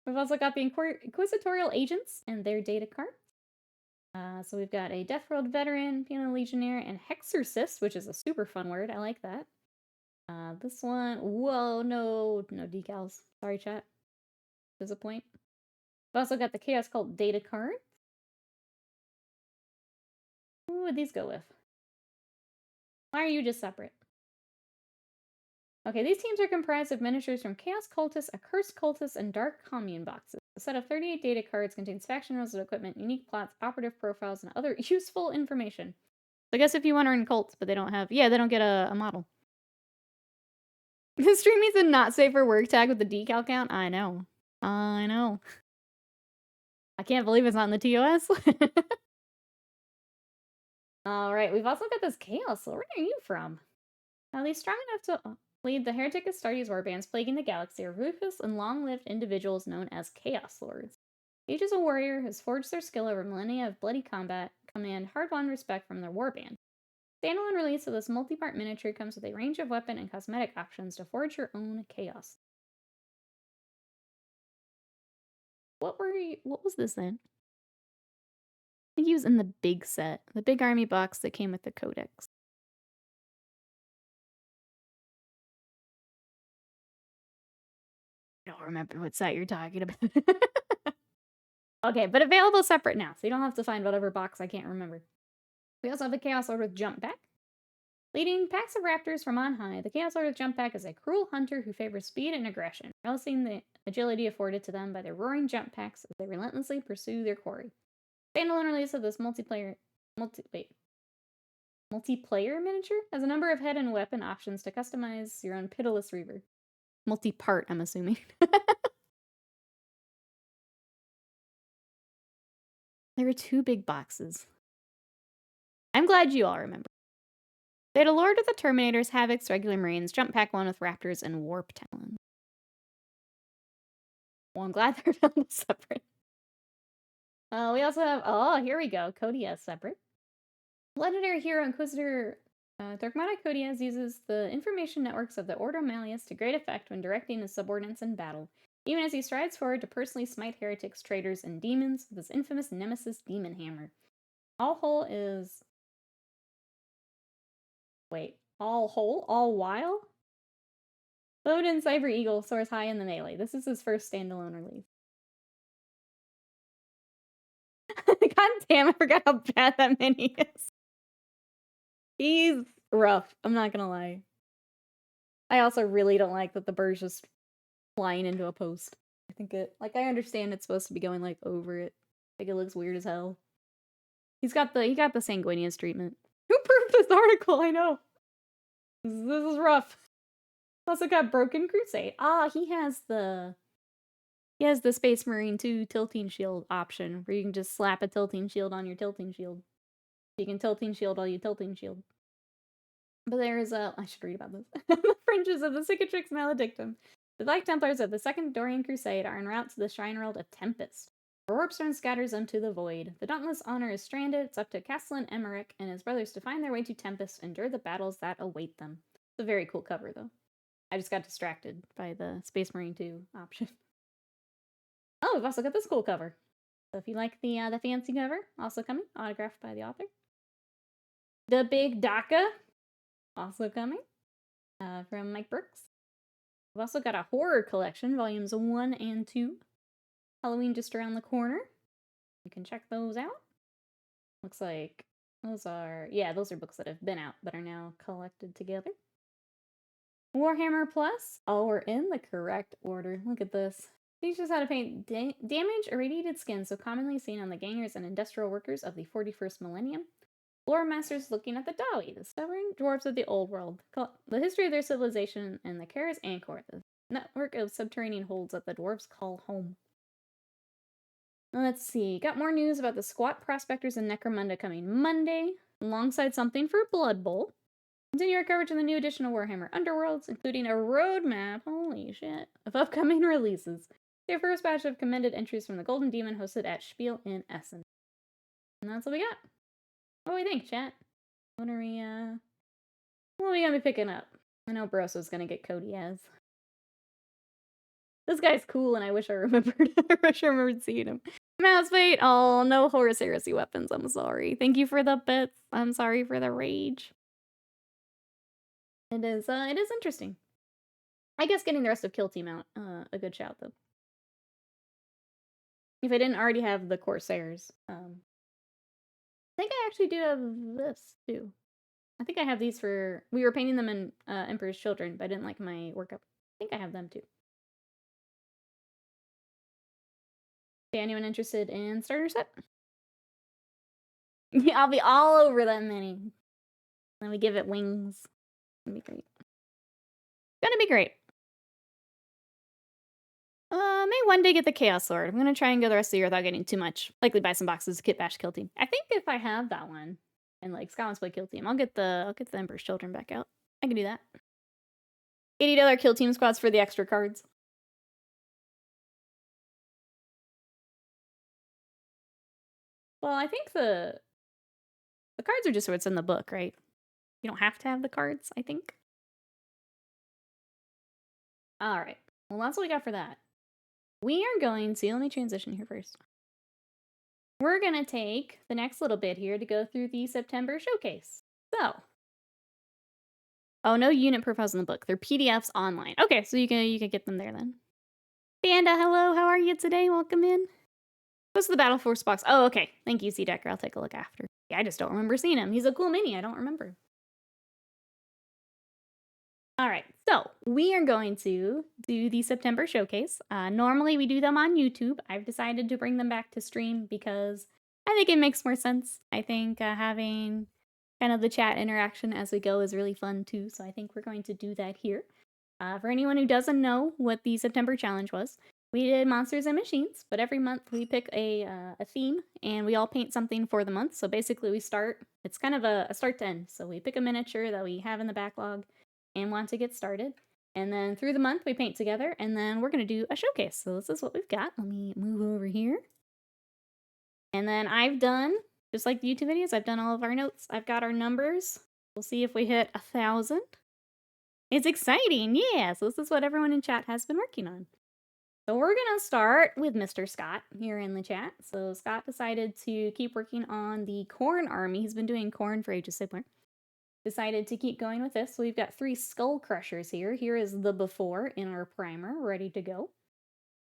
S1: We've also got the Inquisitorial Agents and their data cards. So we've got a Death World Veteran, Piano Legionnaire, and Hexorcist, which is a super fun word. I like that. This one, whoa, no decals. Sorry, chat. Disappoint. We've also got the Chaos Cult data card. Who would these go with? Why are you just separate? Okay, these teams are comprised of miniatures from Chaos Cultists, Accursed Cultists, and Dark Commune boxes. A set of 38 data cards contains faction rules of equipment, unique plots, operative profiles, and other useful information. So I guess if you want to run cults, but they don't have... Yeah, they don't get a model. The stream needs a not safe for work tag with the decal count. I know. I know. I can't believe it's not in the TOS. Alright, we've also got this Chaos Lord. Where are you from? At least strong enough to lead the heretic Astartes warbands plaguing the galaxy are ruthless and long-lived individuals known as Chaos Lords. Each is a warrior who has forged their skill over millennia of bloody combat, command hard-won respect from their warband. Standalone release of this multi-part miniature comes with a range of weapon and cosmetic options to forge your own chaos. What was this then? I think he was in the big set, the big army box that came with the codex. I don't remember what set you're talking about. Okay, but available separate now, so you don't have to find whatever box I can't remember. We also have the Chaos Lord with Jump Pack. Leading packs of raptors from on high, the Chaos Lord with Jump Pack is a cruel hunter who favors speed and aggression, relishing the agility afforded to them by their roaring jump packs as they relentlessly pursue their quarry. Standalone release of this multiplayer miniature has a number of head and weapon options to customize your own pitiless reaver. Multi-part, I'm assuming. There were 2 big boxes. I'm glad you all remember. They had a Lord with the Terminators, Havocs, Regular Marines, Jump Pack 1 with Raptors, and Warp Talons. Well, I'm glad they're available separate. We also have, oh, here we go, Kodiaz separate. Legendary hero Inquisitor Turkmata Kodiaz uses the information networks of the Ordo Malleus to great effect when directing his subordinates in battle, even as he strides forward to personally smite heretics, traitors, and demons with his infamous nemesis Demon Hammer. All while? Odin Cyber Eagle soars high in the melee. This is his first standalone release. God damn, I forgot how bad that mini is. He's rough, I'm not gonna lie. I also really don't like that the bird's just flying into a post. I think I understand it's supposed to be going, like, over it. I think it looks weird as hell. He got the Sanguinius treatment. Who proved this article? I know. This is rough. Also got Broken Crusade. He has the Space Marine 2 tilting shield option, where you can just slap a tilting shield on your tilting shield. You can tilting shield while you tilting shield. But there's I should read about this. The fringes of the Cicatrix Maledictum. The Black Templars of the Second Dorian Crusade are en route to the Shrine World of Tempest. A warpstone scatters them to the void. The dauntless honor is stranded. It's up to Castellan Emmerich and his brothers to find their way to Tempest and endure the battles that await them. It's a very cool cover, though. I just got distracted by the Space Marine 2 option. Oh, we've also got this cool cover. So if you like the fancy cover, also coming, autographed by the author. The Big Daka, also coming, from Mike Brooks. We've also got a horror collection, volumes 1 and 2. Halloween just around the corner. You can check those out. Looks like those are books that have been out but are now collected together. Warhammer Plus. Oh, we're in the correct order. Look at this. Teaches how to paint damaged irradiated skin so commonly seen on the gangers and industrial workers of the 41st millennium. Lore masters looking at the Dawi, the stubborn dwarves of the old world, the history of their civilization, and the Karas Ankor, the network of subterranean holds that the dwarves call home. Let's see, got more news about the Squat Prospectors and Necromunda coming Monday, alongside something for Blood Bowl. Continue our coverage of the new edition of Warhammer Underworlds, including a roadmap, holy shit, of upcoming releases. Their first batch of commended entries from the Golden Demon hosted at Spiel in Essen. And that's what we got. What do we think, chat? What are we gonna be picking up? I know Broso's gonna get Kodiaz. This guy's cool, and I wish I remembered. I wish I remembered seeing him. Mouse Fate! Oh, no Horus Heresy weapons. I'm sorry. Thank you for the bits. I'm sorry for the rage. It is interesting. I guess getting the rest of Kill Team out, a good shout, though. If I didn't already have the Corsairs, I think I actually do have this, too. I think I have these for... We were painting them in Emperor's Children, but I didn't like my workup. I think I have them, too. Okay, anyone interested in starter set? Yeah, I'll be all over that mini. Let me give it wings. That'd be great. Gonna be great. May one day get the Chaos Sword. I'm gonna try and go the rest of the year without getting too much. Likely buy some boxes of Kit Bash Kill Team. I think if I have that one and like Scott wants to play Kill Team, I'll get the Emperor's Children back out. I can do that. $80 Kill Team squads for the extra cards. Well, I think the cards are just what's in the book, right? You don't have to have the cards, I think. All right. Well, that's what we got for that. We are going to, let me transition here first. We're going to take the next little bit here to go through the September showcase. So, oh, no unit profiles in the book. They're PDFs online. Okay, so you can get them there then. Panda, hello. How are you today? Welcome in. What's the Battle Force box? Oh, okay. Thank you, C Decker. I'll take a look after. Yeah, I just don't remember seeing him. He's a cool mini. I don't remember. All right, so we are going to do the September showcase. Normally we do them on YouTube. I've decided to bring them back to stream because I think it makes more sense. I think having kind of the chat interaction as we go is really fun too. So I think we're going to do that here. For anyone who doesn't know what the September challenge was, we did Monsters and Machines, but every month we pick a theme and we all paint something for the month. So basically we start, it's kind of a start to end. So we pick a miniature that we have in the backlog and want to get started. And then through the month, we paint together, and then we're going to do a showcase. So this is what we've got. Let me move over here. And then I've done, just like the YouTube videos, I've done all of our notes. I've got our numbers. We'll see if we hit 1,000. It's exciting, yeah. So this is what everyone in chat has been working on. So we're going to start with Mr. Scott here in the chat. So Scott decided to keep working on the corn army. He's been doing corn for ages similar. Decided to keep going with this. So we've got 3 skull crushers here. Here is the before in our primer, ready to go.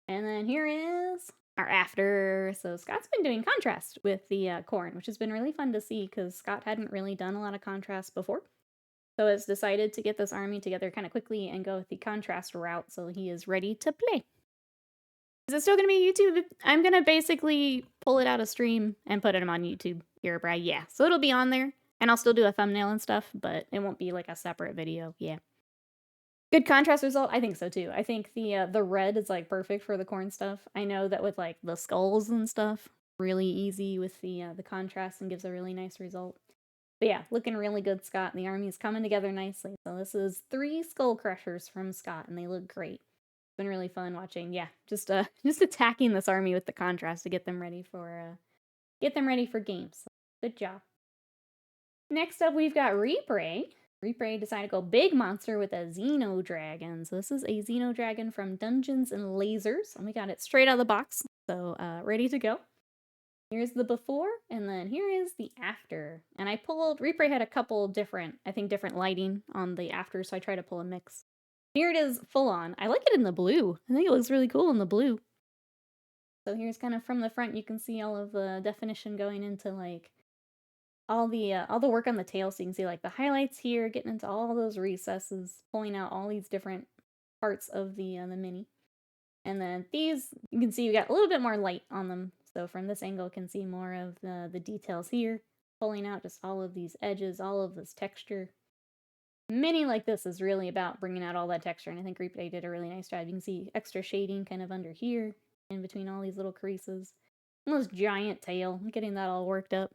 S1: And then here is our after. So Scott's been doing contrast with the corn, which has been really fun to see because Scott hadn't really done a lot of contrast before. So has decided to get this army together kind of quickly and go with the contrast route so he is ready to play. Is it still going to be YouTube? I'm going to basically pull it out of stream and put it on YouTube here, Brad. Yeah, so it'll be on there. And I'll still do a thumbnail and stuff, but it won't be like a separate video. Yeah. Good contrast result? I think so too. I think the red is like perfect for the corn stuff. I know that with like the skulls and stuff, really easy with the contrast and gives a really nice result. But yeah, looking really good, Scott. And the army is coming together nicely. So this is 3 skull crushers from Scott, and they look great. It's been really fun watching. Yeah, just attacking this army with the contrast to get them ready for games. So, good job. Next up, we've got Reapray. Reapray decided to go big monster with a Xeno Dragon. So this is a Xeno Dragon from Dungeons and Lasers, and we got it straight out of the box. So ready to go. Here's the before, and then here is the after. And I pulled, Reapray had a couple different lighting on the after, so I tried to pull a mix. Here it is full on. I like it in the blue. I think it looks really cool in the blue. So here's kind of from the front, you can see all of the definition going into like all the work on the tail, so you can see like the highlights here, getting into all those recesses, pulling out all these different parts of the mini. And then these, you can see you got a little bit more light on them. So from this angle, you can see more of the details here, pulling out just all of these edges, all of this texture. Mini like this is really about bringing out all that texture, and I think Replay did a really nice job. You can see extra shading kind of under here, in between all these little creases. And this giant tail, getting that all worked up.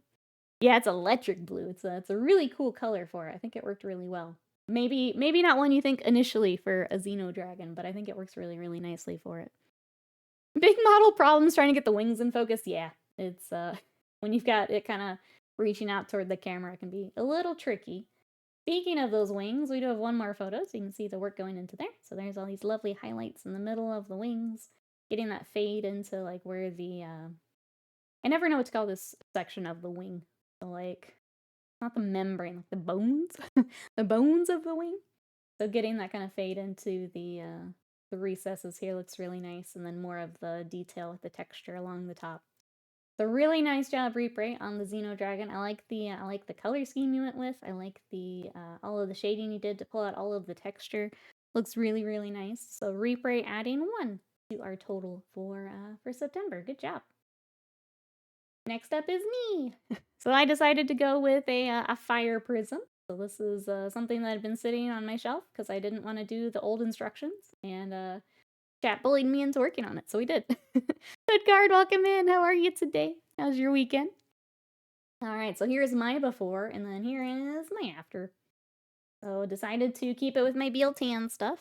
S1: Yeah, it's electric blue. It's a really cool color for it. I think it worked really well. Maybe not one you think initially for a Xeno Dragon, but I think it works really, really nicely for it. Big model problems trying to get the wings in focus. Yeah, it's when you've got it kind of reaching out toward the camera, it can be a little tricky. Speaking of those wings, we do have one more photo, so you can see the work going into there. So there's all these lovely highlights in the middle of the wings, getting that fade into like where the I never know what to call this section of the wing. So like, not the membrane, like the bones, the bones of the wing. So getting that kind of fade into the recesses here looks really nice, and then more of the detail with the texture along the top. So really nice job, Reapray, on the Xeno Dragon. I like the color scheme you went with. I like the all of the shading you did to pull out all of the texture. Looks really, really nice. So Reapray adding 1 to our total for September. Good job. Next up is me. So I decided to go with a fire prism. So this is something that had been sitting on my shelf because I didn't want to do the old instructions, and chat bullied me into working on it, so we did. Good guard, welcome in. How are you today? How's your weekend? All right, so here's my before, and then here is my after. So decided to keep it with my Beal tan stuff.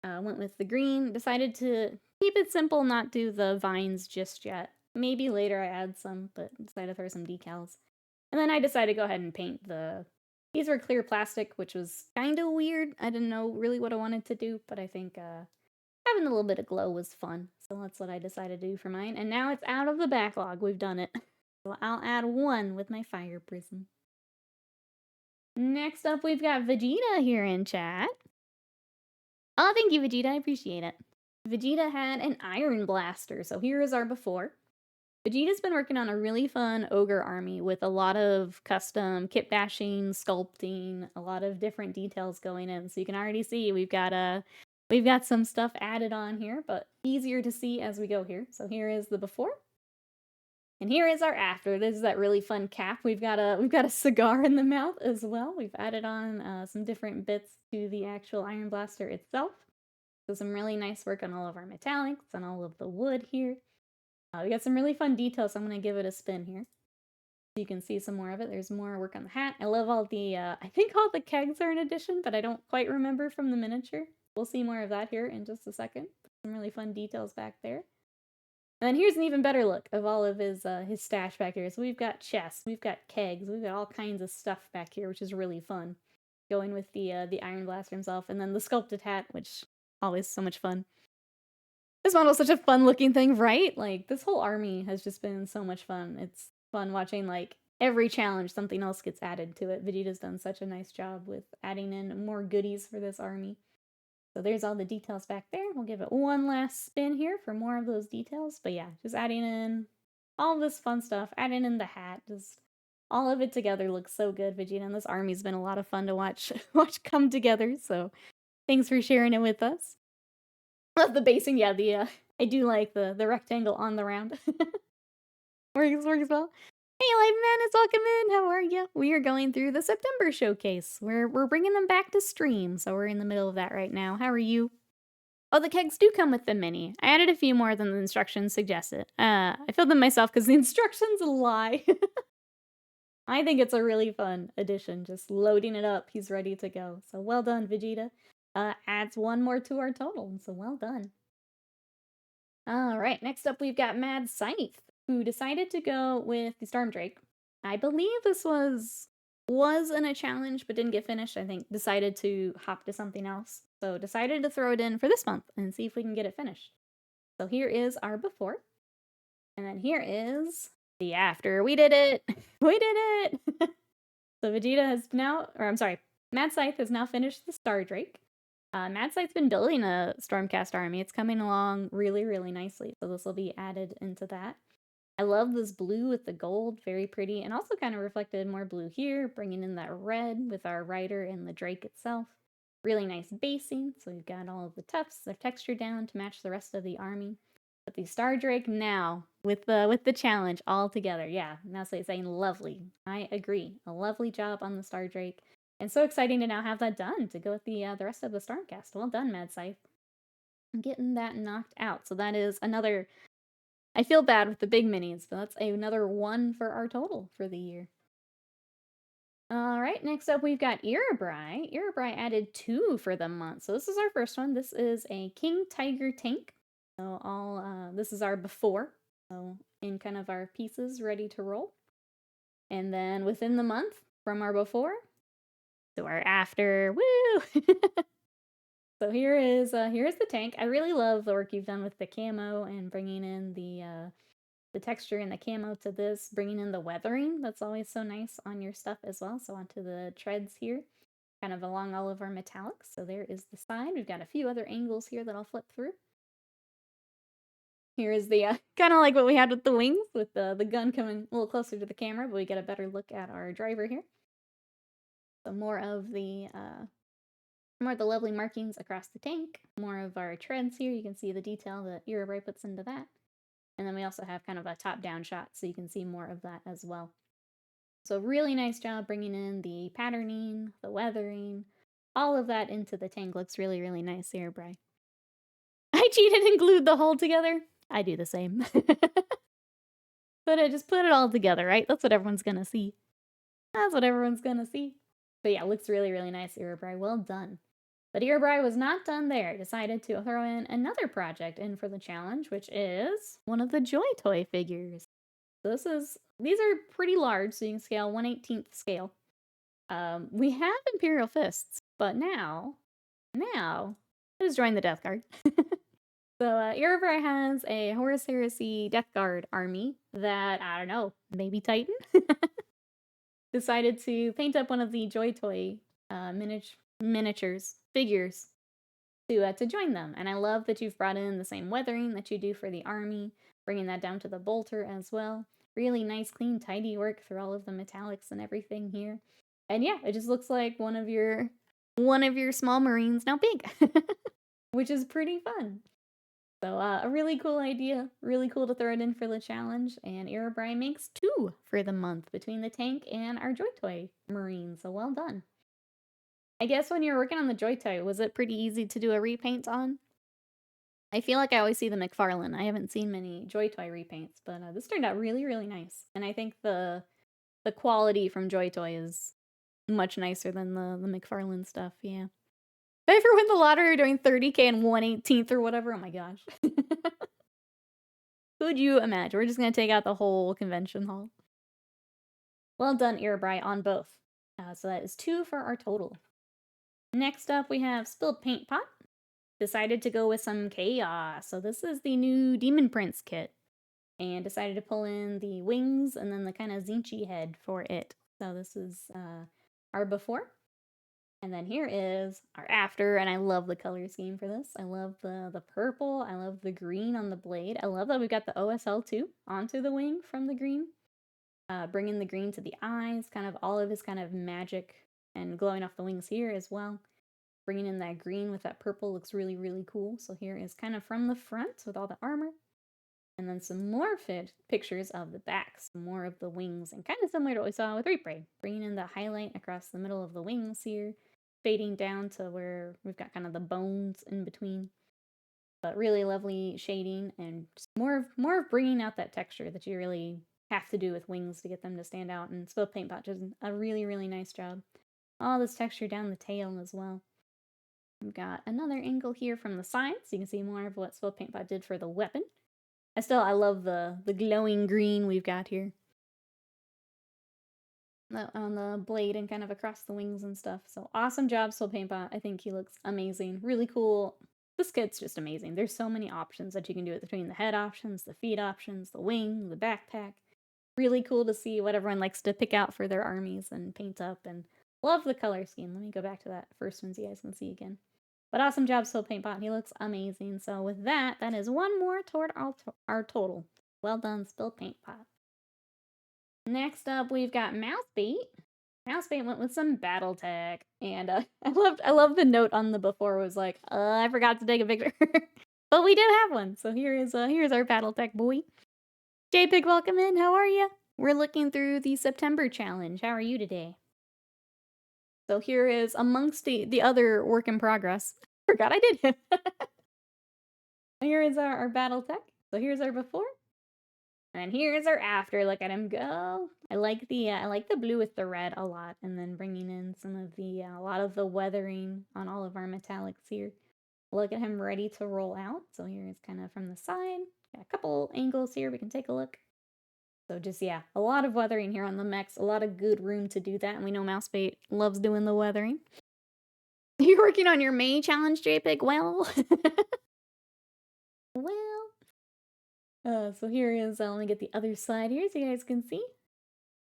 S1: Went with the green. Decided to keep it simple, not do the vines just yet. Maybe later I add some, but decided to throw some decals. And then I decided to go ahead and paint the... These were clear plastic, which was kind of weird. I didn't know really what I wanted to do, but I think having a little bit of glow was fun. So that's what I decided to do for mine. And now it's out of the backlog. We've done it. So I'll add one with my fire prism. Next up, we've got Vegeta here in chat. Oh, thank you, Vegeta. I appreciate it. Vegeta had an Iron Blaster. So here is our before. Vegeta's been working on a really fun ogre army with a lot of custom kit bashing, sculpting, a lot of different details going in. So you can already see we've got some stuff added on here, but easier to see as we go here. So here is the before. And here is our after. This is that really fun cap. We've got a cigar in the mouth as well. We've added on some different bits to the actual Iron Blaster itself. So some really nice work on all of our metallics and all of the wood here. We got some really fun details, so I'm going to give it a spin here. So you can see some more of it. There's more work on the hat. I love all the, I think all the kegs are in addition, but I don't quite remember from the miniature. We'll see more of that here in just a second. Some really fun details back there. And then here's an even better look of all of his stash back here. So we've got chests, we've got kegs, we've got all kinds of stuff back here, which is really fun. Going with the Iron Blaster himself, and then the sculpted hat, which always so much fun. This model's such a fun looking thing, right? Like, this whole army has just been so much fun. It's fun watching, like, every challenge, something else gets added to it. Vegeta's done such a nice job with adding in more goodies for this army. So there's all the details back there. We'll give it one last spin here for more of those details. But yeah, just adding in all this fun stuff, adding in the hat, just all of it together looks so good, Vegeta. And this army's been a lot of fun to watch come together. So thanks for sharing it with us. Love the basing, yeah, I do like the rectangle on the round. works well. Hey, Live Madness, welcome in. How are you? We are going through the September showcase. We're bringing them back to stream, so we're in the middle of that right now. How are you? Oh, the kegs do come with the mini. I added a few more than the instructions suggested. I filled them myself because the instructions lie. I think it's a really fun addition. Just loading it up, he's ready to go. So well done, Vegeta. Adds one more to our total, so well done. Alright, next up we've got Mad Scythe, who decided to go with the Storm Drake. I believe this was in a challenge but didn't get finished. I think decided to hop to something else. So decided to throw it in for this month and see if we can get it finished. So here is our before. And then here is the after. We did it! We did it! So Vegeta has now, or I'm sorry, Mad Scythe has now finished the Star Drake. Mad Scythe's been building a Stormcast army. It's coming along really, really nicely. So this will be added into that. I love this blue with the gold. Very pretty. And also kind of reflected more blue here, bringing in that red with our rider and the Drake itself. Really nice basing. So we've got all of the tufts, the texture down to match the rest of the army. But the Star Drake now with the challenge all together. Yeah, now saying lovely. I agree. A lovely job on the Star Drake. And so exciting to now have that done to go with the rest of the Stormcast. Well done, Mad Scythe. I'm getting that knocked out. So that is another... I feel bad with the big minis, but that's another 1 for our total for the year. Alright, next up we've got Erebrai. Erebrai added 2 for the month. So this is our first one. This is a King Tiger tank. So this is our before. So in kind of our pieces ready to roll. And then within the month from our before to our after. Woo! So here's the tank. I really love the work you've done with the camo and bringing in the texture and the camo to this, bringing in the weathering. That's always so nice on your stuff as well. So onto the treads here, kind of along all of our metallics. So there is the side. We've got a few other angles here that I'll flip through. Here is the kind of like what we had with the wings, with the gun coming a little closer to the camera, but we get a better look at our driver here. So more of the lovely markings across the tank, more of our treads here. You can see the detail that Erebrai puts into that. And then we also have kind of a top-down shot, so you can see more of that as well. So really nice job bringing in the patterning, the weathering, all of that into the tank. Looks really, really nice here, Bri. I cheated and glued the hull together. I do the same. But I just put it all together, right? That's what everyone's gonna see. That's what everyone's gonna see. But yeah, looks really, really nice, Irabri. Well done. But Irabri was not done there. Decided to throw in another project in for the challenge, which is one of the Joy Toy figures. So these are pretty large, so you can scale 1/18 scale. We have Imperial Fists, but now, let's join the Death Guard. So, Irabri has a Horus Heresy Death Guard army that, I don't know, maybe Titan? Decided to paint up one of the Joy Toy miniatures, figures, to join them. And I love that you've brought in the same weathering that you do for the army, bringing that down to the bolter as well. Really nice, clean, tidy work through all of the metallics and everything here. And yeah, it just looks like one of your small marines now big, which is pretty fun. So a really cool idea, really cool to throw it in for the challenge, and Irabri makes 2 for the month between the tank and our Joy Toy Marine, so well done. I guess when you were working on the Joy Toy, was it pretty easy to do a repaint on? I feel like I always see the McFarlane. I haven't seen many Joy Toy repaints, but this turned out really, really nice. And I think the quality from Joy Toy is much nicer than the McFarlane stuff, yeah. If I ever win the lottery doing 30K and 1/18th or whatever, oh my gosh. Could you imagine? We're just going to take out the whole convention hall. Well done, Irabri, on both. So that is 2 for our total. Next up, we have Spilled Paint Pot. Decided to go with some chaos. So this is the new Demon Prince kit. And decided to pull in the wings and then the kind of Zinchi head for it. So this is our before. And then here is our after, and I love the color scheme for this. I love the purple. I love the green on the blade. I love that we've got the OSL too onto the wing from the green. Bringing the green to the eyes, kind of all of his kind of magic and glowing off the wings here as well. Bringing in that green with that purple looks really, really cool. So here is kind of from the front with all the armor. And then some more pictures of the back, some more of the wings, and kind of similar to what we saw with Reaper. Bringing in the highlight across the middle of the wings here, fading down to where we've got kind of the bones in between. But really lovely shading and just more of bringing out that texture that you really have to do with wings to get them to stand out. And Spilled Paint Pot does a really, really nice job. All this texture down the tail as well. We've got another angle here from the side, so you can see more of what Spilled Paint Pot did for the weapon. I love the glowing green we've got here. On the blade and kind of across the wings and stuff. So awesome job, Spilled Paint Pot. I think he looks amazing. Really cool. This kit's just amazing. There's so many options that you can do it between the head options, the feet options, the wing, the backpack. Really cool to see what everyone likes to pick out for their armies and paint up, and love the color scheme. Let me go back to that first one so you guys can see again. But awesome job, Spilled Paint Pot. He looks amazing. So with that is 1 more toward our total. Well done, Spilled Paint Pot. Next up, we've got Mousebait. Mousebait went with some BattleTech, and I love the note on the before was like, I forgot to take a picture, but we did have one. So here's our BattleTech boy. JPig, welcome in. How are you? We're looking through the September challenge. How are you today? So here is amongst the other work in progress. Forgot I did him. Here is our BattleTech. So here's our before. And here's our after. Look at him go. I like the blue with the red a lot, and then bringing in some of the a lot of the weathering on all of our metallics here. Look at him ready to roll out. So here's kind of from the side. Got a couple angles here we can take a look. So just a lot of weathering here on the mechs. A lot of good room to do that, and we know Mousebait loves doing the weathering. You're working on your May challenge, JPig? Well, so here is, let me get the other side here so you guys can see.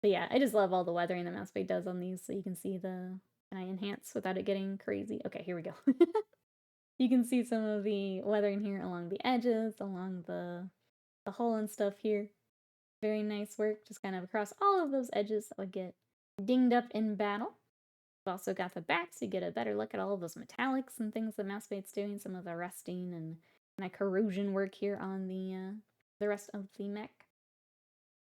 S1: But yeah, I just love all the weathering that Mousebait does on these, so you can see I enhance without it getting crazy. Okay, here we go. You can see some of the weathering here along the edges, along the hull and stuff here. Very nice work, just kind of across all of those edges that would get dinged up in battle. We've also got the back, so you get a better look at all of those metallics and things that Mousebait's doing, some of the rusting and corrosion work here on the rest of the mech.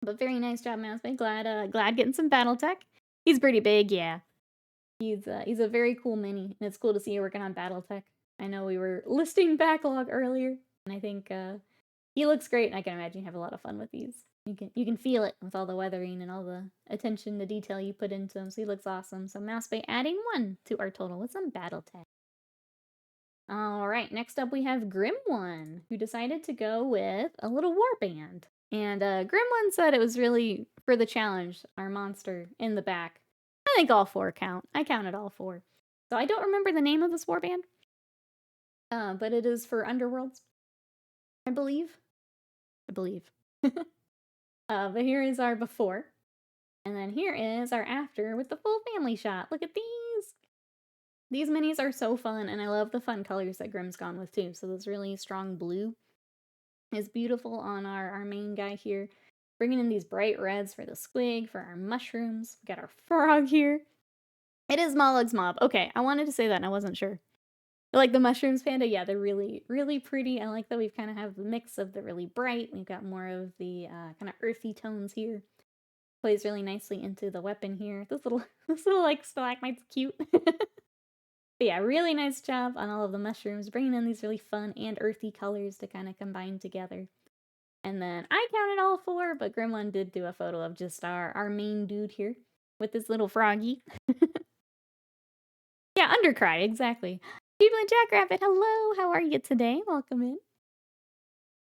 S1: But very nice job, Mousebay. Glad getting some battle tech. He's pretty big, yeah. He's a very cool mini, and it's cool to see you working on battle tech. I know we were listing backlog earlier, and I think he looks great, and I can imagine you have a lot of fun with these. You can feel it with all the weathering and all the attention to detail you put into him, so he looks awesome. So Mousebay adding 1 to our total with some battle tech. Alright, next up we have Grim One, who decided to go with a little warband. And Grim One said it was really for the challenge, our monster in the back. I think all 4 count. I counted all 4. So I don't remember the name of this warband. But it is for Underworlds, I believe. But here is our before. And then here is our after with the full family shot. Look at these! These minis are so fun, and I love the fun colors that Grim's gone with too. So this really strong blue is beautiful on our main guy here. Bringing in these bright reds for the squig, for our mushrooms. We got our frog here. It is Mollugs Mob. Okay, I wanted to say that and I wasn't sure. I like the mushrooms panda. Yeah, they're really, really pretty. I like that we've kind of have the mix of the really bright. We've got more of the kind of earthy tones here. Plays really nicely into the weapon here. This little like stalagmite's cute. But yeah, really nice job on all of the mushrooms, bringing in these really fun and earthy colors to kind of combine together. And then I counted all 4, but Gremlin did do a photo of just our main dude here with this little froggy. Yeah, Undercry, exactly. People in Jackrabbit, hello, how are you today? Welcome in.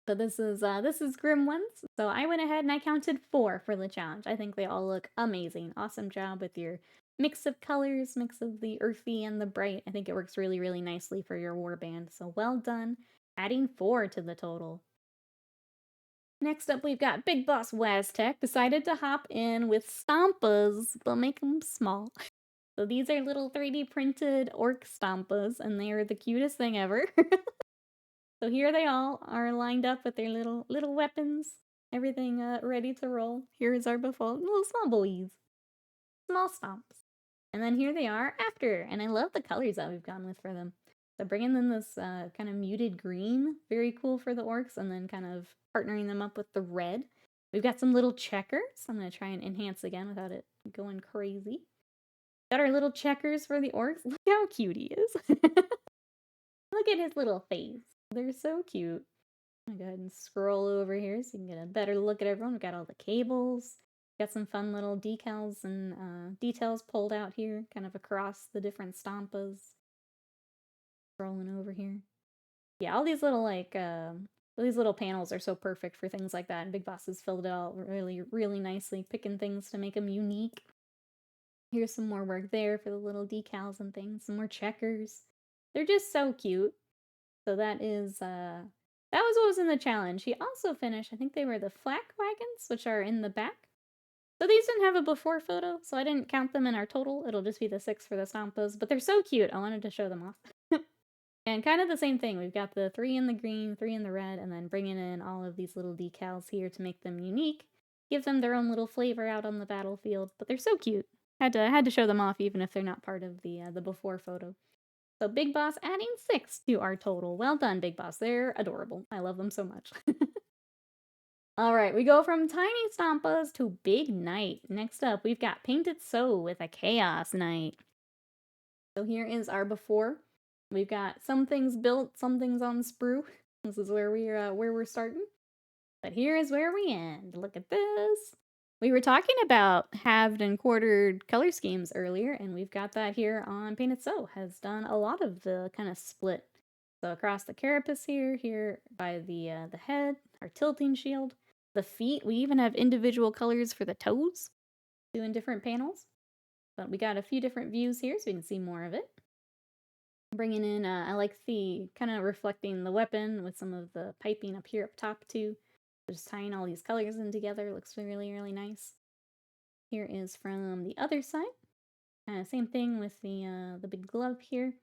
S1: But this is Grim Ones. So I went ahead and I counted 4 for the challenge. I think they all look amazing. Awesome job with your mix of colors, mix of the earthy and the bright. I think it works really, really nicely for your warband. So well done, adding 4 to the total. Next up, we've got Big Boss Waztec decided to hop in with Stompas, but make them small. So these are little 3D printed orc Stompas, and they are the cutest thing ever. So here they all are lined up with their little weapons, everything ready to roll. Here is our before little small boys, small stomps, and then here they are after. And I love the colors that we've gone with for them. So bringing in this kind of muted green, very cool for the orcs, and then kind of partnering them up with the red. We've got some little checkers. I'm gonna try and enhance again without it going crazy. Got our little checkers for the orcs. Look how cute he is. Look at his little face. They're so cute. I'm gonna go ahead and scroll over here so you can get a better look at everyone. We've got all the cables. Got some fun little decals and details pulled out here, kind of across the different stampas. Scrolling over here. Yeah, all these little these little panels are so perfect for things like that. And Big Boss has filled it out really, really nicely, picking things to make them unique. Here's some more work there for the little decals and things. Some more checkers. They're just so cute. So that is that was what was in the challenge. He also finished, I think they were the flak wagons, which are in the back. So these didn't have a before photo, so I didn't count them in our total. It'll just be the 6 for the Stampas, but they're so cute. I wanted to show them off. And kind of the same thing. We've got the 3 in the green, 3 in the red, and then bringing in all of these little decals here to make them unique. Give them their own little flavor out on the battlefield, but they're so cute. Had to show them off even if they're not part of the before photo. So Big Boss adding 6 to our total. Well done, Big Boss. They're adorable. I love them so much. Alright, we go from Tiny Stompas to Big Knight. Next up, we've got Painted So with a Chaos Knight. So here is our before. We've got some things built, some things on sprue. This is where we're starting. But here is where we end. Look at this. We were talking about halved and quartered color schemes earlier, and we've got that here on Painted So. Has done a lot of the kind of split. So across the carapace here by the head, our tilting shield, the feet. We even have individual colors for the toes, doing different panels. But we got a few different views here, so we can see more of it. Bringing in, I like the kind of reflecting the weapon with some of the piping up here up top too. Just tying all these colors in together looks really, really nice. Here is from the other side. Same thing with the big glove here.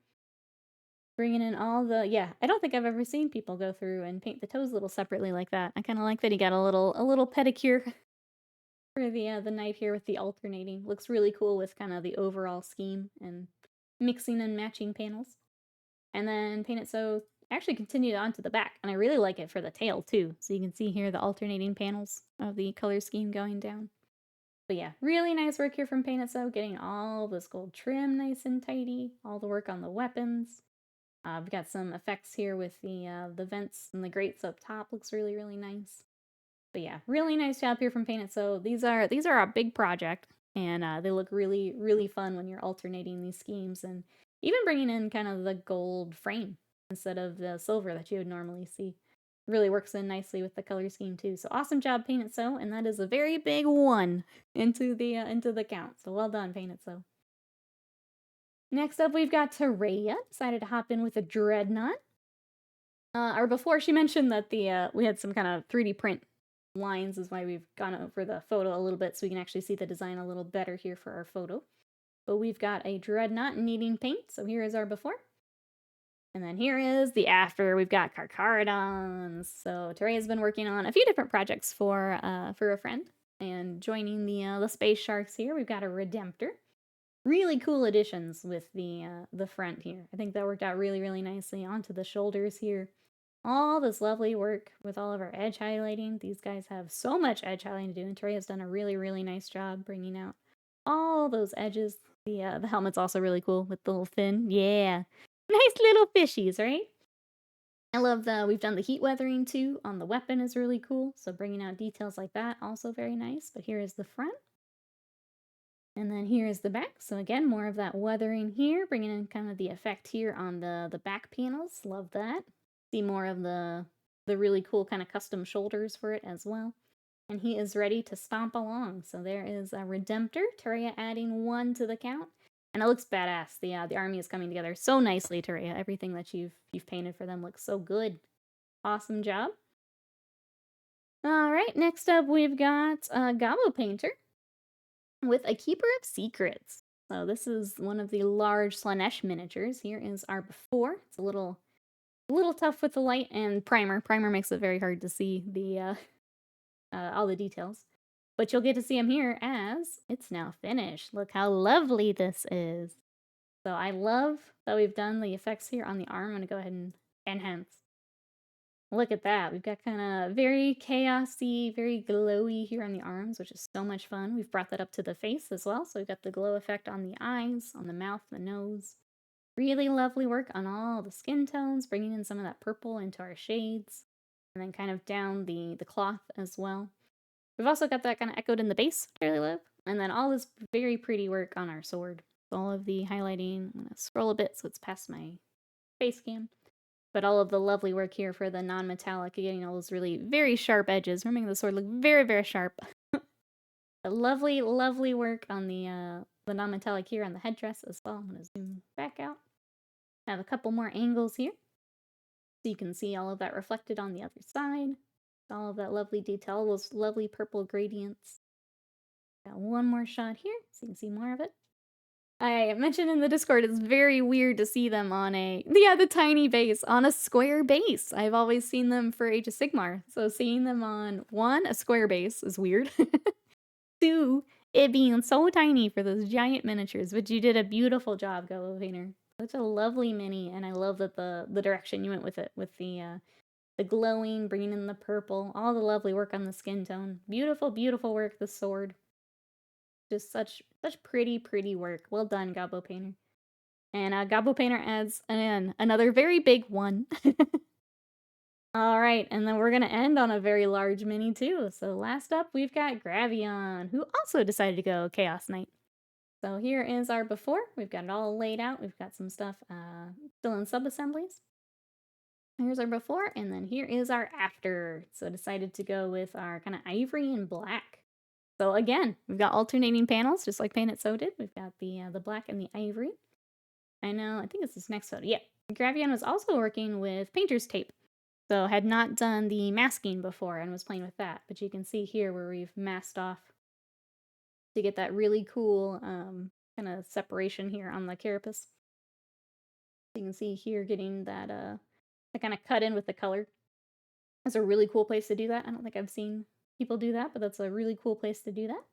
S1: Bringing in all the, yeah, I don't think I've ever seen people go through and paint the toes a little separately like that. I kind of like that he got a little pedicure for the knight here with the alternating. Looks really cool with kind of the overall scheme and mixing and matching panels. And then Painted So actually continued on to the back, and I really like it for the tail too. So you can see here the alternating panels of the color scheme going down. But yeah, really nice work here from Paint It So, getting all this gold trim nice and tidy, all the work on the weapons. We've got some effects here with the vents and the grates up top, looks really, really nice. But yeah, really nice job here from Paint It So. These are a big project, and they look really, really fun when you're alternating these schemes, and even bringing in kind of the gold frame instead of the silver that you would normally see. Really works in nicely with the color scheme too. So awesome job, Paint It So, and that is a very big one into the count. So well done, Paint It So. Next up, we've got Teraya. Decided to hop in with a Dreadnought. Or before, she mentioned that we had some kind of 3D print lines, is why we've gone over the photo a little bit so we can actually see the design a little better here for our photo. But we've got a Dreadnought needing paint, so here is our before. And then here is the after. We've got Carcharodons. So Teraya's been working on a few different projects for a friend, and joining the Space Sharks here, we've got a Redemptor. Really cool additions with the front here. I think that worked out really, really nicely onto the shoulders here. All this lovely work with all of our edge highlighting. These guys have so much edge highlighting to do, and Trey has done a really, really nice job bringing out all those edges. The helmet's also really cool with the little fin. Yeah, nice little fishies, right? I love we've done the heat weathering too on the weapon is really cool. So bringing out details like that, also very nice. But here is the front. And then here is the back. So again, more of that weathering here, bringing in kind of the effect here on the back panels. Love that. See more of the really cool kind of custom shoulders for it as well. And he is ready to stomp along. So there is a Redemptor. Teraya adding 1 to the count. And it looks badass. The army is coming together so nicely, Teraya. Everything that you've painted for them looks so good. Awesome job. All right, next up we've got Gobbo Painter with a Keeper of Secrets. So this is one of the large Slanesh miniatures. Here is our before. It's a little tough with the light and primer. Primer makes it very hard to see the all the details. But you'll get to see him here as it's now finished. Look how lovely this is. So I love that we've done the effects here on the arm. I'm going to go ahead and enhance. Look at that. We've got kind of very chaosy, very glowy here on the arms, which is so much fun. We've brought that up to the face as well. So we've got the glow effect on the eyes, on the mouth, the nose. Really lovely work on all the skin tones, bringing in some of that purple into our shades. And then kind of down the cloth as well. We've also got that kind of echoed in the base, fairly low. And then all this very pretty work on our sword. All of the highlighting. I'm going to scroll a bit so it's past my face cam. But all of the lovely work here for the non-metallic, getting all those really very sharp edges. We're making the sword look very, very sharp. A lovely, lovely work on the non-metallic here on the headdress as well. I'm going to zoom back out. I have a couple more angles here. So you can see all of that reflected on the other side. All of that lovely detail, those lovely purple gradients. Got one more shot here, so you can see more of it. I mentioned in the Discord, it's very weird to see them on the tiny base, on a square base. I've always seen them for Age of Sigmar. So seeing them on, 1, a square base is weird. 2, it being so tiny for those giant miniatures, but you did a beautiful job, Gobbo Painter. Such a lovely mini, and I love that the direction you went with it, with the glowing, bringing in the purple, all the lovely work on the skin tone. Beautiful, beautiful work, the sword. Just such pretty, pretty work. Well done, Gobbo Painter. And Gobbo Painter adds another very big one. All right, and then we're going to end on a very large mini too. So last up, we've got Gravion, who also decided to go Chaos Knight. So here is our before. We've got it all laid out. We've got some stuff still in sub-assemblies. Here's our before, and then here is our after. So decided to go with our kind of ivory and black. So again, we've got alternating panels, just like Paint It So did. We've got the black and the ivory. I think it's this next photo. Yeah, Gravion was also working with painter's tape. So had not done the masking before and was playing with that. But you can see here where we've masked off to get that really cool kind of separation here on the carapace. You can see here getting that kind of cut in with the color. That's a really cool place to do that. I don't think I've seen people do that, but that's a really cool place to do that.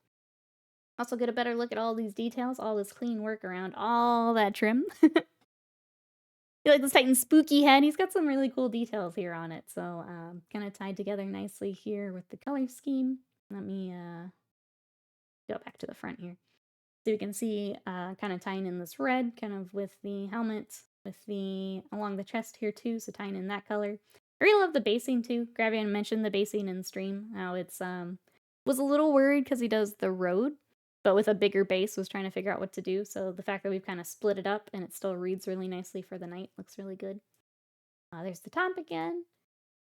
S1: Also get a better look at all these details, all this clean work around all that trim. You like this Titan spooky head? He's got some really cool details here on it. So kind of tied together nicely here with the color scheme. Let me go back to the front here. So you can see kind of tying in this red, kind of with the helmet, with the along the chest here too, so tying in that color. I really love the basing too. Gravian mentioned the basing in the stream, how it's was a little worried because he does the road, but with a bigger base was trying to figure out what to do. So the fact that we've kind of split it up and it still reads really nicely for the night looks really good. There's the top again.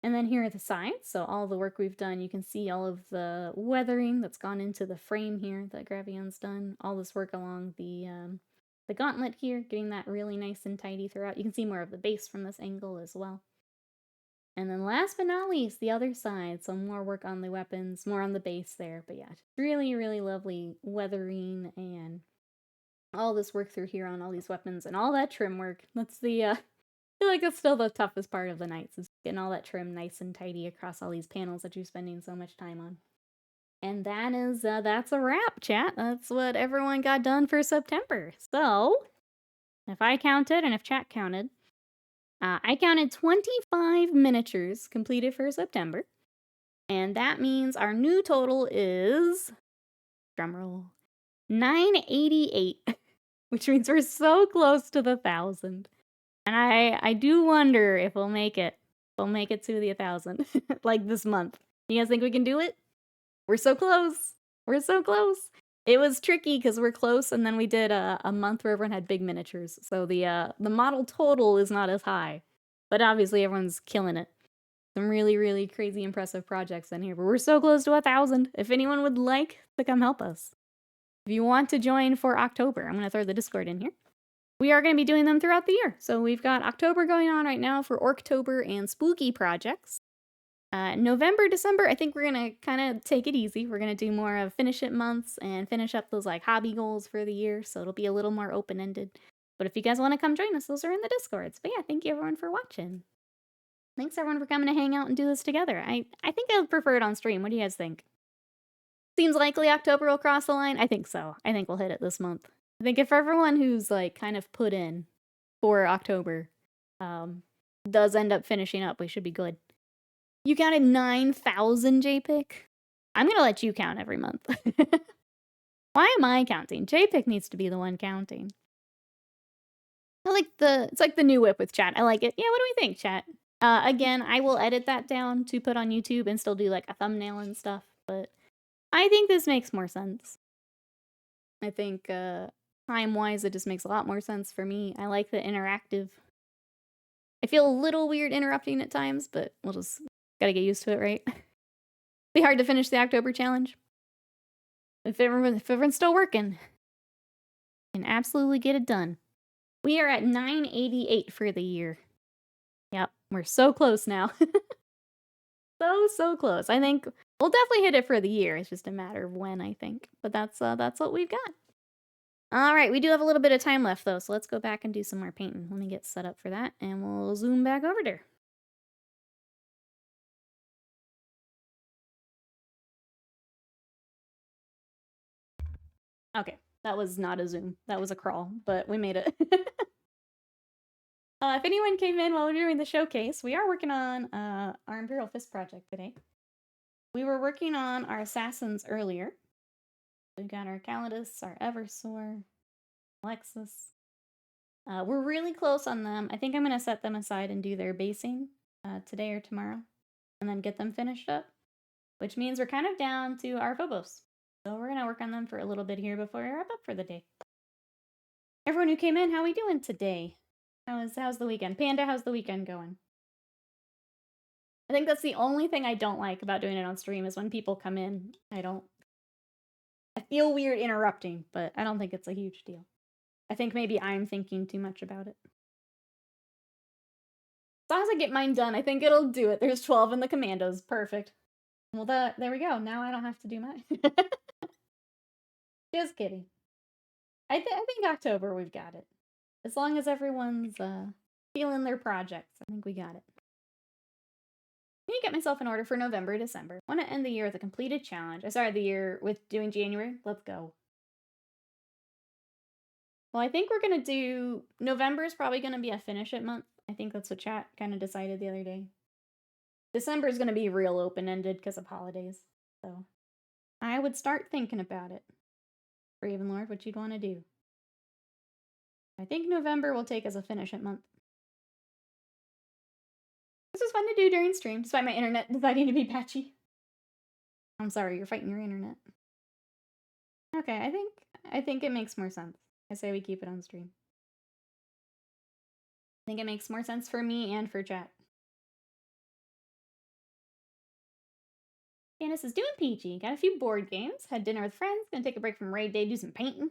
S1: And then here are the sides, so all the work we've done, you can see all of the weathering that's gone into the frame here that Gravion's done. All this work along the gauntlet here, getting that really nice and tidy throughout. You can see more of the base from this angle as well. And then last but not least, the other side, so more work on the weapons, more on the base there. But yeah, really, really lovely weathering and all this work through here on all these weapons and all that trim work. That's the I feel like that's still the toughest part of the nights, is getting all that trim nice and tidy across all these panels that you're spending so much time on. And that is, that's a wrap, chat. That's what everyone got done for September. So, if I counted and if chat counted, I counted 25 miniatures completed for September. And that means our new total is, drumroll, 988, which means we're so close to the 1,000. And I do wonder if we'll make it. We'll make it to the 1,000, like this month. You guys think we can do it? We're so close. We're so close. It was tricky because we're close, and then we did a month where everyone had big miniatures. So the model total is not as high. But obviously everyone's killing it. Some really, really crazy impressive projects in here. But we're so close to 1,000. If anyone would like to come help us. If you want to join for October, I'm going to throw the Discord in here. We are going to be doing them throughout the year. So we've got October going on right now for Orktober and Spooky projects. November, December, I think we're going to kind of take it easy. We're going to do more of finish it months and finish up those like hobby goals for the year. So it'll be a little more open-ended. But if you guys want to come join us, those are in the Discords. But yeah, thank you everyone for watching. Thanks everyone for coming to hang out and do this together. I think I would prefer it on stream. What do you guys think? Seems likely October will cross the line? I think so. I think we'll hit it this month. I think if everyone who's like kind of put in for October does end up finishing up, we should be good. You counted 9,000, JPick? I'm gonna let you count every month. Why am I counting? JPick needs to be the one counting. It's like the new whip with chat. I like it. Yeah, what do we think, chat? Again, I will edit that down to put on YouTube and still do like a thumbnail and stuff, but I think this makes more sense. I think time-wise, it just makes a lot more sense for me. I like the interactive. I feel a little weird interrupting at times, but we'll just gotta get used to it, right? Be hard to finish the October challenge. If everyone's still working, can absolutely get it done. We are at 988 for the year. Yep, we're so close now. So close. I think we'll definitely hit it for the year. It's just a matter of when, I think. But that's what we've got. All right, we do have a little bit of time left, though, so let's go back and do some more painting. Let me get set up for that, and we'll zoom back over there. Okay, that was not a zoom. That was a crawl, but we made it. If anyone came in while we were doing the showcase, we are working on our Imperial Fist project today. We were working on our assassins earlier. We've got our Calidus, our Eversor, Alexis. We're really close on them. I think I'm going to set them aside and do their basing today or tomorrow, and then get them finished up, which means we're kind of down to our Phobos. So we're going to work on them for a little bit here before I wrap up for the day. Everyone who came in, how are we doing today? How's the weekend? Panda, how's the weekend going? I think that's the only thing I don't like about doing it on stream is when people come in. I feel weird interrupting, but I don't think it's a huge deal. I think maybe I'm thinking too much about it. As long as I get mine done, I think it'll do it. There's 12 in the commandos. Perfect. Well, there we go. Now I don't have to do mine. Just kidding. I think October we've got it. As long as everyone's feeling their projects, I think we got it. I need to get myself in order for November, December. I want to end the year with a completed challenge. I started the year with doing January. Let's go. Well, I think we're gonna do November is probably gonna be a finish it month. I think that's what chat kind of decided the other day. December is gonna be real open ended because of holidays. So I would start thinking about it. Raven Lord, what you'd want to do. I think November will take as a finish it month. This was fun to do during stream, despite my internet deciding to be patchy. I'm sorry, you're fighting your internet. Okay, I think it makes more sense. I say we keep it on stream. I think it makes more sense for me and for chat. Candace is doing peachy. Got a few board games. Had dinner with friends. Gonna take a break from raid day, do some painting.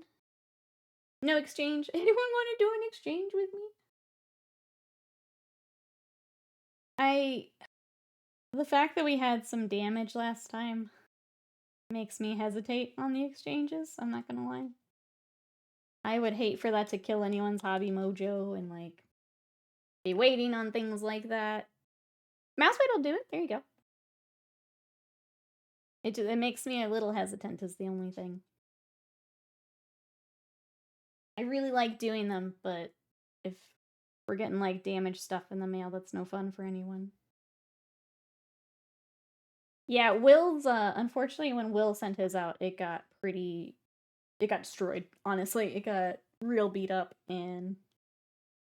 S1: No exchange. Anyone want to do an exchange with me? The fact that we had some damage last time makes me hesitate on the exchanges. I'm not gonna lie. I would hate for that to kill anyone's hobby mojo and like be waiting on things like that. Mouseweight will do it. There you go. It makes me a little hesitant is the only thing. I really like doing them, but if we're getting like damaged stuff in the mail, that's no fun for anyone. Yeah, Will's unfortunately when Will sent his out, it got destroyed, honestly. It got real beat up and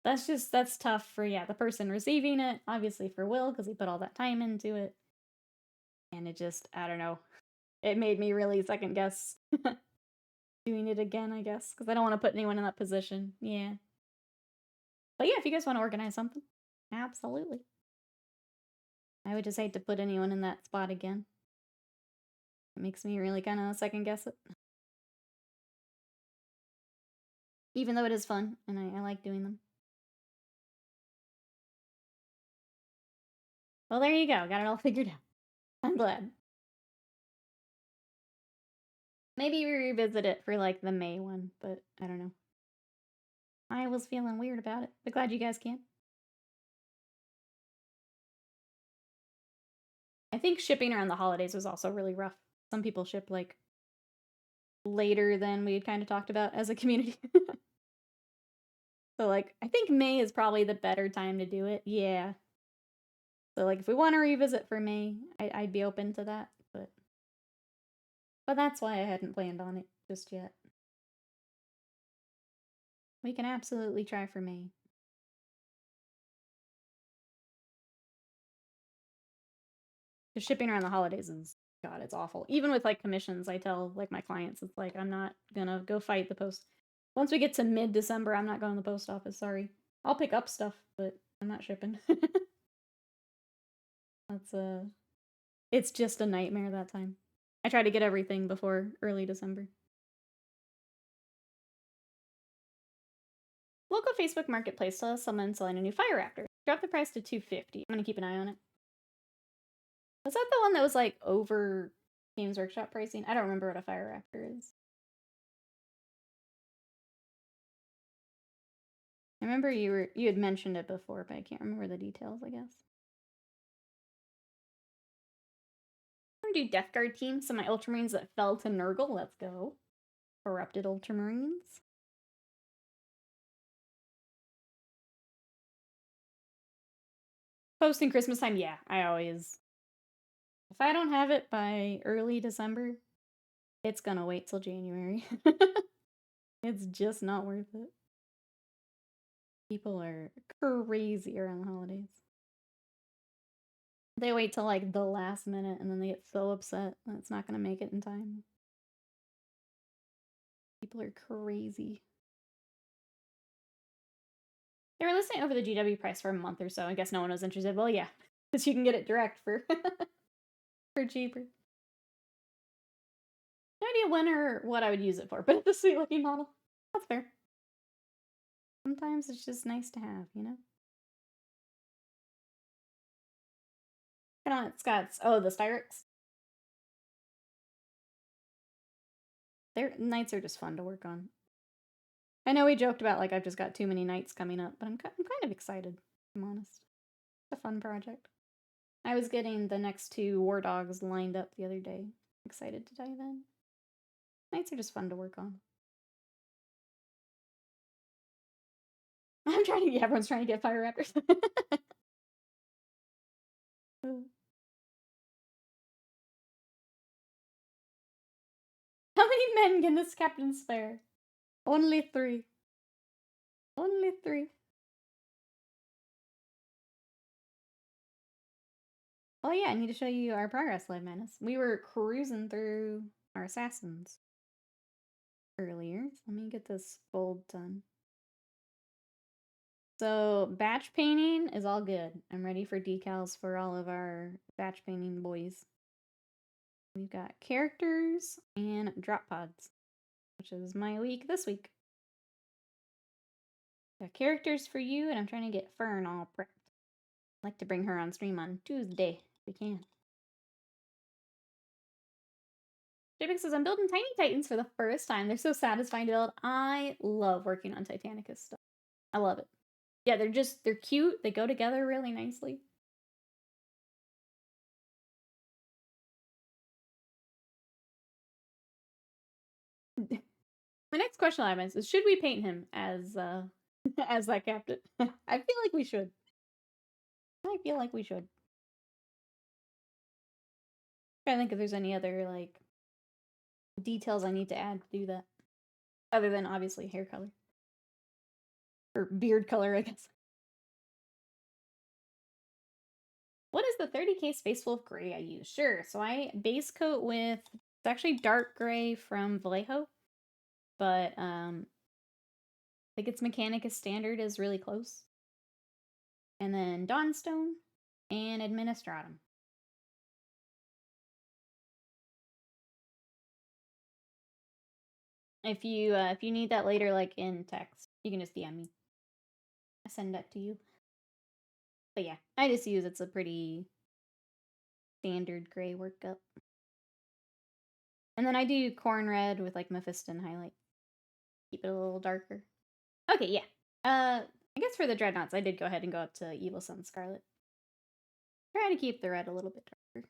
S1: that's tough for the person receiving it, obviously for Will because he put all that time into it. And it just, I don't know. It made me really second guess doing it again, I guess, because I don't want to put anyone in that position. Yeah. But yeah, if you guys want to organize something, absolutely. I would just hate to put anyone in that spot again. It makes me really kind of second guess it. Even though it is fun, and I like doing them. Well, there you go. Got it all figured out. I'm glad. Maybe we revisit it for like the May one, but I don't know. I was feeling weird about it, but glad you guys can. I think shipping around the holidays was also really rough. Some people ship like later than we had kind of talked about as a community. So like, I think May is probably the better time to do it. Yeah. So like, if we want to revisit for May, I'd be open to that, but that's why I hadn't planned on it just yet. We can absolutely try for May. Because shipping around the holidays is, God, it's awful. Even with like commissions, I tell like my clients, it's like, I'm not gonna go fight the post. Once we get to mid-December, I'm not going to the post office, sorry. I'll pick up stuff, but I'm not shipping. That's it's just a nightmare that time. I try to get everything before early December. Local Facebook Marketplace saw someone selling a new fire raptor. Drop the price to $250. I'm gonna keep an eye on it. Was that the one that was like over Games Workshop pricing? I don't remember what a fire raptor is. I remember you had mentioned it before, but I can't remember the details, I guess. I'm gonna do Death Guard team, so my Ultramarines that fell to Nurgle. Let's go. Corrupted Ultramarines. Posting Christmas time, yeah, I always... If I don't have it by early December, it's gonna wait till January. It's just not worth it. People are crazy around the holidays. They wait till like the last minute and then they get so upset that it's not gonna make it in time. People are crazy. They were listing over the GW price for a month or so. I guess no one was interested. Well, yeah, because you can get it direct for for cheaper. No idea when or what I would use it for, but it's a sweet looking model. That's fair. Sometimes it's just nice to have, you know? It's got, oh, the Styrex. Their knights are just fun to work on. I know we joked about, like, I've just got too many knights coming up, but I'm kind of excited, if I'm honest. It's a fun project. I was getting the next 2 war dogs lined up the other day. Excited to dive in. Knights are just fun to work on. I'm trying to, yeah, everyone's trying to get fire raptors. How many men can this captain spare? Only 3. Only 3. Oh yeah, I need to show you our progress, Live Madness. We were cruising through our assassins earlier. So let me get this fold done. So batch painting is all good. I'm ready for decals for all of our batch painting boys. We've got characters and drop pods, which is my week this week. Got characters for you, and I'm trying to get Fern all prepped. I'd like to bring her on stream on Tuesday if we can. JPEG says, I'm building Tiny Titans for the first time. They're so satisfying to build. I love working on Titanicus stuff. I love it. Yeah, they're cute. They go together really nicely. My next question I have is, should we paint him as as that captain? I feel like we should. I feel like we should. I think if there's any other like details I need to add to do that. Other than obviously hair color. Or beard color, I guess. What is the 30k Space Wolf gray I use? Sure. So I base coat with, it's actually dark gray from Vallejo. But I think its Mechanicus standard is really close. And then Dawnstone and Administratum. If you need that later, like in text, you can just DM me. I send that to you. But yeah, I just use it's a pretty standard gray workup. And then I do corn red with like Mephiston highlight. Keep it a little darker. Okay, yeah. I guess for the Dreadnoughts, I did go ahead and go up to Evil Sun Scarlet. Try to keep the red a little bit darker.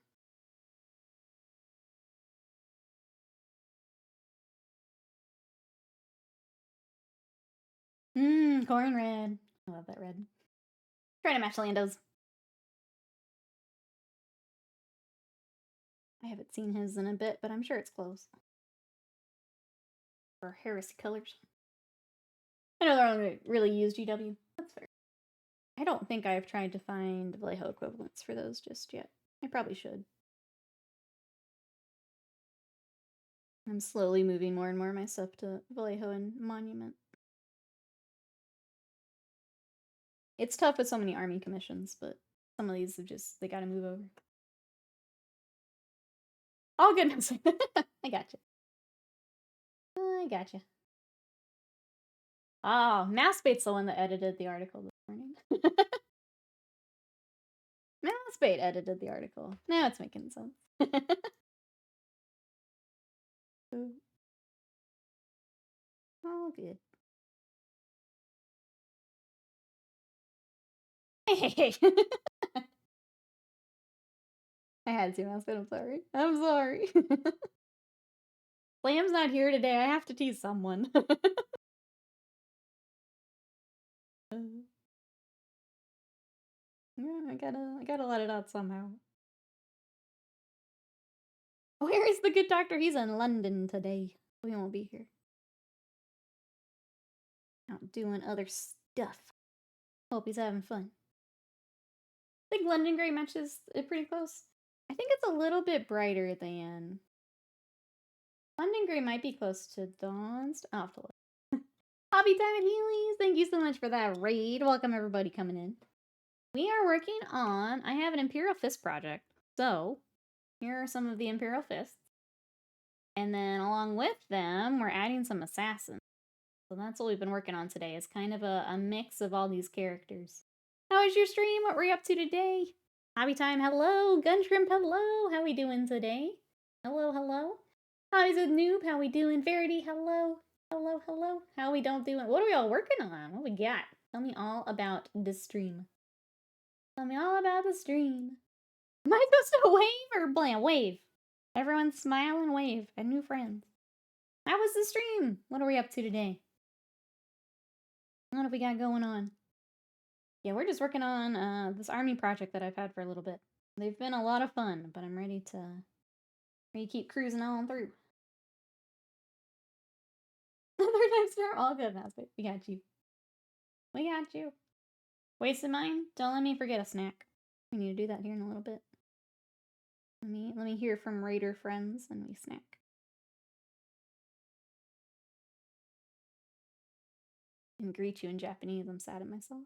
S1: Corn red. I love that red. Try to match Lando's. I haven't seen his in a bit, but I'm sure it's close. Or Heresy colors. I know they're only really used GW. That's fair. I don't think I've tried to find Vallejo equivalents for those just yet. I probably should. I'm slowly moving more and more of my stuff to Vallejo and Monument. It's tough with so many army commissions, but some of these have just, they gotta move over. All good. I gotcha. I gotcha. Oh, Massbait's the one that edited the article this morning. Massbait edited the article. Now it's making sense. All good. Hey. I had to, Massbait. I'm sorry. I'm sorry. Slam's not here today. I have to tease someone. Yeah, I gotta let it out somehow. Where is the good doctor? He's in London today. We won't be here. Out doing other stuff. Hope he's having fun. I think London Gray matches it pretty close. I think it's a little bit brighter than London Gray might be close to Dawn's. I'll have to look. Hobby Time at Healy's, thank you so much for that raid. Welcome everybody coming in. We are working on, I have an Imperial Fist project. So, here are some of the Imperial Fists. And then along with them, we're adding some assassins. So that's what we've been working on today, is kind of a mix of all these characters. How was your stream? What were you up to today? Hobby Time, hello. Gunshrimp, hello. How we doing today? Hello, hello. Hobbies with Noob, how we doing? Verity, hello. Hello, hello. How we don't doing? What are we all working on? What we got? Tell me all about the stream. Tell me all about the stream. Am I supposed to wave or blam? Wave. Everyone smile and wave at new friends. How was the stream? What are we up to today? What have we got going on? Yeah, we're just working on this army project that I've had for a little bit. They've been a lot of fun, but I'm ready to keep cruising on through. Third time's charm, all good, Mousebait. We got you. We got you. Wasted mine? Don't let me forget a snack. We need to do that here in a little bit. Let me hear from Raider friends and we snack. And greet you in Japanese. I'm sad at myself.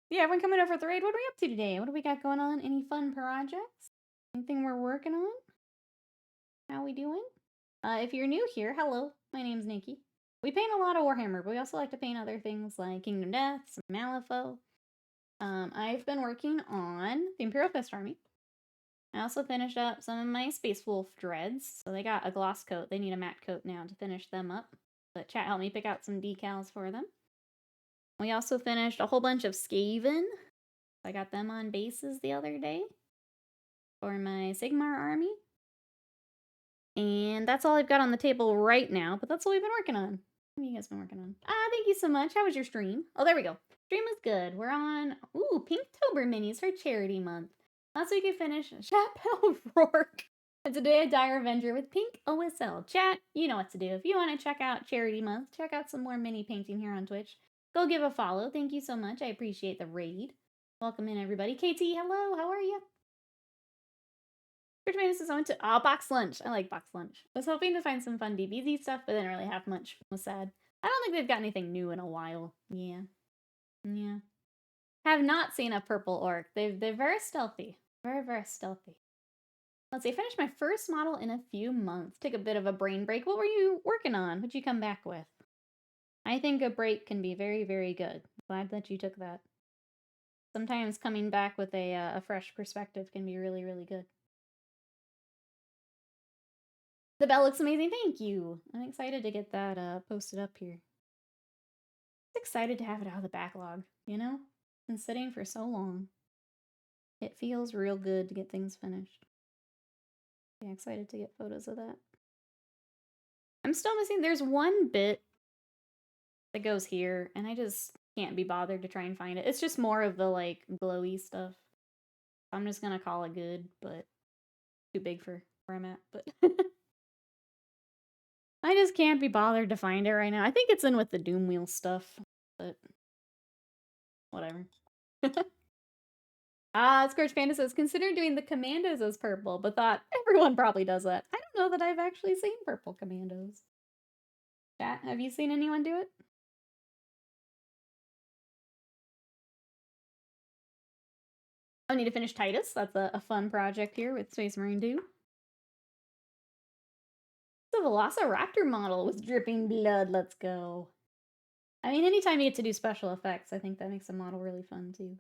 S1: Yeah, everyone coming over at the raid. What are we up to today? What do we got going on? Any fun projects? Anything we're working on? How we doing? If you're new here, hello. My name's Nikki. We paint a lot of Warhammer, but we also like to paint other things like Kingdom Death, some Malifaux. I've been working on the Imperial Fist army. I also finished up some of my Space Wolf dreads. So they got a gloss coat. They need a matte coat now to finish them up. But chat helped me pick out some decals for them. We also finished a whole bunch of Skaven. I got them on bases the other day for my Sigmar army. And that's all I've got on the table right now, but that's all we've been working on. What have you guys been working on? Thank you so much. How was your stream? Oh, there we go. Stream was good. We're on, Pinktober minis for charity month. Last week we finished Chapel Rourke. And today a Dire Avenger with Pink OSL. Chat, you know what to do. If you want to check out charity month, check out some more mini painting here on Twitch. Go give a follow. Thank you so much. I appreciate the raid. Welcome in, everybody. KT, hello. How are you? Which made us I went to box lunch. I like box lunch. I was hoping to find some fun DBZ stuff, but didn't really have much. Was sad. I don't think they've got anything new in a while. Yeah. Have not seen a purple orc. They're very stealthy. Very stealthy. Let's see. I finished my first model in a few months. Take a bit of a brain break. What were you working on? What'd you come back with? I think a break can be very, very good. Glad that you took that. Sometimes coming back with a fresh perspective can be really, really good. The bell looks amazing. Thank you. I'm excited to get that posted up here. Excited to have it out of the backlog, you know? Been sitting for so long. It feels real good to get things finished. Yeah, excited to get photos of that. I'm still missing, there's one bit that goes here, and I just can't be bothered to try and find it. It's just more of the, like, glowy stuff. I'm just gonna call it good, but too big for where I'm at, but... I just can't be bothered to find it right now. I think it's in with the Doom Wheel stuff, but... whatever. Scorch Panda says, consider doing the commandos as purple, but thought everyone probably does that. I don't know that I've actually seen purple commandos. Chat, have you seen anyone do it? I need to finish Titus. That's a fun project here with Space Marine 2. The Velociraptor model with dripping blood. Let's go. I mean, anytime you get to do special effects, I think that makes the model really fun too.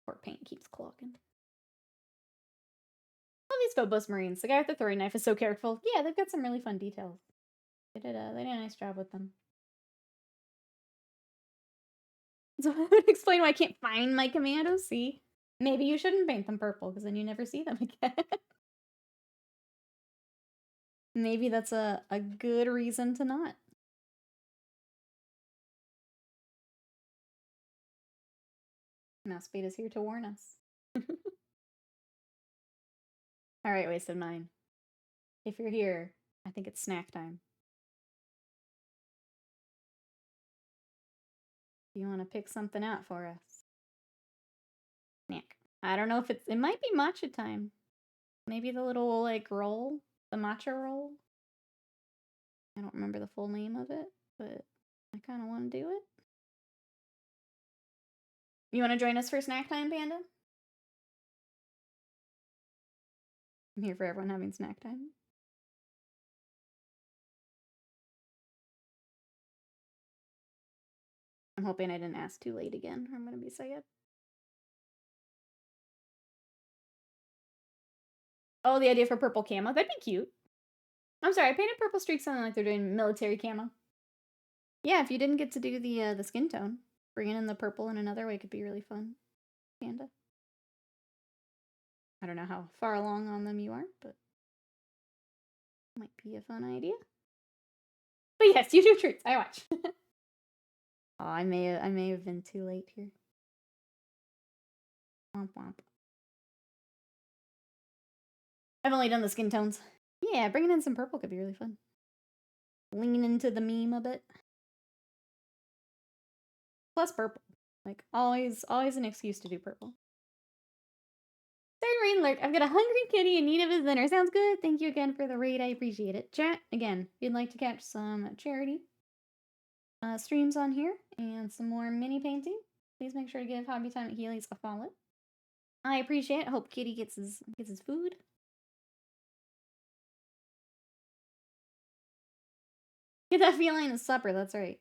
S1: Poor paint keeps clogging. Love these Phobos Marines. The guy with the throwing knife is so careful. Yeah, they've got some really fun details. They did a nice job with them. So I would explain why I can't find my commandos. See? Maybe you shouldn't paint them purple, because then you never see them again. Maybe that's a good reason to not. Mousebait is here to warn us. Alright, Wasted Mine. If you're here, I think it's snack time. You want to pick something out for us? Snack. I don't know if it might be matcha time. Maybe the little, like, roll? The matcha roll? I don't remember the full name of it, but I kind of want to do it. You want to join us for snack time, Panda? I'm here for everyone having snack time. I'm hoping I didn't ask too late again, or I'm going to be sad. Oh, the idea for purple camo? That'd be cute. I'm sorry, I painted purple streaks something like they're doing military camo. Yeah, if you didn't get to do the skin tone, bringing in the purple in another way could be really fun. Panda. I don't know how far along on them you are, but might be a fun idea. But yes, YouTube Shorts, I watch. Oh, I may have been too late here. Womp womp. I've only done the skin tones. Yeah, bringing in some purple could be really fun. Lean into the meme a bit. Plus purple. Like, always an excuse to do purple. Third rain alert. I've got a hungry kitty in need of his dinner. Sounds good. Thank you again for the raid. I appreciate it. Chat, again, if you'd like to catch some charity streams on here and some more mini painting, please make sure to give Hobby Time at Healy's a follow. I appreciate it. Hope Kitty gets his food. Get that feline a supper, that's right.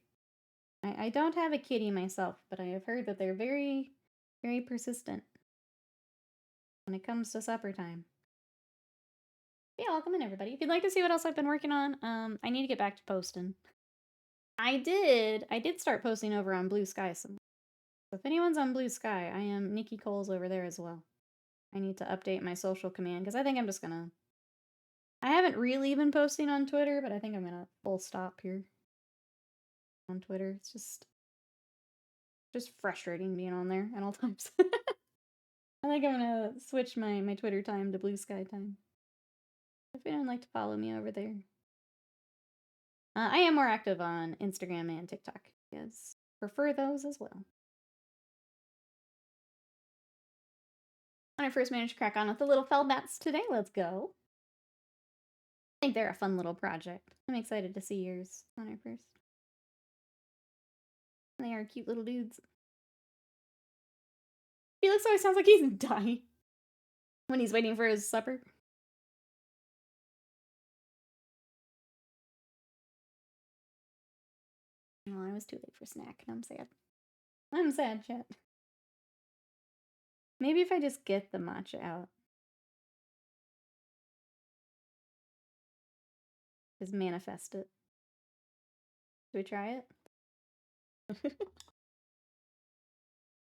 S1: I don't have a kitty myself, but I have heard that they're very, very persistent when it comes to supper time. Yeah, welcome in everybody. If you'd like to see what else I've been working on, I need to get back to posting. I did start posting over on Blue Sky some. So if anyone's on Blue Sky, I am Nikki Coles over there as well. I need to update my social command because I think I'm just gonna. I haven't really been posting on Twitter, but I think I'm gonna full stop here on Twitter. It's just frustrating being on there at all times. I think I'm gonna switch my Twitter time to Blue Sky time. If anyone would like to follow me over there. I am more active on Instagram and TikTok. Yes, prefer those as well. When I first managed to crack on with the little fell bats today, let's go. I think they're a fun little project. I'm excited to see yours when I first. They are cute little dudes. Felix always sounds like he's dying when he's waiting for his supper. Oh, I was too late for snack, and I'm sad. I'm sad, chat. Maybe if I just get the matcha out. Just manifest it. Should we try it?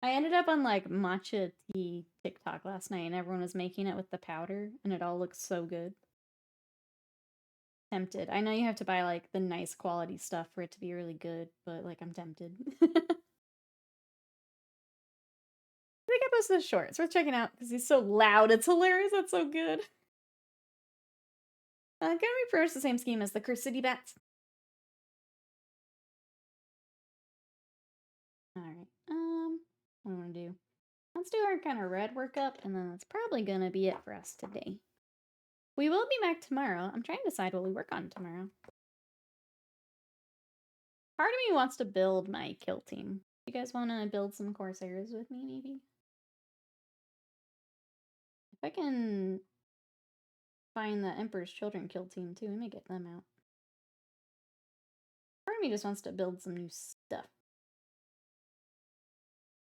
S1: I ended up on like matcha tea TikTok last night and everyone was making it with the powder and it all looks so good. Tempted. I know you have to buy like the nice quality stuff for it to be really good, but like I'm tempted. I think I posted this short. It's worth checking out because he's so loud. It's hilarious. That's so good. Can we approach the same scheme as the Cursed City Bats? Alright. What do I want to do? Let's do our kind of red workup, and then that's probably gonna be it for us today. We will be back tomorrow. I'm trying to decide what we work on tomorrow. Part of me wants to build my kill team. You guys want to build some Corsairs with me, maybe? If I can find the Emperor's Children kill team, too, I may get them out. Part of me just wants to build some new stuff.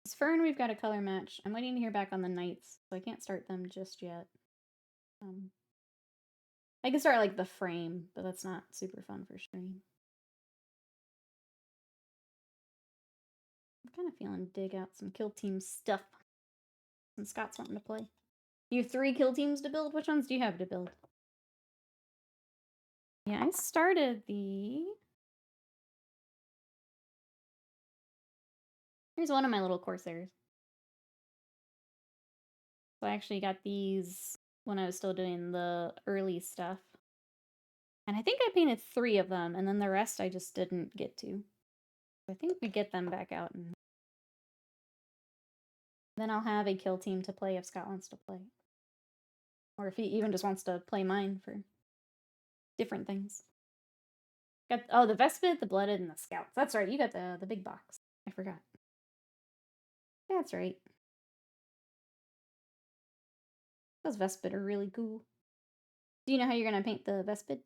S1: This Fern, we've got a color match. I'm waiting to hear back on the Knights, so I can't start them just yet. I can start, like, the frame, but that's not super fun for stream. I'm kind of feeling dig out some kill team stuff. And Scott's wanting to play. You have 3 kill teams to build? Which ones do you have to build? Yeah, I started the... Here's one of my little Corsairs. So I actually got these when I was still doing the early stuff. And I think I painted 3 of them, and then the rest I just didn't get to. I think we get them back out. And then I'll have a kill team to play if Scott wants to play. Or if he even just wants to play mine for different things. Got the Vespid, the Blooded, and the Scouts. That's right, you got the big box. I forgot. That's right. Those Vespid are really cool. Do you know how you're going to paint the Vespid?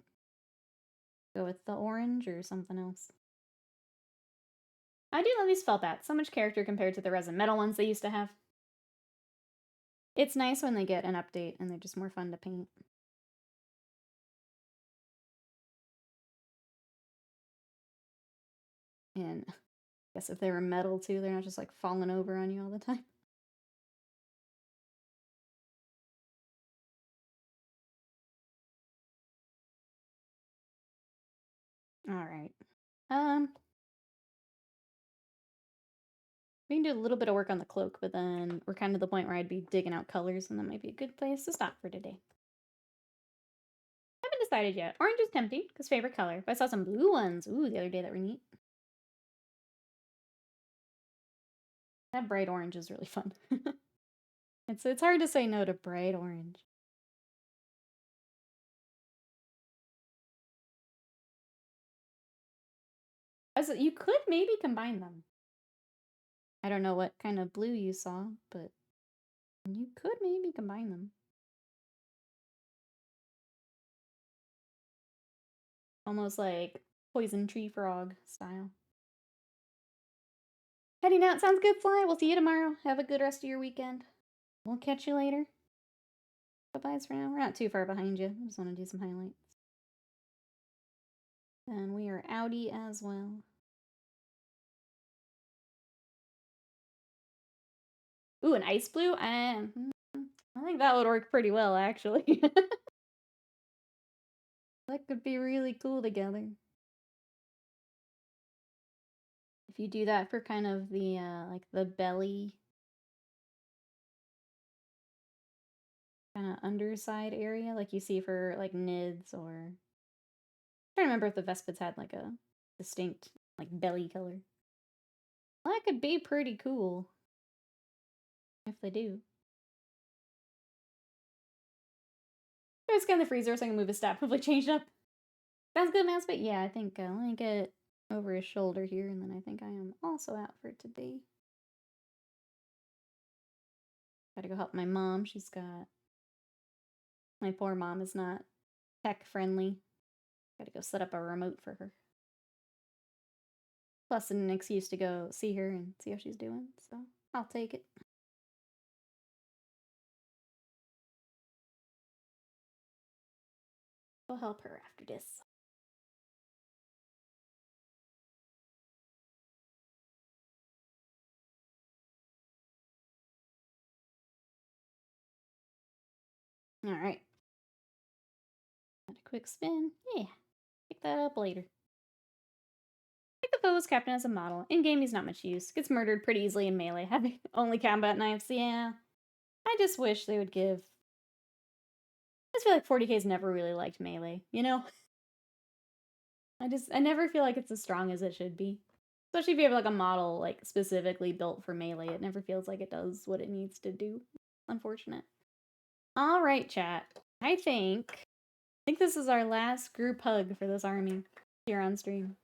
S1: Go with the orange or something else? I do love these felt bats. So much character compared to the resin metal ones they used to have. It's nice when they get an update and they're just more fun to paint. And I guess if they were metal too, they're not just like falling over on you all the time. Alright. We can do a little bit of work on the cloak, but then we're kind of the point where I'd be digging out colors, and that might be a good place to stop for today. Haven't decided yet. Orange is tempting, because favorite color. But I saw some blue ones, ooh, the other day that were neat. That bright orange is really fun. It's hard to say no to bright orange. You could maybe combine them. I don't know what kind of blue you saw, but you could maybe combine them. Almost like poison tree frog style. Heading out, sounds good, Fly. We'll see you tomorrow. Have a good rest of your weekend. We'll catch you later. Bye-byes for now. We're not too far behind you. I just want to do some highlights. And we are outie as well. Ooh, an ice blue? I think that would work pretty well, actually. That could be really cool together. If you do that for kind of the, like, the belly kind of underside area, like you see for, like, Nids or... I'm trying to remember if the Vespids had, like, a distinct, like, belly color. Well, that could be pretty cool. If they do. Try to scan the freezer so I can move his stat. Hopefully change it up. Sounds good, Mouse, but yeah, I think, let me get over his shoulder here, and then I think I am also out for today. Gotta go help my mom. She's got... My poor mom is not tech-friendly. Gotta go set up a remote for her. Plus an excuse to go see her and see how she's doing, so I'll take it. I'll help her after this. Alright. Got a quick spin. Yeah. Pick that up later. Pick the foe's captain as a model. In-game, he's not much use. Gets murdered pretty easily in melee. Having only combat knives, yeah. I just wish they would give... I just feel like 40K's never really liked melee, you know? I never feel like it's as strong as it should be. Especially if you have like a model like specifically built for melee, it never feels like it does what it needs to do. Unfortunate. Alright, chat. I think this is our last group hug for this army here on stream.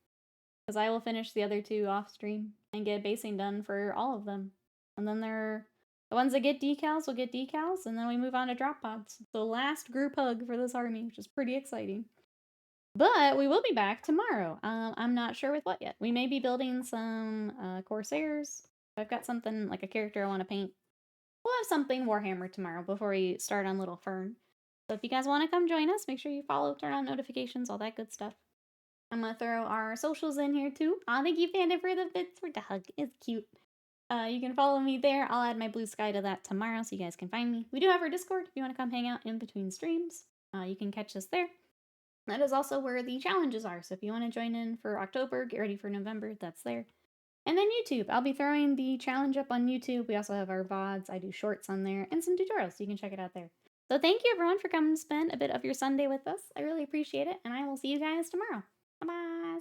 S1: Because I will finish the other two off stream and get basing done for all of them. And then the ones that get decals will get decals, and then we move on to drop pods. So last group hug for this army, which is pretty exciting. But we will be back tomorrow. I'm not sure with what yet. We may be building some Corsairs. I've got something, like a character I want to paint. We'll have something Warhammer tomorrow before we start on Little Fern. So if you guys want to come join us, make sure you follow, turn on notifications, all that good stuff. I'm going to throw our socials in here too. Aw, thank you, Panda, for the bits for the hug. It's cute. You can follow me there. I'll add my blue sky to that tomorrow so you guys can find me. We do have our Discord if you want to come hang out in between streams. You can catch us there. That is also where the challenges are. So if you want to join in for October, get ready for November, that's there. And then YouTube. I'll be throwing the challenge up on YouTube. We also have our VODs. I do shorts on there and some tutorials, so you can check it out there. So thank you, everyone, for coming to spend a bit of your Sunday with us. I really appreciate it, and I will see you guys tomorrow. Bye-bye.